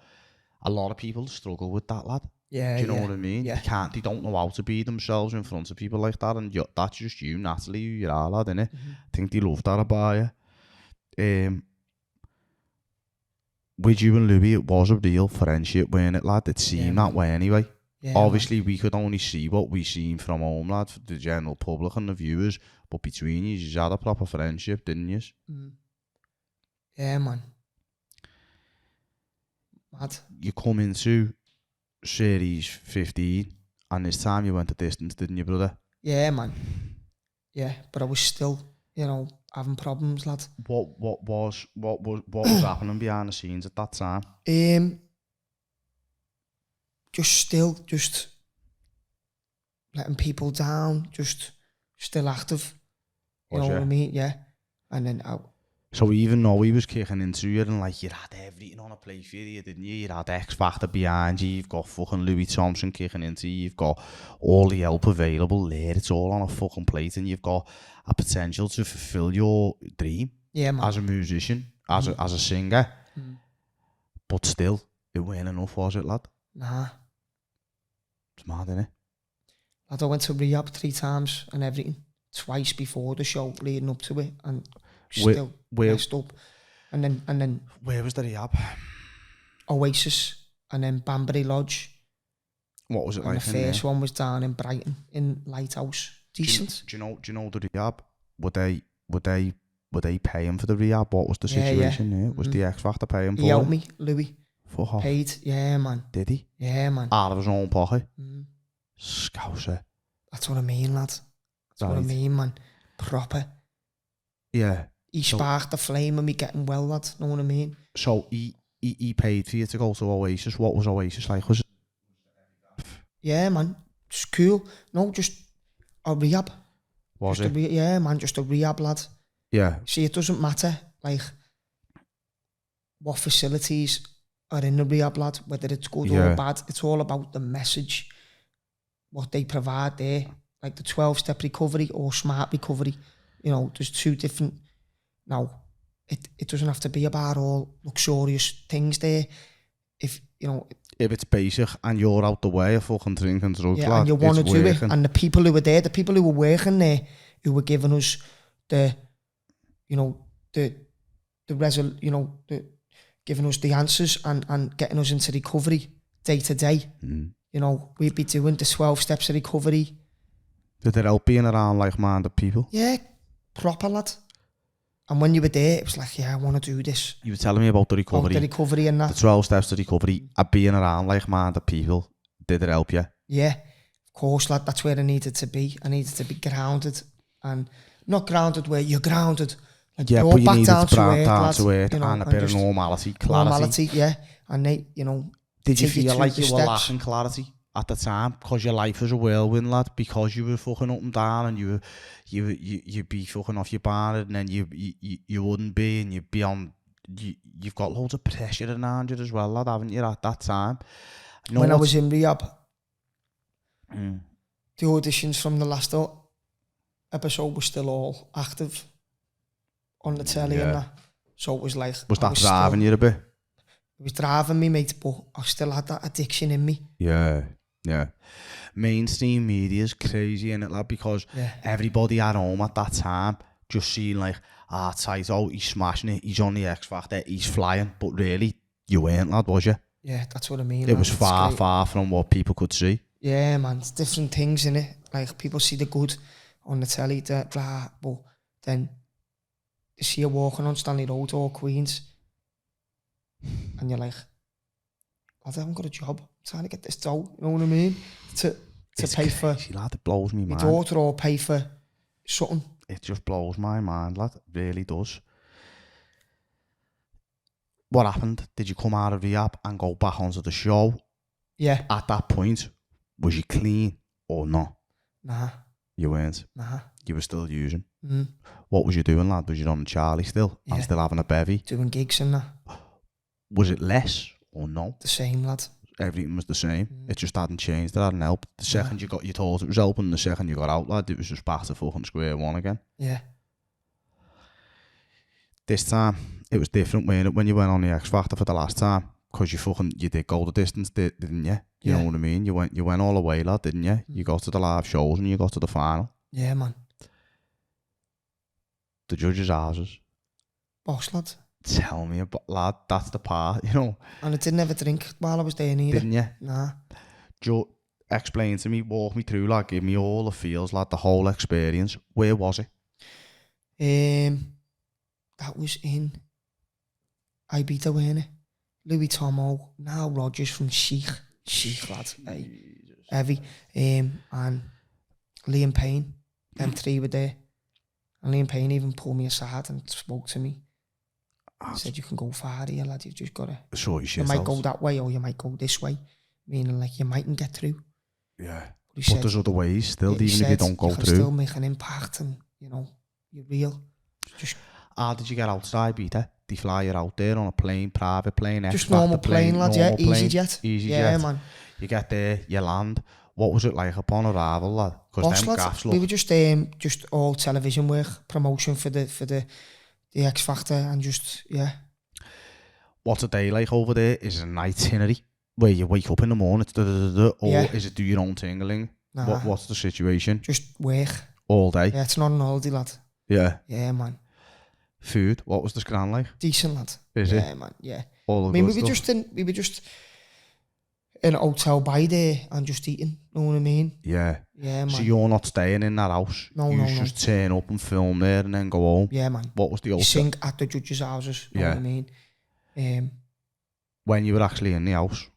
a lot of people struggle with, that, lad. Yeah, Do you know what I mean? Yeah. They don't know how to be themselves in front of people like that, and that's just you, naturally, who you are, lad, innit? Mm-hmm. I think they love that about you. With you and Louis, it was a real friendship, weren't it, lad? It seemed that way anyway. Yeah, Obviously, we could only see what we seen from home, lad, for the general public and the viewers, but between you had a proper friendship, didn't you? man. Yeah, man. Mad. You come into Series 15, and this time you went the distance, didn't you, brother? Yeah, man. Yeah, but I was still, you know, having problems, lad. What was happening behind the scenes at that time? Just letting people down, just still active. You know what I mean? Yeah. And then out. So even though he was kicking into you and like you had everything on a plate for you, didn't you? You had X Factor behind you, you've got fucking Louis Tomlinson kicking into you, you've got all the help available there, it's all on a fucking plate, and you've got a potential to fulfill your dream, yeah, man. as a musician, as a singer. But still, it weren't enough, was it, lad? Nah. It's mad, innit? Lad, I went to rehab 3 times and everything. Twice before the show, leading up to it, and still messed up. And then Where was the rehab? Oasis, and then Banbury Lodge. What was it And like? the first one was down in Brighton in Lighthouse. Decent. Do you know the rehab? Would they pay him for the rehab? What was the Yeah, situation there? Was the X Factor paying for He helped it? me, Louis. Fuck off. Paid. Yeah, man. Did he? Yeah, man. Out of his own pocket? Mm. Scouser. That's what I mean, lad. That's what I Right. mean, man. Proper. Yeah. He sparked the flame of me getting well, lad. Know what I mean? So he paid for you to go to Oasis. What was Oasis like? Was it? Yeah, man. It's cool. No, just a rehab. Was just it? Yeah, man. Just a rehab, lad. Yeah. See, it doesn't matter, like, what facilities are in the rehab, lad, whether it's good or bad. It's all about the message, what they provide there. Like the 12-step recovery or smart recovery. You know, there's two different... Now, it doesn't have to be about all luxurious things there. If, you know... If it's basic and you're out the way of fucking drinking drugs, yeah, lad, and you want to it's do working. it. And the people who were there, the people who were working there, who were giving us the, you know, giving us the answers and getting us into recovery day to day. Mm. You know, we'd be doing the 12 steps of recovery. Did it help being around like-minded people? Yeah, proper, lad. And when you were there, it was like, yeah, I want to do this. You were telling me about the recovery. About the recovery and that. The 12 steps to recovery. And being around like-minded people. Did it help you? Yeah, of course, lad. That's where I needed to be. I needed to be grounded. And not grounded where you're grounded. Like, yeah, you're but you back needed down to to bring earth, down lad, to earth you know, and a bit of just normality, clarity. Normality, yeah. And they, you know... Did you take feel through like the you were steps. lacking clarity at the time? Because your life was a whirlwind, lad. Because you were fucking up and down and you'd be fucking off your bar and then you wouldn't be and you'd be on... You've got loads of pressure around you as well, lad, haven't you, at that time? When I was in rehab, the auditions from the last episode were still all active on the telly and that. So it was like... Was that driving you a bit? It was driving me, mate, but I still had that addiction in me. Yeah. Mainstream media is crazy, innit, lad? Because everybody at home at that time just seeing like, Tighto, he's smashing it, he's on the X Factor, he's flying. But really, you weren't, lad, was you? Yeah, that's what I mean. It was far from what people could see. Yeah, man, it's different things, innit? Like, people see the good on the telly, blah, but then you see you walking on Stanley Road or Queens, and you're like, I haven't got a job. I'm trying to get this dough, you know what I mean? To pay for crazy, lad. It blows me my mind. daughter or pay for something. It just blows my mind, lad. It really does. What happened? Did you come out of rehab and go back onto the show? Yeah. At that point, was you clean or not? Nah. You weren't? Nah. You were still using? Mm. What was you doing, lad? Was you on Charlie still? Yeah. And still having a bevy? Doing gigs and that. Was it less or no? The same, lad. Everything was the same. It just hadn't changed. It hadn't helped. The second you thought it was helping. The second you got out, lad, it was just back to fucking square one again. Yeah. This time, it was different when you went on the X Factor for the last time. Because you did go the distance, didn't you? You know what I mean? You went all the way, lad, didn't you? You got to the live shows and you got to the final. Yeah, man. The judges' houses. Boss, lad. Tell me about, lad, that's the part, you know. And I didn't ever drink while I was there neither. Didn't you? Nah. Explain to me, walk me through, like, give me all the feels, lad, the whole experience. Where was it? That was in Ibiza, wasn't it? Louis Tomo, now Rogers from Chic, lad, hey, heavy, and Liam Payne, them three were there, and Liam Payne even pulled me aside and spoke to me. He said, you can go far here, lad, you've just got to, Sure, you might go that way or you might go this way, meaning like you mightn't get through. Yeah, but there's other ways still, even if you don't go you can through. still make an impact and, you know, you're real. Just how did you get outside, Peter? They fly you out there on a plane, private plane, just normal plane, lad, yeah, EasyJet. EasyJet. Man. You get there, you land. What was it like upon arrival, lad? Boss, lad, we were just all television work, promotion for the X Factor, and just, yeah. What's a day like over there? Is it an itinerary where you wake up in the morning, or is it do your own tingling? Nah. What's the situation? Just work. All day? Yeah, it's not an holiday, lad. Yeah. Yeah, man. Food, what was the scran like? Decent, lad. Is it? Yeah, man, yeah. all the I mean, good we were just in a hotel by there and just eating. Know what I mean? Yeah. Yeah, man. So you're not staying in that house. No, you no, just turn up and film there and then go home. Yeah, man. What was the You hotel? sing at the judges' houses. Know what I mean? When you were actually in the house,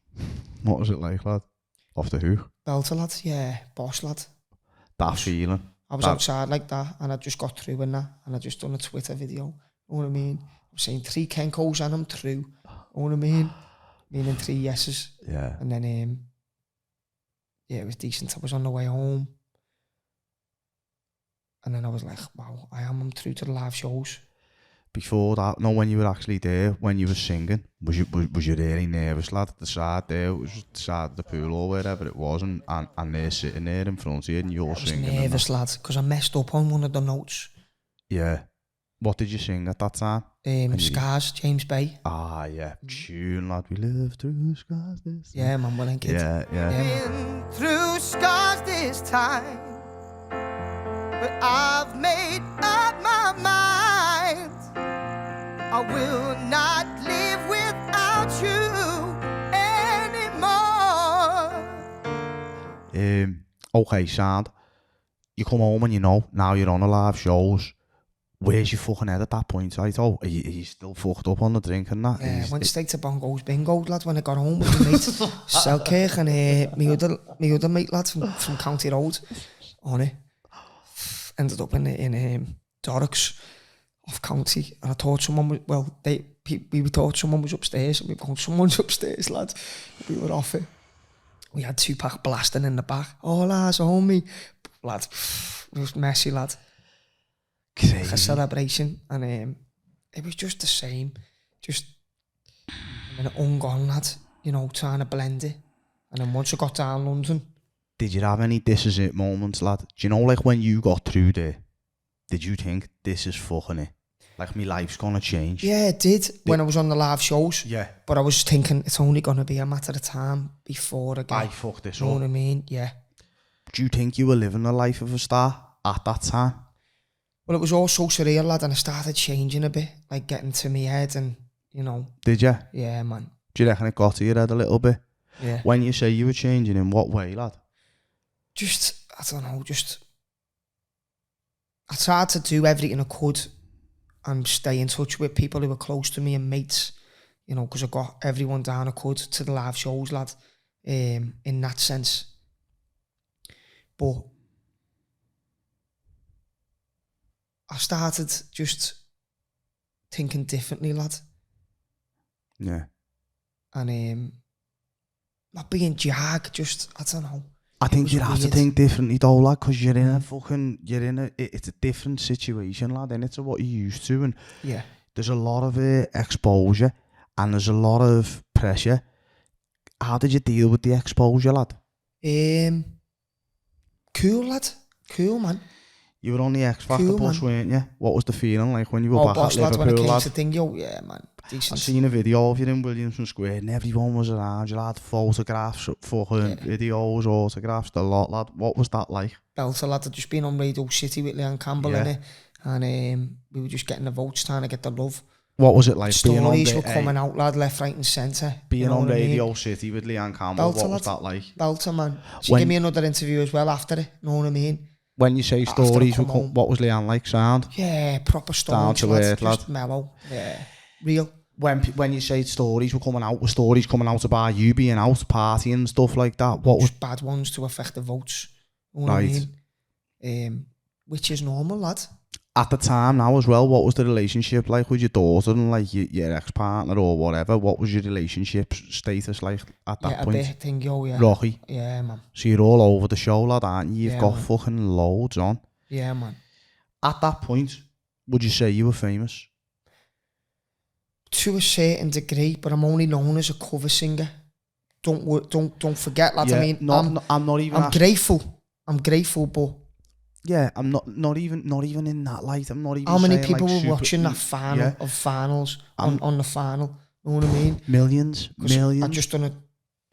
what was it like, lad? Off the hook? Belter lad, yeah, boss lad. That feeling. I was outside like that, and I just got through in that, and I just done a Twitter video. Know what I mean? I was saying 3 Kenkos and I'm through. Know what I mean? Meaning 3 yeses. Yeah. And then, yeah, it was decent. I was on the way home. And then I was like, wow, I'm through to the live shows. Before that, no, when you were actually there, when you were singing, was you really nervous, lad? At the side there, it was the side of the pool or wherever it was, and they're sitting there in front of you and you're singing. I was nervous, lad, because I messed up on one of the notes. Yeah. What did you sing at that time? Scars, James Bay. Ah, yeah. Tune, lad. We live through scars this time. Yeah, man, well, ain't it? Yeah. Been through scars this time, but I've made up my mind. I will not live without you anymore. Okay, sound. You come home and you know, now you're on a live shows. Where's your fucking head at that point, Tighto? Are you still fucked up on the drink and that? Yeah, went straight to Bongos Bingo, lad, when I got home with my mate, Selkirk, and my other mate, lad, from County Road, on it. Ended up in Dorrocks, off County, and I thought someone was, we thought someone was upstairs, and we were going, someone's upstairs, lad. We were off it. We had 2-pack blasting in the back. Oh, lads, homie. Lad, it was messy, lad. Crazy. Like a celebration, and it was just the same. Just I'm in an ungone, lad, you know, trying to blend it. And then once I got down London, did you have any this is it moments, lad? Do you know, like when you got through there, did you think this is fucking it? Like my life's gonna change? yeah, it did when I was on the live shows. Yeah. But I was thinking it's only gonna be a matter of time before I I get. fucked this You know up. what I mean? Yeah. Do you think you were living the life of a star at that time? Well, it was all so surreal, lad, and I started changing a bit, like getting to my head, and you know. Did you? Yeah, man. Do you reckon it got to your head a little bit? Yeah. When you say you were changing, in what way, lad? Just, I don't know, I tried to do everything I could and stay in touch with people who were close to me and mates, you know, because I got everyone down I could to the live shows, lad, in that sense. But I started just thinking differently, lad. Yeah. And not being Jag, just, I don't know. I think you have to think differently though, lad, because you're in it's a different situation, lad, and it's what you're used to, and yeah, there's a lot of exposure and there's a lot of pressure. How did you deal with the exposure, lad? Cool, lad. Cool, man. You were on the X Factor bus, weren't you? What was the feeling like when you were back boss, at Liverpool, lad, when it came lad? to Dingo, yeah, man. Decent. I've seen a video of you in Williamson Square and everyone was around. You had photographs, fucking videos, autographs, the lot, lad. What was that like? Belter, lad. I'd just been on Radio City with Leanne Campbell in it, and we were just getting the votes, trying to get the love. What was it like? Stories were coming out, lad, left, right and centre. Being on Radio City with Leanne Campbell, Belter, what was lad. that like? Belter, man. She gave me another interview as well after it, know what I mean? When you say stories, what was Leanne like? Sound? Yeah, proper stories, down to earth, lad. Just mellow, yeah, real. When you say stories were stories coming out about you being out partying and stuff like that? What was bad ones to affect the votes? You know what I mean? Which is normal, lad. At the time now as well, what was the relationship like with your daughter and like your ex-partner or whatever? What was your relationship status like at that point? Yeah, a bit thing, yeah. Rocky? Yeah, man. So you're all over the show, lad, aren't you? You've got man. fucking loads on. Yeah, man. At that point, would you say you were famous? To a certain degree, but I'm only known as a cover singer. Don't forget, lad. Yeah, I mean, I'm not even. I'm grateful. I'm grateful, but yeah, I'm not even in that light. I'm not even. How many saying, people like, were watching that final of finals on the final? You know what I mean? Millions. I just done a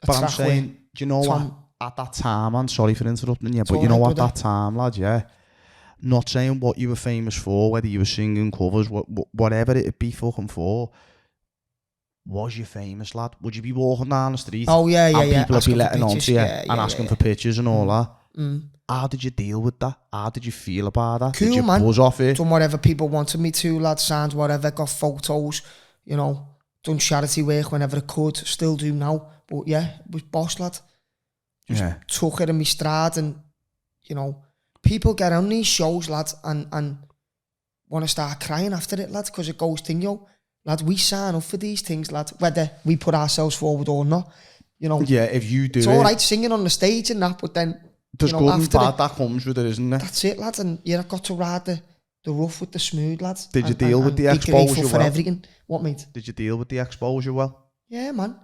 but I'm saying, do you know what? At that time, I'm sorry for interrupting you, but you know what? That time, lad, yeah. Not saying what you were famous for, whether you were singing covers, whatever it'd be fucking for. was you famous, lad? Would you be walking down the street? Oh, yeah. And people would be Asking for letting on pictures, to you yeah, and asking for pictures and all that. How did you deal with that? How did you feel about that? Cool, did you man. buzz off it? Done whatever people wanted me to, lad. Signed whatever, got photos, you know. Done charity work whenever I could. Still do now. But yeah, it was boss, lad. Just took it in my stride, and, you know, people get on these shows, lad, and want to start crying after it, lad, because it goes thing, yo. Lad, we sign up for these things, lad, whether we put ourselves forward or not. You know, yeah, if you do it's all right singing on the stage and that, but then, there's you know, good and after bad that comes with it, isn't it? that's it, lad, and yeah, I've got to ride the rough with the smooth, lad. Did you deal with the exposure be grateful for well? everything. What, mate? Did you deal with the exposure well? Yeah, man.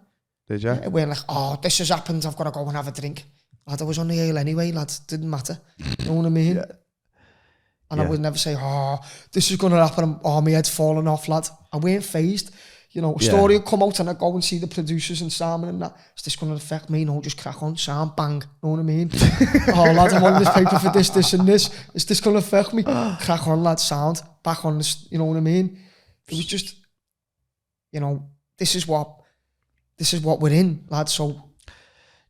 Did you? Yeah, we're like, oh, this has happened, I've got to go and have a drink. Lad, I was on the ale anyway, lad. Didn't matter. You know what I mean? Yeah. And I would never say, oh, this is going to happen. Oh, my head's falling off, lad. I weren't phased. You know, a story will come out and I go and see the producers and Simon and that. Is this going to affect me? No, just crack on. Sound, bang. You know what I mean? Oh, lad, I'm on this paper for this and this. Is this going to affect me? Crack on, lad. Sound. Back on this. You know what I mean? It was just, you know, this is what we're in, lad. So,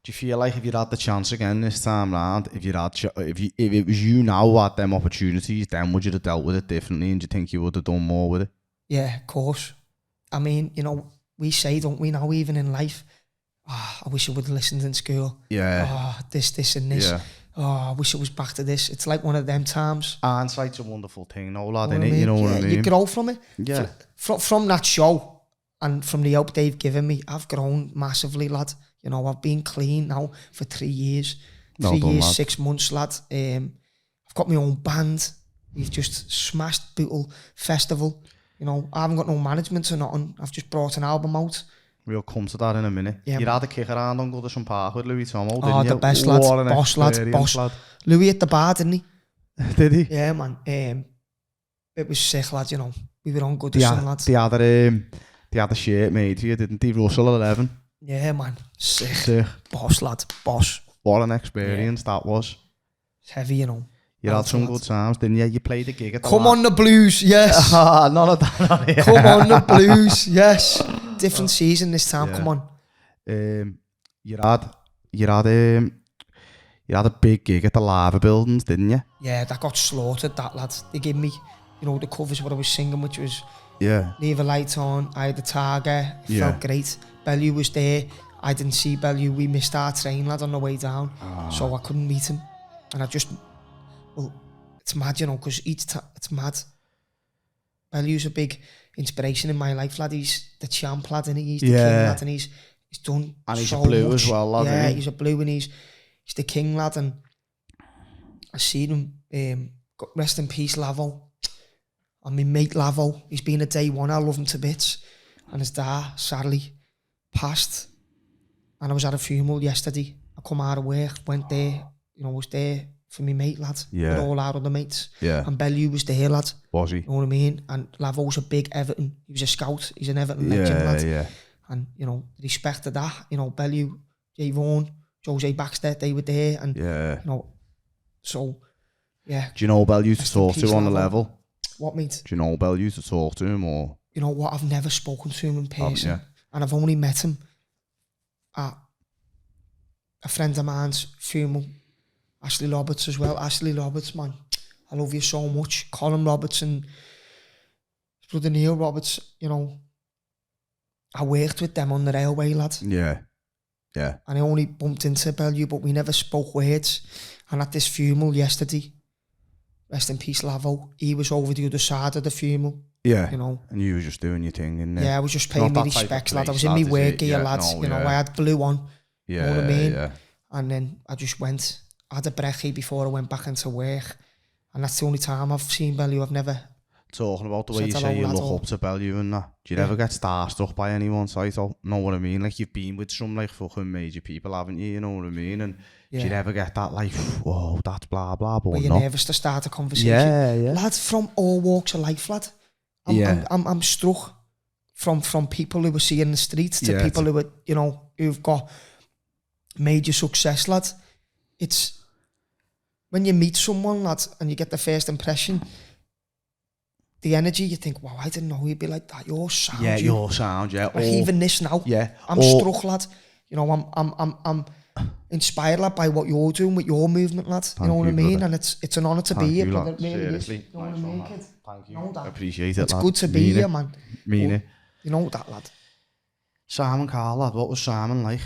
do you feel like if you'd had the chance again this time round, if it was you now who had them opportunities, then would you have dealt with it differently, and do you think you would have done more with it? Yeah, of course. I mean, you know, we say, don't we now, even in life, oh, I wish I would have listened in school. Yeah. Oh, this and this. Yeah. Oh, I wish it was back to this. It's like one of them times. Hindsight's a wonderful thing, no lad, You know innit? You know what I mean? You grow from it. Yeah. From that show and from the help they've given me, I've grown massively, lad. You know, I've been clean now for 3 years. Well done, lad. 6 months, lad. I've got my own band. We've just smashed Bootle Festival. You know, I haven't got no management or nothing. I've just brought an album out. We'll come to that in a minute. Yeah, you had a kick around on Goodison Park with Louis Tomlinson, didn't Oh, you? the best, lad. What an Boss, lad. experience, Boss. Louis at the bar, didn't he? Did he? Yeah, man. It was sick, lad, you know. We were on Goodison, lads. They had a shirt made for you, didn't they? Russell 11. Yeah, man. Sick. Sick. Boss, lad. Boss. What an experience that was. It's heavy, you know. You had some good times, didn't you? You played a gig at the Come on the blues, yes. None of that. Come on the blues, yes. Different season this time, Yeah. come on. You had a big gig at the Lava Buildings, didn't you? Yeah, that got slaughtered, that, lad. They gave me, you know, the covers what I was singing, which was Yeah. Leave a Light On. I had the target. It Yeah. felt great. Bellew was there. I didn't see Bellew. We missed our train, lad, on the way down. So I couldn't meet him. And I just... Well, it's mad, you know, because each time... It's mad. Bellew's a big inspiration in my life, lad. He's the champ, lad, and he's the king, lad, and he's done And he's so a blue much. as well, lad, Yeah, isn't he? he's a blue, and he's the king, lad, and I seen him, rest in peace, Lavo. And my mate Lavo, he's been a day one, I love him to bits. And his dad, sadly, passed. And I was at a funeral yesterday. I come out of work, went there, you know, was there for my mate, lad. Yeah. With all our other mates. Yeah. And Bellew was there, lad. Was he? You know what I mean? And Lavo's a big Everton. He was a scout. He's an Everton legend, lad. Yeah. And, you know, respect to that. You know, Bellew, Jay Vaughan, Jose Baxter, they were there. And, Yeah. you know, so, yeah. Do you know Bell used to Rest in talk peace, to on the Lavo. level? What, mate? Do you know Bell used to talk to him or? You know what? I've never spoken to him in person. Yeah. And I've only met him at a friend of mine's funeral. Ashley Roberts as well. Ashley Roberts, man. I love you so much. Colin Roberts and his brother Neil Roberts, you know. I worked with them on the railway, lad. Yeah. Yeah. And I only bumped into Bellew, but we never spoke words. And at this funeral yesterday, rest in peace, Lavo, he was over the other side of the funeral. Yeah. You know. And you were just doing your thing, innit? Yeah, I was just paying Not me that type of respects, lad. I was place, in my lad, is work it? gear, Yeah, lads. no, You know, yeah. I had blue on. Yeah. You know what I mean? Yeah. And then I just went, I had a brekkie before I went back into work. And that's the only time I've seen Bellew. I've never... Talking about the way you Said say you hello, lad, look or- up to Bellew and that. Do you ever get starstruck by anyone, Tighto? Know what I mean? Like you've been with some like fucking major people, haven't you? You know what I mean? And do you ever get that like, whoa, that's blah blah blah? Were you no. nervous to start a conversation? Yeah. Lad, from all walks of life, lad. I'm struck from people who we see in the streets to Yeah, people who are, you know, who've got major success, lad. It's when you meet someone, lad, and you get the first impression, the energy, you think, wow, I didn't know he'd be like that. Your sound, Yeah, your sound, yeah. Like even this now, I'm struck, lad. You know, I'm inspired, lad, by what you're doing with your movement, lad. You know what I mean? And it's an honour to be here, brother. Seriously. You know what I mean, kid? Thank you. Know that. Appreciate it, It's lad. good to be here, man. Mean it. You know that, lad. Simon Carr, lad, what was Simon like?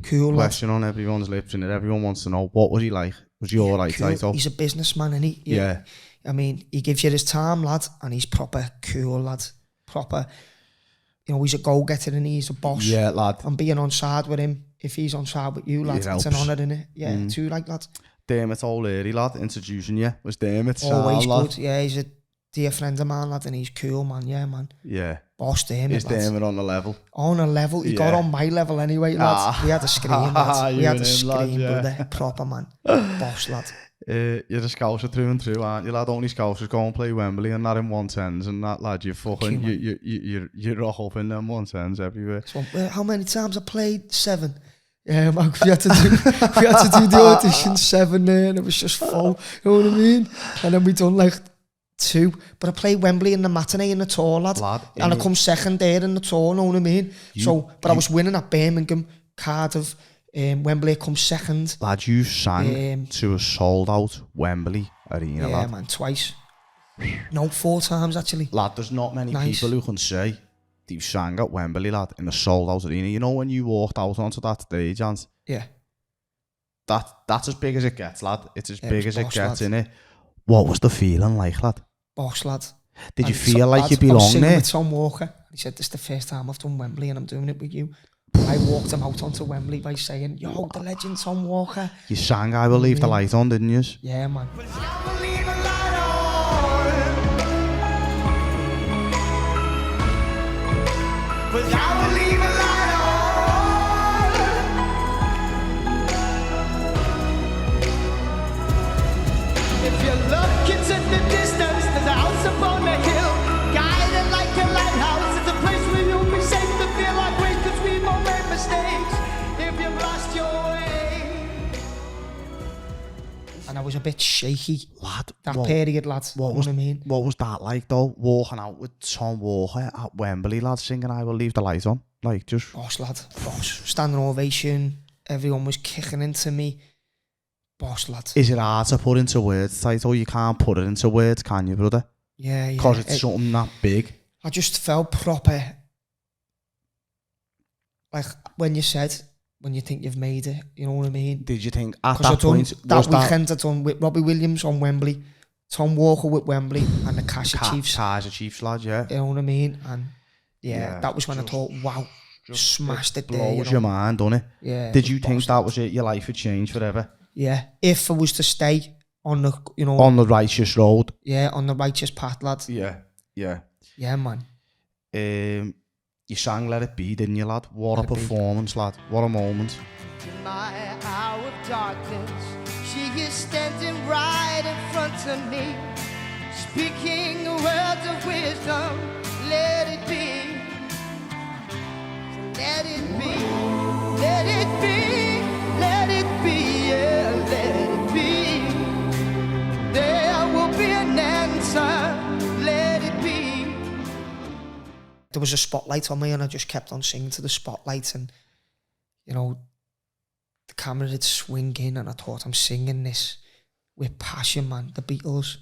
Cool, lad. Question on everyone's lips, and everyone wants to know, what was he like? Was he alright, cool. Tighto? He's a businessman, isn't he? Yeah. I mean, he gives you his time, lad, and he's proper cool, lad. Proper, you know, he's a go-getter and he's a boss. Yeah, lad. And being on side with him, if he's on side with you, lad, it's an honour, innit? Yeah, too, like, lad. Dermot O'Leary, lad, introducing you. Was Dermot always lad? Good, yeah, he's a dear friend of mine, lad, and he's cool, man, yeah, man. Yeah. Boss Dermot, Is Dermot on the level? On a level, he got on my level anyway, lad. We had a scream, lad. We had a scream, brother. Proper, man. Boss, lad. You're a Scouser through and through, aren't you, lad? Only Scousers go and play Wembley and not in 110s and that, lad. You're fucking, you rock up in them 110s everywhere. So, how many times I played? 7. Yeah, man, we had to do the audition 7 there, and it was just full. You know what I mean? And then we done like 2, but I played Wembley in the matinee in the tour, lad. And I come second there in the tour. You know what I mean? I was winning at Birmingham, Cardiff. Wembley I come second. Lad, you sang to a sold out Wembley arena, yeah, lad. Man, twice. No, 4 times actually. Lad, there's not many people who can say they've sang at Wembley, lad, in a sold out arena. You know when you walked out onto that stage, Hans? Yeah. That's as big as it gets, lad. It's as big as it gets, lad. innit? What was the feeling like, lad? Boss, lad. Did you feel like you belonged there? I was singing with Tom Walker. He said, this is the first time I've done Wembley and I'm doing it with you. I walked him out onto Wembley by saying, yo, the legend Tom Walker. You sang I Will Leave the Light On, didn't you? Yeah, man. If you look into the distance, there's a house upon the hill, guided like a lighthouse. It's a place where you'll be safe to feel like grace, because we won't make mistakes if you've lost your way. And I was a bit shaky, lad. That period, lad. What was I mean? What was that like though? Walking out with Tom Walker at Wembley, lad, singing "I Will Leave the Light On," like just. Boss, lad. Boss. Standing ovation. Everyone was kicking into me. Boss, lad. Is it hard to put into words, Tighto? You can't put it into words, can you, brother? Yeah, yeah. Because it's something that big. I just felt proper. Like when you said, when you think you've made it, you know what I mean? Did you think at that point? That weekend I done with Robbie Williams on Wembley, Tom Walker with Wembley, and the Kaiser Chiefs, lad, yeah. You know what I mean? And yeah, that was when I thought, wow, smashed it there. Blows your mind, doesn't it? Yeah. Did you think that was it? Your life would change forever? Yeah, if I was to stay on the, you know, on the righteous road. Yeah, on the righteous path, lad. Yeah, yeah. Yeah, man. You sang Let It Be, didn't you, lad? What a performance, lad. What a moment. In my hour of darkness, she is standing right in front of me, speaking words of wisdom. Let it be. Let it be. Let it be. Let it be, yeah, let it be. There will be an answer, let it be. There was a spotlight on me and I just kept on singing to the spotlight, and, you know, the camera would swing in and I thought, I'm singing this with passion, man. The Beatles.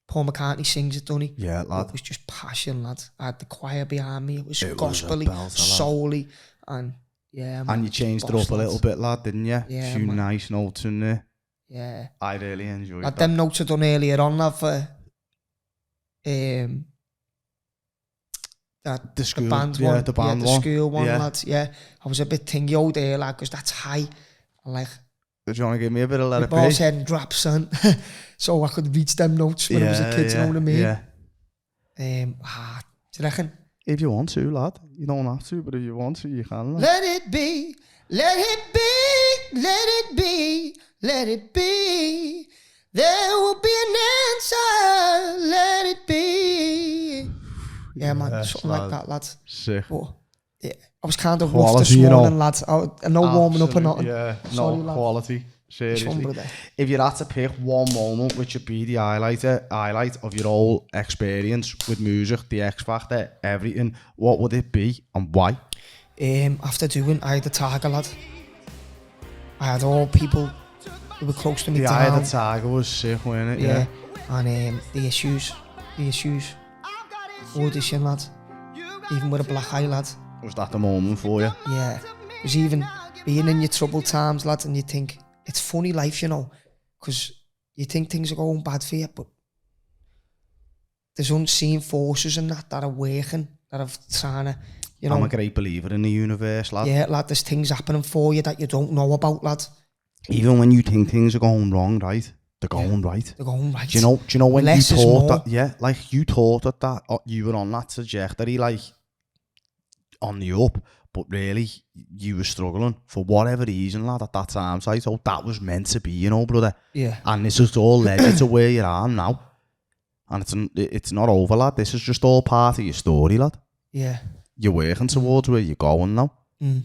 Paul McCartney sings it, doesn't he? Yeah, lad. It was just passion, lad. I had the choir behind me. It was gospel-y, soul-y, and... yeah, man. And you changed it up a little bit, lad, didn't you? Yeah, a few man. Nice notes in there. Yeah. I really enjoyed that. Them notes I done earlier on, lad, for the school, the band yeah, one. the band the one. school one, yeah. lad. Yeah. I was a bit thingy there, lad, because that's high. And like... Did you want to give me a bit of Let It Be? Balls head and drop, son. So I could reach them notes when I was a kid, you know what I mean? Yeah. Do you reckon? If you want to, lad. You don't have to, but if you want to, you can. Lad. Let it be, let it be, let it be, let it be. There will be an answer, let it be. Yeah, man, something like that, lad. Sick. But, yeah, I was kind of quality, rough this morning, lad. I no warming up or nothing. Yeah, Sorry, no, lad. quality. Seriously. If you had to pick one moment, which would be the highlight of your whole experience with music, the X Factor, everything, what would it be and why? After doing Eye of the Tiger, lad, I had all people who were close to me The down. Eye of the Tiger was sick, wasn't it? Yeah. And the issues. Audition, lad. Even with a black eye, lad. Was that the moment for you? Yeah. It was even being in your troubled times, lad, and you think, it's funny life, you know, because you think things are going bad for you, but there's unseen forces in that are working, that are trying to, you know. I'm a great believer in the universe, lad. Yeah, lad, there's things happening for you that you don't know about, lad. Even when you think things are going wrong, right? They're going right. They're going right. Do you know when Less you is thought more. that, yeah, like you thought that you were on that trajectory, like on the up, but really you were struggling for whatever reason, lad, at that time. So I thought that was meant to be, you know, brother. Yeah. And this has all led you to where you are now. And it's not over, lad. This is just all part of your story, lad. Yeah. You're working towards where you're going now. Mm.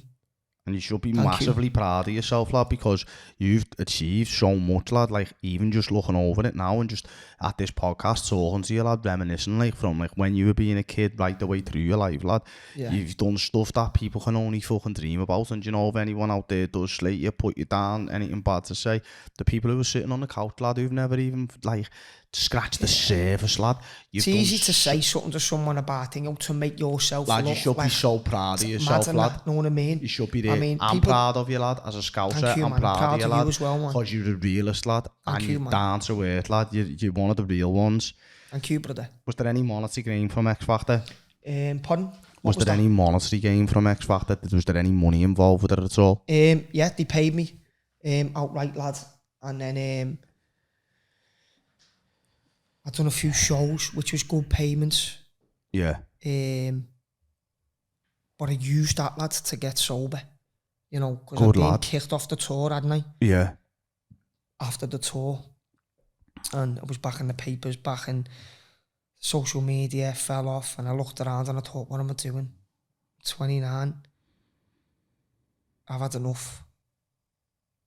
And you should be Thank massively proud of yourself, lad, because you've achieved so much, lad. Like, even just looking over it now and just at this podcast talking to you, lad, reminiscing, like, from, like, when you were being a kid right the way through your life, lad. Yeah. You've done stuff that people can only fucking dream about. And, you know, if anyone out there does slate you, put you down, anything bad to say, the people who are sitting on the couch, lad, who've never even, like, scratched the surface, lad. It's easy to say something to someone about thing, to make yourself lad, look you should like, be so proud of yourself, lad. Know what I mean? You should be there. I mean, I'm proud of you, lad, as a scouser. Thank you, I'm man. proud of you, lad, as well, man. because you're the realist, lad. Thank and you, you're man. down to earth, lad. You're one of the real ones. Thank you, brother. Was there any monetary gain from X Factor? Pardon? Was there any monetary gain from X Factor? Was there any money involved with it at all? Yeah, they paid me outright, lad. And then I'd done a few shows, which was good payments. Yeah. But I used that, lad, to get sober. You know, because I'd been kicked off the tour, hadn't I? Yeah. After the tour. And I was back in the papers, back in social media, fell off, and I looked around and I thought, what am I doing? 29. I've had enough.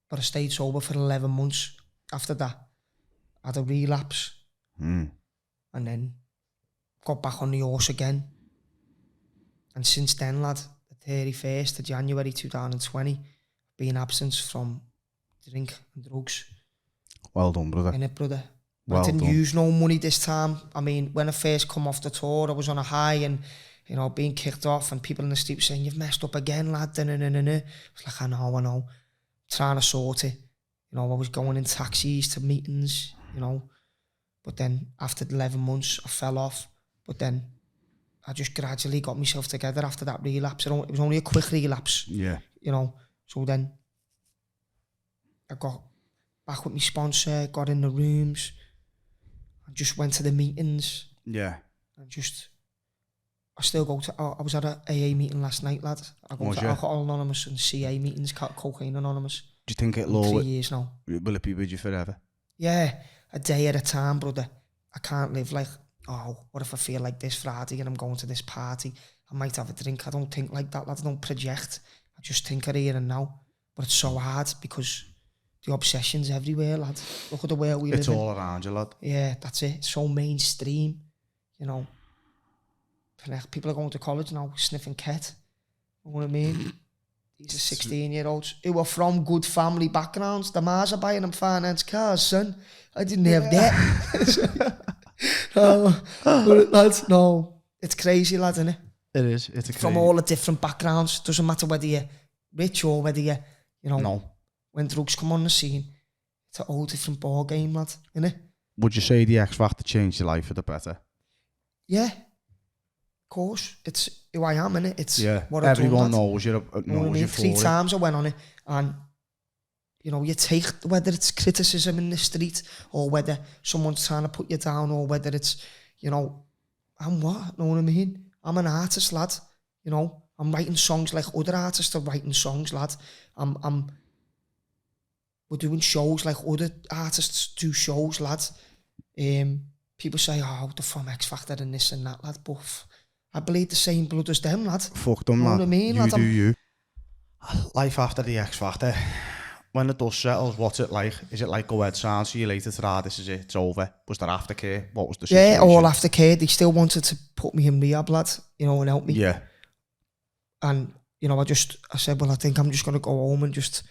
But I stayed sober for 11 months. After that, I had a relapse. Mm. And then got back on the horse again. And since then, lad, the 31st of January 2020, been absent from drink and drugs. Well done, brother. Innit, brother? Well I didn't done. use no money this time. I mean, when I first come off the tour, I was on a high and, you know, being kicked off and people in the street saying, you've messed up again, lad. I was like, I know. Trying to sort it. You know, I was going in taxis to meetings, you know. But then after 11 months, I fell off. But then I just gradually got myself together after that relapse. It was only a quick relapse. Yeah. You know, so then I got back with my sponsor, got in the rooms, I just went to the meetings. Yeah. And I still go to, I was at a AA meeting last night, lad. I go to Alcohol Anonymous and CA meetings, Cocaine Anonymous. Do you think it'll 3 years now. Will it be with you forever? Yeah, a day at a time, brother. I can't live like, oh, what if I feel like this Friday and I'm going to this party? I might have a drink. I don't think like that, lad. I don't project. I just think of here and now. But it's so hard because the obsession's everywhere, lad. Look at the world we live in. It's all around you, lad. Yeah, that's it. It's so mainstream, you know. People are going to college now sniffing ket. You know what I mean? These are 16-year-olds who are from good family backgrounds. The Mars are buying them finance cars, son. I didn't have that. Lads, no. It's crazy, lad, isn't it? It is. It's a from all the different backgrounds. Doesn't matter whether you're rich or whether you're, you know, no. When drugs come on the scene, it's a whole different ball game, lad, isn't it? Would you say the X Factor changed your life for the better? Yeah. Of course. It's who I am, innit? It's what everyone I do, knows you're knows you for 3 times I went on it, and you know, you take whether it's criticism in the street or whether someone's trying to put you down or whether it's, you know, I'm what? Know what I mean? I'm an artist, lad. You know, I'm writing songs like other artists are writing songs, lad. We're doing shows like other artists do shows, lad. People say, oh, they're from X Factor and this and that, lad. But I bleed the same blood as them, lad. Fuck them, you know lad. What I mean, you lad? do you. Life after the X Factor. when the dust settles, what's it like? Is it like, go ahead, Sam, see you later, this is it, it's over? Was there aftercare? What was the situation? Yeah, all aftercare. They still wanted to put me in rehab, lad, you know, and help me. Yeah. And, you know, I said, well, I think I'm just going to go home and just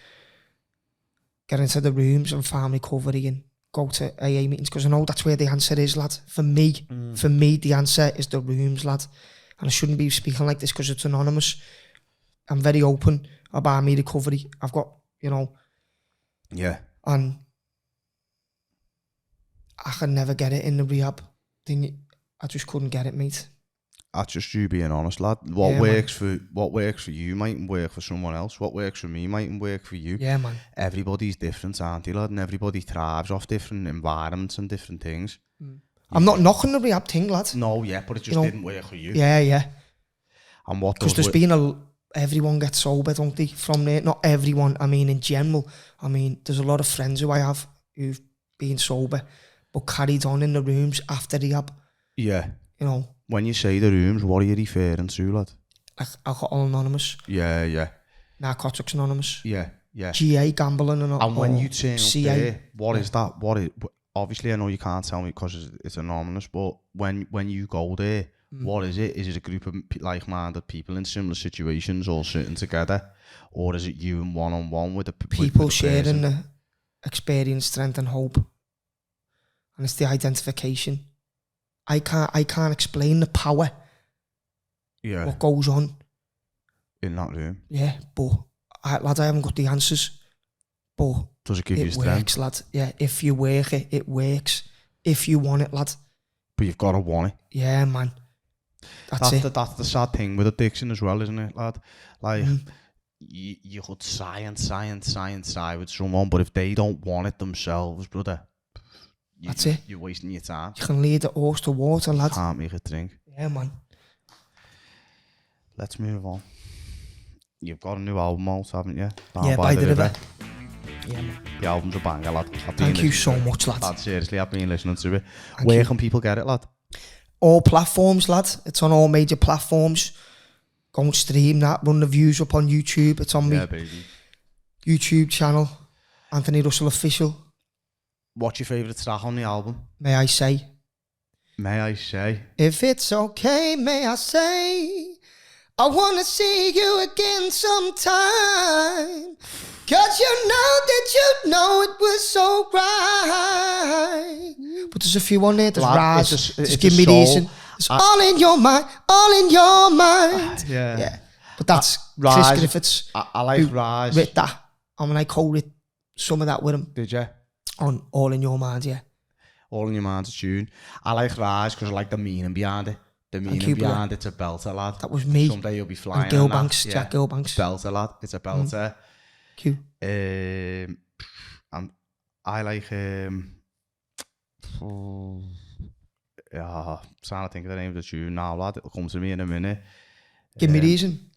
get into the rooms and find recovery and go to AA meetings, because I know that's where the answer is, lad. For me, the answer is the rooms, lad. And I shouldn't be speaking like this because it's anonymous. I'm very open about my recovery. I've got, you know... Yeah. And I can never get it in the rehab thing. I just couldn't get it, mate. That's just you being honest, lad. What works for you mightn't work for someone else. What works for me mightn't work for you. Yeah, man. Everybody's different, aren't they, lad? And everybody thrives off different environments and different things. I'm not knocking the rehab thing, lad. No, yeah, but it just didn't work for you. Yeah. And what? Because there's been everyone gets sober, don't they? From there, not everyone. I mean, in general. I mean, there's a lot of friends who I have who've been sober, but carried on in the rooms after rehab. Yeah. You know. When you say the rooms, what are you referring to, lad? Like Alcohol Anonymous. Yeah. Narcotics Anonymous. Yeah. GA, gambling and when you turn CA, up there, what is that? Obviously, I know you can't tell me because it's anonymous, but when you go there, what is it? Is it a group of like-minded people in similar situations all sitting together? Or is it you and one-on-one with the people with the sharing person? the experience, strength and hope? And it's the identification. I can't explain the power. Yeah. What goes on In that room. Yeah, but lad, I haven't got the answers. But does it give you it strength? works, lad. Yeah, if you work it, it works. If you want it, lad. But you've got to want it. Yeah, man. That's it. That's the sad thing with addiction as well, isn't it, lad? Like, you could sigh with someone, but if they don't want it themselves, brother, that's it. You're wasting your time. You can lead the horse to water, lad. You can't make it drink. Yeah, man. Let's move on. You've got a new album out, haven't you? Yeah, By the River. Yeah, man. The album's a banger, lad. Thank you so much, lad. Seriously, I've been listening to it. Where can people get it, lad? All platforms, lad. It's on all major platforms. Go and stream that. Run the views up on YouTube. It's on my YouTube channel, Anthony Russell Official. What's your favourite track on the album? May I say? May I say? If it's okay, may I say? I wanna see you again sometime. 'Cause you know it was so right. But there's a few on there. There's Rise. Just give me reason. It's all in your mind. All in your mind. Yeah. But that's Rise. Chris Griffiths. I like Rise. Wrote that. I mean, I co-wrote some of that with him. Did you? On All in Your Mind, yeah. All in Your Mind's a tune. I like Rise because I like the meaning behind it. The meaning behind it's a belter, lad. That was me. Someday you'll be flying. Gilbanks, Jack Gilbanks. Belter, lad. It's a belter. Cute. I like trying to think of the name of the tune now, lad. It'll come to me in a minute. Give me reason.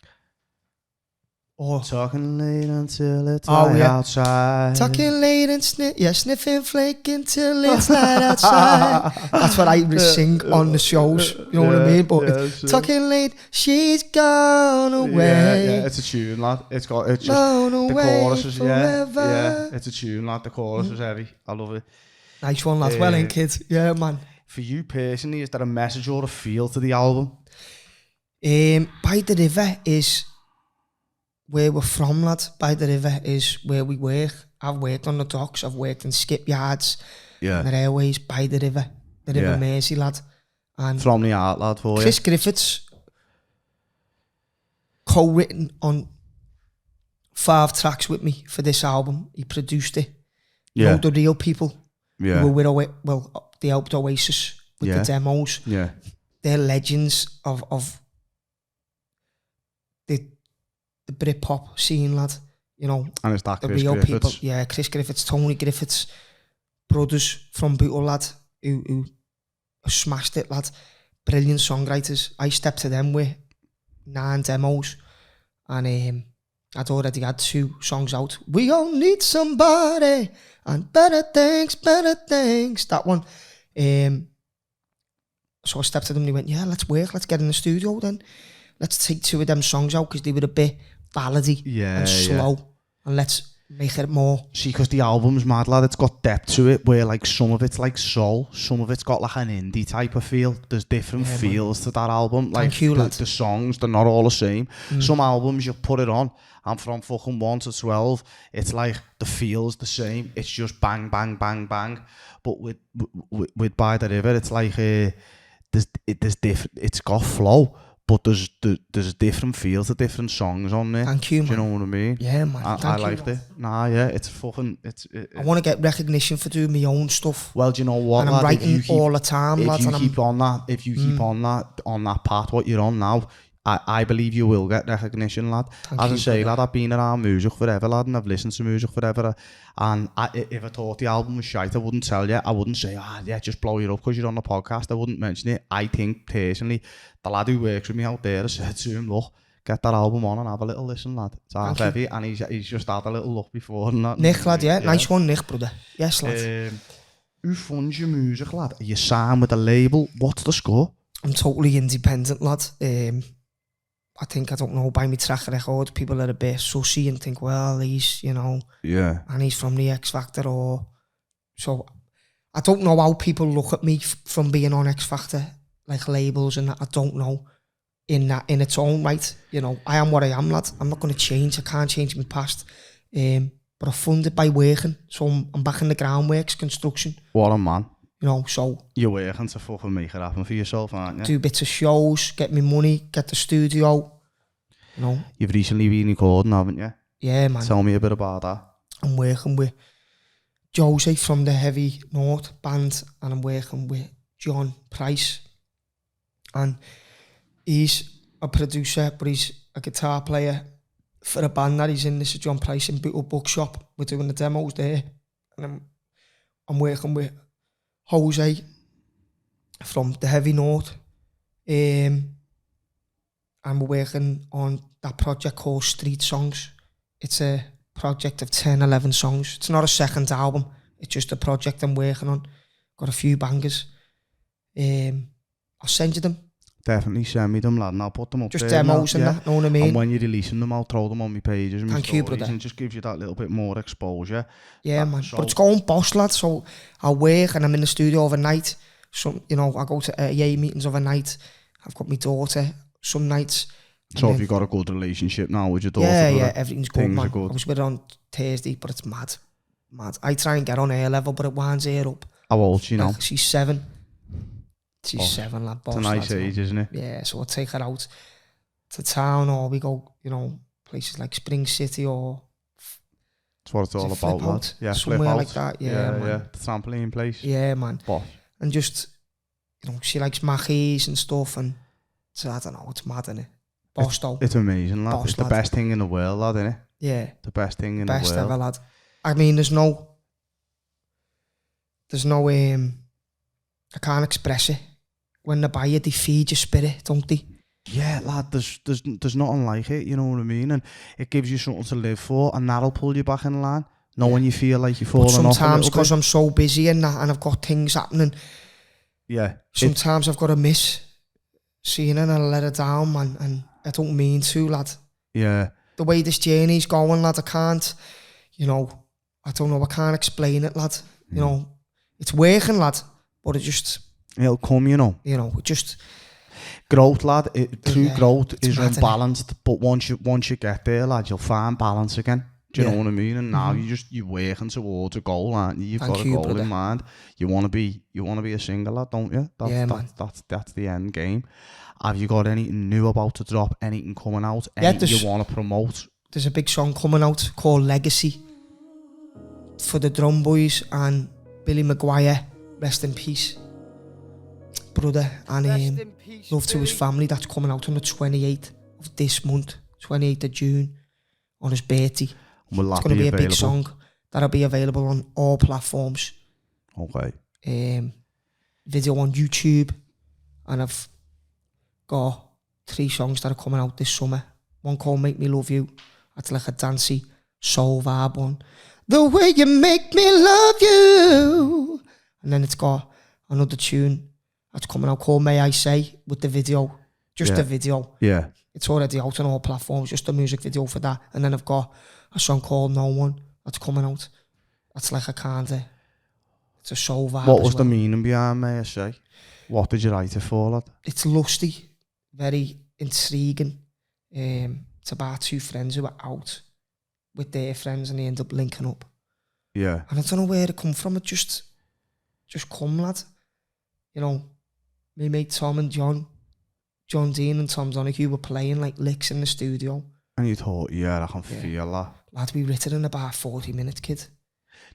Or talking late until it's light outside. Talking late and sniffing flake until it's light outside. That's what I sing on the shows. You know what I mean? But it's talking late, she's gone away. Yeah, it's a tune, lad. It's just gone the away chorus is forever. yeah. It's a tune, lad. The chorus is heavy. I love it. Nice one, lad. Well in, kids. Yeah, man. For you personally, is there a message or a feel to the album? By the River is where we're from, lad. By the River is where we work. I've worked on the docks. I've worked in skipyards. Yeah. The railways by the River. The River Mersey, lad. And from the art, lad, for Chris Griffiths co-written on 5 tracks with me for this album. He produced it. Yeah. You know, the real people. Yeah. Who were with they helped Oasis with the demos. Yeah. They're legends of the Britpop scene, lad. You know, and it's that the Chris real Griffiths. people. Yeah, Chris Griffiths, Tony Griffiths, brothers from Bootle, lad, who smashed it, lad. Brilliant songwriters. I stepped to them with 9 demos, and I'd already had 2 songs out. We all need somebody and better things. That one. So I stepped to them and they went, yeah, let's work. Let's get in the studio then. Let's take 2 of them songs out because they were a bit ballady and slow. And let's make it more. See, because the album's mad, lad, it's got depth to it, where like some of it's like soul, some of it's got like an indie type of feel. There's different feels to that album. Like Thank you, lad. the songs, they're not all the same. Some albums you put it on, and from fucking 1 to 12, it's like the feel's the same. It's just bang, bang, bang, bang. But with By the River, it's like there's different. It's got flow. But there's different feels to different songs on there. Thank you, man. Do you know what I mean? Yeah, man. I liked it. Nah, yeah, it's fucking... I want to get recognition for doing my own stuff. Well, do you know what, and I'm lad? writing all the time, if lads. you keep on that path, what you're on now, I believe you will get recognition, lad. Thank As you, I say, brother. lad, I've been around music forever, lad, and I've listened to music forever. And if I thought the album was shite, I wouldn't tell you. I wouldn't say, yeah, just blow it up because you're on the podcast. I wouldn't mention it. I think, personally, the lad who works with me out there, I said to him, look, get that album on and have a little listen, lad. It's half heavy, and he's just had a little look before. And that, Nick, lad, yeah. Nice one, Nick, brother. Yes, lad. Who funds your music, lad? Are you signed with a label? What's the score? I'm totally independent, lad. I think, I don't know, by my track record, people are a bit sussy and think, well, he's, you know, and he's from the X Factor, or... So, I don't know how people look at me from being on X Factor, like labels and that. I don't know in its own right. You know, I am what I am, lad. I'm not going to change. I can't change my past. But I fund it by working. So I'm back in the groundworks, construction. What a man. You know, so... You're working to fucking make it happen for yourself, aren't you? Do bits of shows, get me money, get the studio. You know. You've recently been recording, haven't you? Yeah, man. Tell me a bit about that. I'm working with Jose from the Heavy North band, and I'm working with John Price. And he's a producer, but he's a guitar player for a band that he's in. This is John Price in Bootle Bookshop. We're doing the demos there. And I'm working with Jose from the Heavy North. And we're working on that project called Street Songs. It's a project of 10, 11 songs. It's not a second album. It's just a project I'm working on. Got a few bangers. I'll send you them. Definitely send me them, lad, and I'll put them up just there. Demos and that, know what I mean? And when you're releasing them, I'll throw them on my pages and my Thank you, stories, brother. and it just gives you that little bit more exposure. Yeah, man. So, but it's going boss, lad. So I work and I'm in the studio overnight. Some, you know, I go to AA meetings overnight. I've got my daughter some nights. So have you got a good relationship now with your daughter? Yeah, everything's good, man. Good. I was with her on Thursday, but it's mad. I try and get on her level, but it winds her up. How old is she now? She's 7. She's 7, lad. Boss, it's a nice lad, age, isn't it? Yeah, so I take her out to town, or we go, you know, places like Spring City, or... That's what it's all about, lad. Yeah, somewhere like that, yeah, man. Yeah, the trampoline place. Yeah, man. Boss. And just, you know, she likes Mackies and stuff, and so I don't know, it's mad, innit? Boss, though. It's amazing, lad. Boss, it's the lad. best thing in the world, lad, innit? Yeah. The best thing in the world. Best ever, lad. I mean, there's no, I can't express it. When they buy you, they feed your spirit, don't they? Yeah, lad, there's nothing like it, you know what I mean? And it gives you something to live for, and that'll pull you back in line. When you feel like you're falling off a little bit. Sometimes, because I'm so busy and that, and I've got things happening, sometimes I've got to miss seeing it and I let it down, man, and I don't mean to, lad. Yeah. The way this journey's going, lad, I can't, you know, I don't know, I can't explain it, lad. You know, it's working, lad, but it just... It'll come, you know. You know, it just... Growth, lad, true growth is mad, unbalanced, but once you get there, lad, you'll find balance again. Do you know what I mean? And now you're working towards a goal, aren't you? You've got a goal brother. in mind. You want to be a singer, lad, don't you? Man. That's the end game. Have you got anything new about to drop? Anything coming out? Anything you want to promote? There's a big song coming out called Legacy for the Drum Boys and Billy Maguire, rest in peace, brother, and love to his family. That's coming out on the 28th of this month, 28th of June, on his birthday. Will it's going to be a big song that'll be available on all platforms. Okay. Video on YouTube, and I've got 3 songs that are coming out this summer. One called Make Me Love You. That's like a dancey soul vibe one. The way you make me love you. And then it's got another tune that's coming out called May I Say, with the video. Just the video. Yeah. It's already out on all platforms, just a music video for that. And then I've got a song called No One that's coming out. That's like a kind of, it's a soul vibe. What was the meaning behind May I Say? What did you write it for, lad? It's lusty, very intriguing. It's about two friends who are out with their friends and they end up linking up. Yeah. And I don't know where it come from. It just come, lad. You know, me mate Tom and John Dean and Tom Donahue were playing like licks in the studio. And you thought, yeah, I can feel that. Lad, we writ it in about 40 minutes, kid.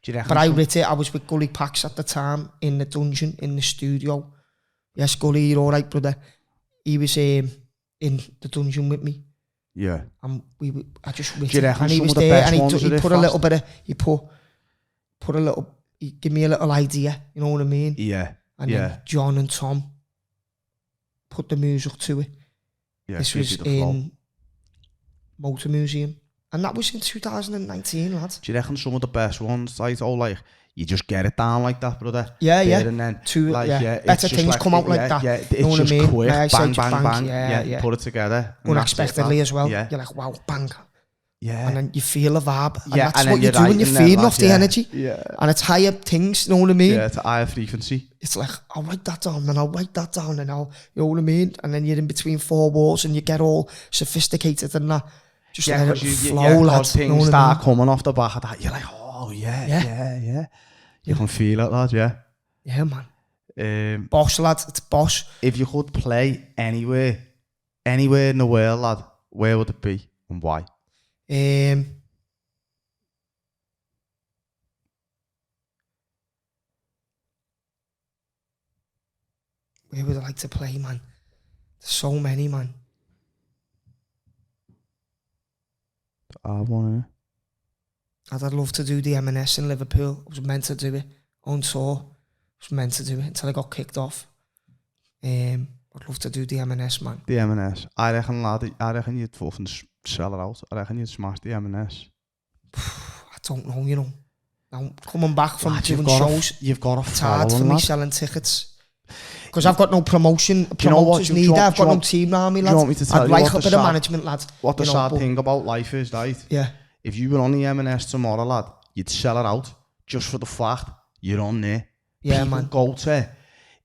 Do you reckon But I writ it, I was with Gully Pax at the time in the dungeon, in the studio. Yes, Gully, you're all right, brother. He was in the dungeon with me. Yeah. And I just writ Do you it. reckon And he some was of the there best and ones he are put a fast? little bit of, he put a little, he gave me a little idea, you know what I mean? Yeah. And then John and Tom put the music to it. Yeah, This gives was you the flow. in Motor Museum. And that was in 2019, lad. Do you reckon some of the best ones, like you just get it down like that, brother? Yeah, There yeah. and then, Better it's just things come out like that. Yeah, it's You know what I just mean? quick, May I say bang, just bang, bang? bang. Yeah, You yeah. put it together. and that's it, Unexpectedly lad. as well. Yeah. You're like, wow, bang. Yeah. And then you feel a vibe. And Yeah, that's and then what you're you're doing. You're writing feeding them, off the yeah. energy. Yeah. And it's higher things, you know what I mean? Yeah, it's a higher frequency. It's like, I'll write that down, and I'll write that down, and I'll, you know what I mean? And then you're in between four walls and you get all sophisticated and that. Just let it flow, lads. Things you know what I start mean? coming off the back of that. You're like, oh, yeah. You can feel it, lad, yeah. Yeah, man. Um, Boss, lad. It's boss. if you could play anywhere in the world, lad, where would it be and why? Where would I like to play, man? There's so many, man. I want I'd love to do the M&S in Liverpool. I was meant to do it on tour. I was meant to do it until I got kicked off. I'd love to do the M&S, man. the M&S. I reckon, lad, you'd fucking sell it out. I reckon you'd smash the M&S. I don't know, you know. Now, coming back from Lad, doing shows, you've got a it's hard for following, me lad. selling tickets. Because I've got no promotion, you know what? promoters Do you neither. want- I've do you got no want- team around me, do lad. you want me to tell I'd you like what a the bit of sad- management, lad. What the you know, sad but- thing about life is, right? Yeah. If you were on the M&S tomorrow, lad, you'd sell it out just for the fact you're on there. Yeah, People man. go to.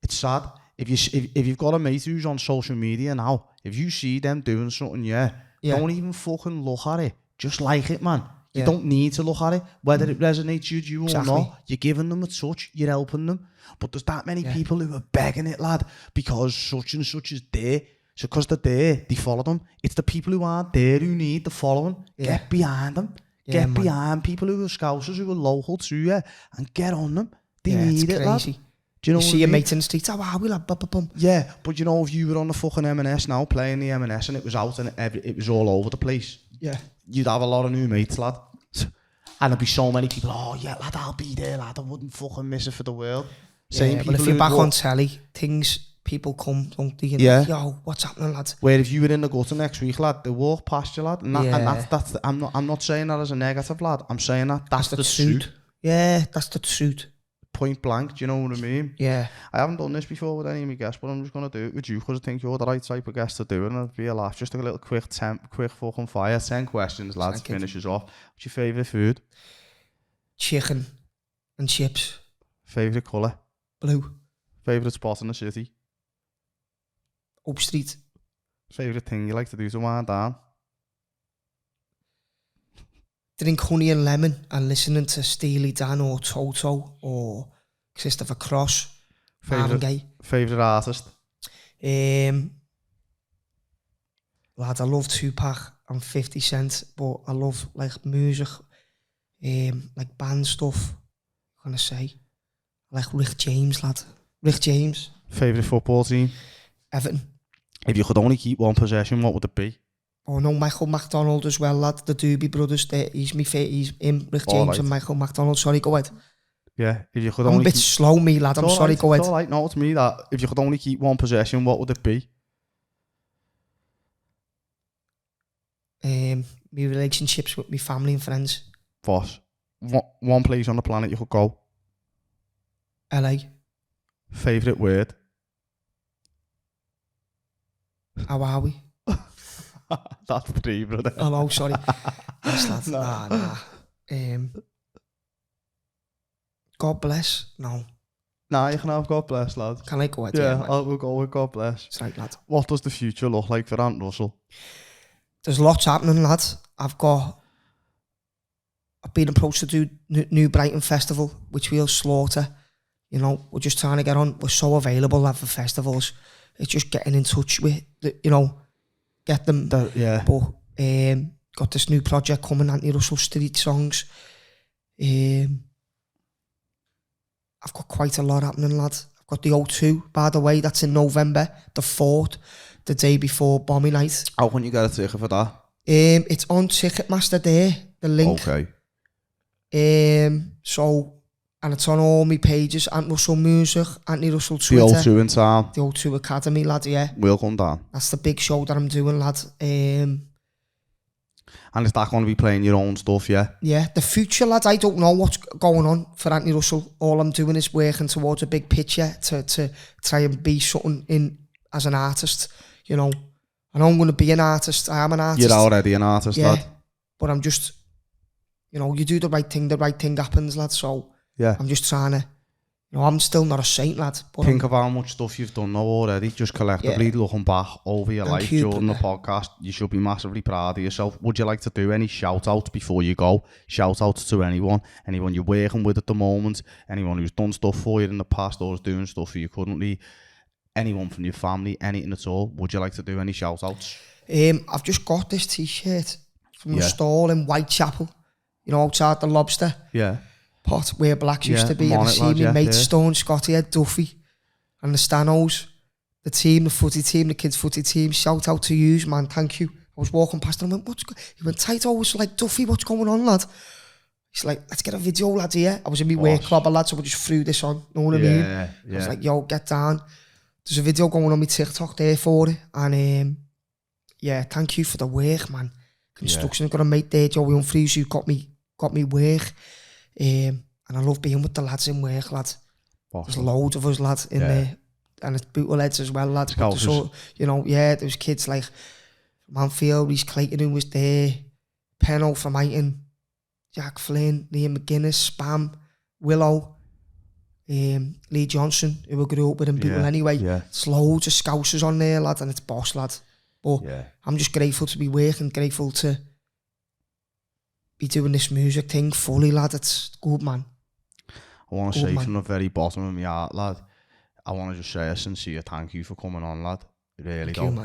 It's sad. If you've got a mate who's on social media now, if you see them doing something, Yeah. don't even fucking look at it. Just like it, man. You Yeah. don't need to look at it. Whether it resonates with you or Exactly. not, you're giving them a touch, you're helping them. But there's that many people who are begging it, lad, because such and such is there. So because they're there, they follow them. It's the people who aren't there who need the following. Yeah. Get behind them. Yeah, Get man. behind people who are scousers, who are local to you, and get on them. They Yeah, need it's it, lad. crazy. Do you know You what see I your mean? mate in the streets, oh, wow, we love bum, bum, bum. Yeah, but you know, if you were on the fucking M&S now, playing the M&S, and it was out and it was all over the place, Yeah. you'd have a lot of new mates, lad. And there'd be so many people, oh yeah, lad, I'll be there, lad, I wouldn't fucking miss it for the world. Same Yeah, people but if you're who'd back walk- on telly, people come, don't they? And Yeah. like, yo, what's happening, lad? Where if you were in the gutter next week, lad, they walk past you, lad. And, Yeah. that's I'm not saying that as a negative, lad. I'm saying that's the truth. Yeah, that's the truth. Point blank, do you know what I mean? Yeah. I haven't done this before with any of my guests, but I'm just going to do it with you because I think you're the right type of guest to do it, and it'll be a laugh. Just a little quick fucking fire. 10 questions, lads, Thank you. finishes off. What's your favourite food? Chicken and chips. Favourite colour? Blue. Favourite spot in the city? Up Street. Favourite thing you like to do to wind down? Drink honey and lemon and listening to Steely Dan or Toto or Christopher Cross. Marvin Gaye. Favourite artist? Lad, I love Tupac and 50 Cent, but I love like music, like band stuff. I'm gonna say, I like Rick James, lad. Rick James. Favourite football team? Everton. If you could only keep one possession, what would it be? Oh no, Michael McDonald as well, lad. The Doobie Brothers. He's him, Rick James right. and Michael McDonald. Sorry, go ahead. Yeah, if you could I'm a only bit keep... slow, me lad. I'm It's all sorry, right, go it's ahead. all right, no, it's me that. If you could only keep one possession, what would it be? My relationships with my family and friends. Boss. One place on the planet you could go. LA. Favourite word? How are we? That's 3, brother. Oh no, sorry. Yes, lad. Nah. God bless. No. Nah, you can have God bless, lad. Can I go with Yeah, man? I'll go with God bless. It's right, lad. What does the future look like for Ant Russell? There's lots happening, lad. I've been approached to do New Brighton Festival, which we'll slaughter. You know, we're just trying to get on. We're so available, lad, for festivals. It's just getting in touch with, get them. Yeah. But got this new project coming, Anthony Russell Street Songs. I've got quite a lot happening, lad. I've got the O2, by the way, that's in November, the 4th, the day before Bombing Night. How can you get a ticket for that? It's on Ticketmaster there, the link. Okay. And it's on all my pages, Ant Russell Music, Anthony Russell The Twitter. O2 in town. The O2 Academy, lad, yeah. We'll come down. That's the big show that I'm doing, lad. And is that going to be playing your own stuff, yeah? Yeah, the future, lad, I don't know what's going on for Anthony Russell. All I'm doing is working towards a big picture to try and be something in as an artist, you know. I know I'm going to be an artist. I am an artist. You're already an artist, yeah, lad. But I'm just, you do the right thing happens, lad. So yeah. I'm just trying to, I'm still not a saint, lad. But Think of how much stuff you've done now already, just collectively looking back over your life during the podcast. You should be massively proud of yourself. Would you like to do any shout-outs before you go? Shout-outs to anyone you're working with at the moment, anyone who's done stuff for you in the past or is doing stuff for you currently, anyone from your family, anything at all. Would you like to do any shout-outs? I've just got this t-shirt from a stall in Whitechapel, outside the Lobster. Yeah. Pot where Blacks used to be, and I see my mate Stone, Scotty, Ed Duffy, and the Stanos, the team, the footy team, the kids' footy team. Shout out to you, man. Thank you. I was walking past and I went, he went, Tighto. I was like, Duffy, what's going on, lad? He's like, let's get a video, lad, here. I was in my work club, lad, so we just threw this on. Know what I mean? Yeah. I was like, yo, get down. There's a video going on my TikTok there for it, and thank you for the work, man. Construction. I've got a mate there, Joey Humphreys, who got me work. And I love being with the lads in work, lad. There's loads of us, lad, in there. And it's bootleheads as well, lad. So, there's kids like Manfield, Reece Clayton, who was there, Penno from Iton, Jack Flynn, Liam McGuinness, Spam, Willow, Lee Johnson, who we grew up with in Bootle anyway. Yeah. There's loads of scousers on there, lad, and it's boss, lad. But I'm just grateful to be working, grateful to be doing this music thing fully, lad. It's good, man. I want to say from the very bottom of my heart, lad, I want to just say a sincere thank you for coming on, lad. I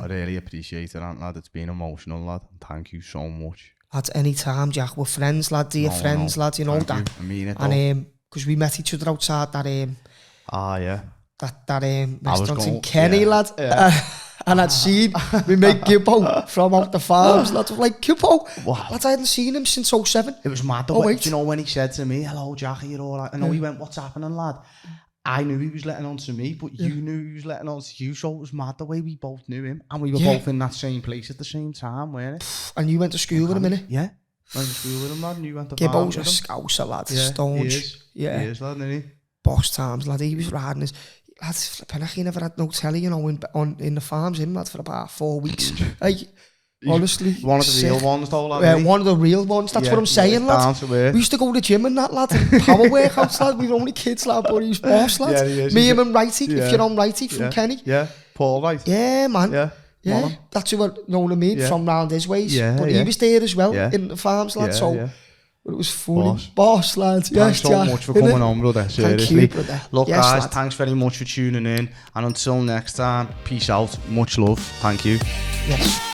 really appreciate it, lad. It's been emotional, lad. Thank you so much. At any time, Jack. We're friends, lad. Dear friends, lad. You know that. I mean it. And because we met each other outside that restaurant in Kenny, lad. Yeah. And I'd seen me mate Gibbo from out the farms. Lads were like, Gibbo? Wow. Lads, I hadn't seen him since 07. It was mad. Do you know when he said to me, hello, Jack, you're all right? I know he went, what's happening, lad? I knew he was letting on to me, but you knew he was letting on to you. So it was mad the way we both knew him. And we were both in that same place at the same time, weren't it? And you went to school with him, innit? Yeah. Went to school with him, lad. And you went to Gibbo's a scouser, lad. Yeah, Staunch. He is, lad, isn't he? Boss times, lad. He was riding his... Lads, flipping he never had no telly, in the farms, lad, for about 4 weeks. Like, honestly. One of the real ones, though, lad. One of the real ones, that's what I'm saying, lad. We used to go to the gym and that, lad, and power workouts, lad. We were only kids, lad, but he was boss, lad. Yeah, he is. Me, him and Righty, if you're on Righty from Kenny. Yeah, Paul Wright. Yeah, man. Yeah, that's who, you know what I mean, from round his ways. But he was there as well, in the farms, lad, so... But it was funny. Boss, lads. Thanks so much for coming on, brother. Seriously. Thank you, brother. Look, guys, thanks very much for tuning in. And until next time, peace out. Much love. Thank you. Yes.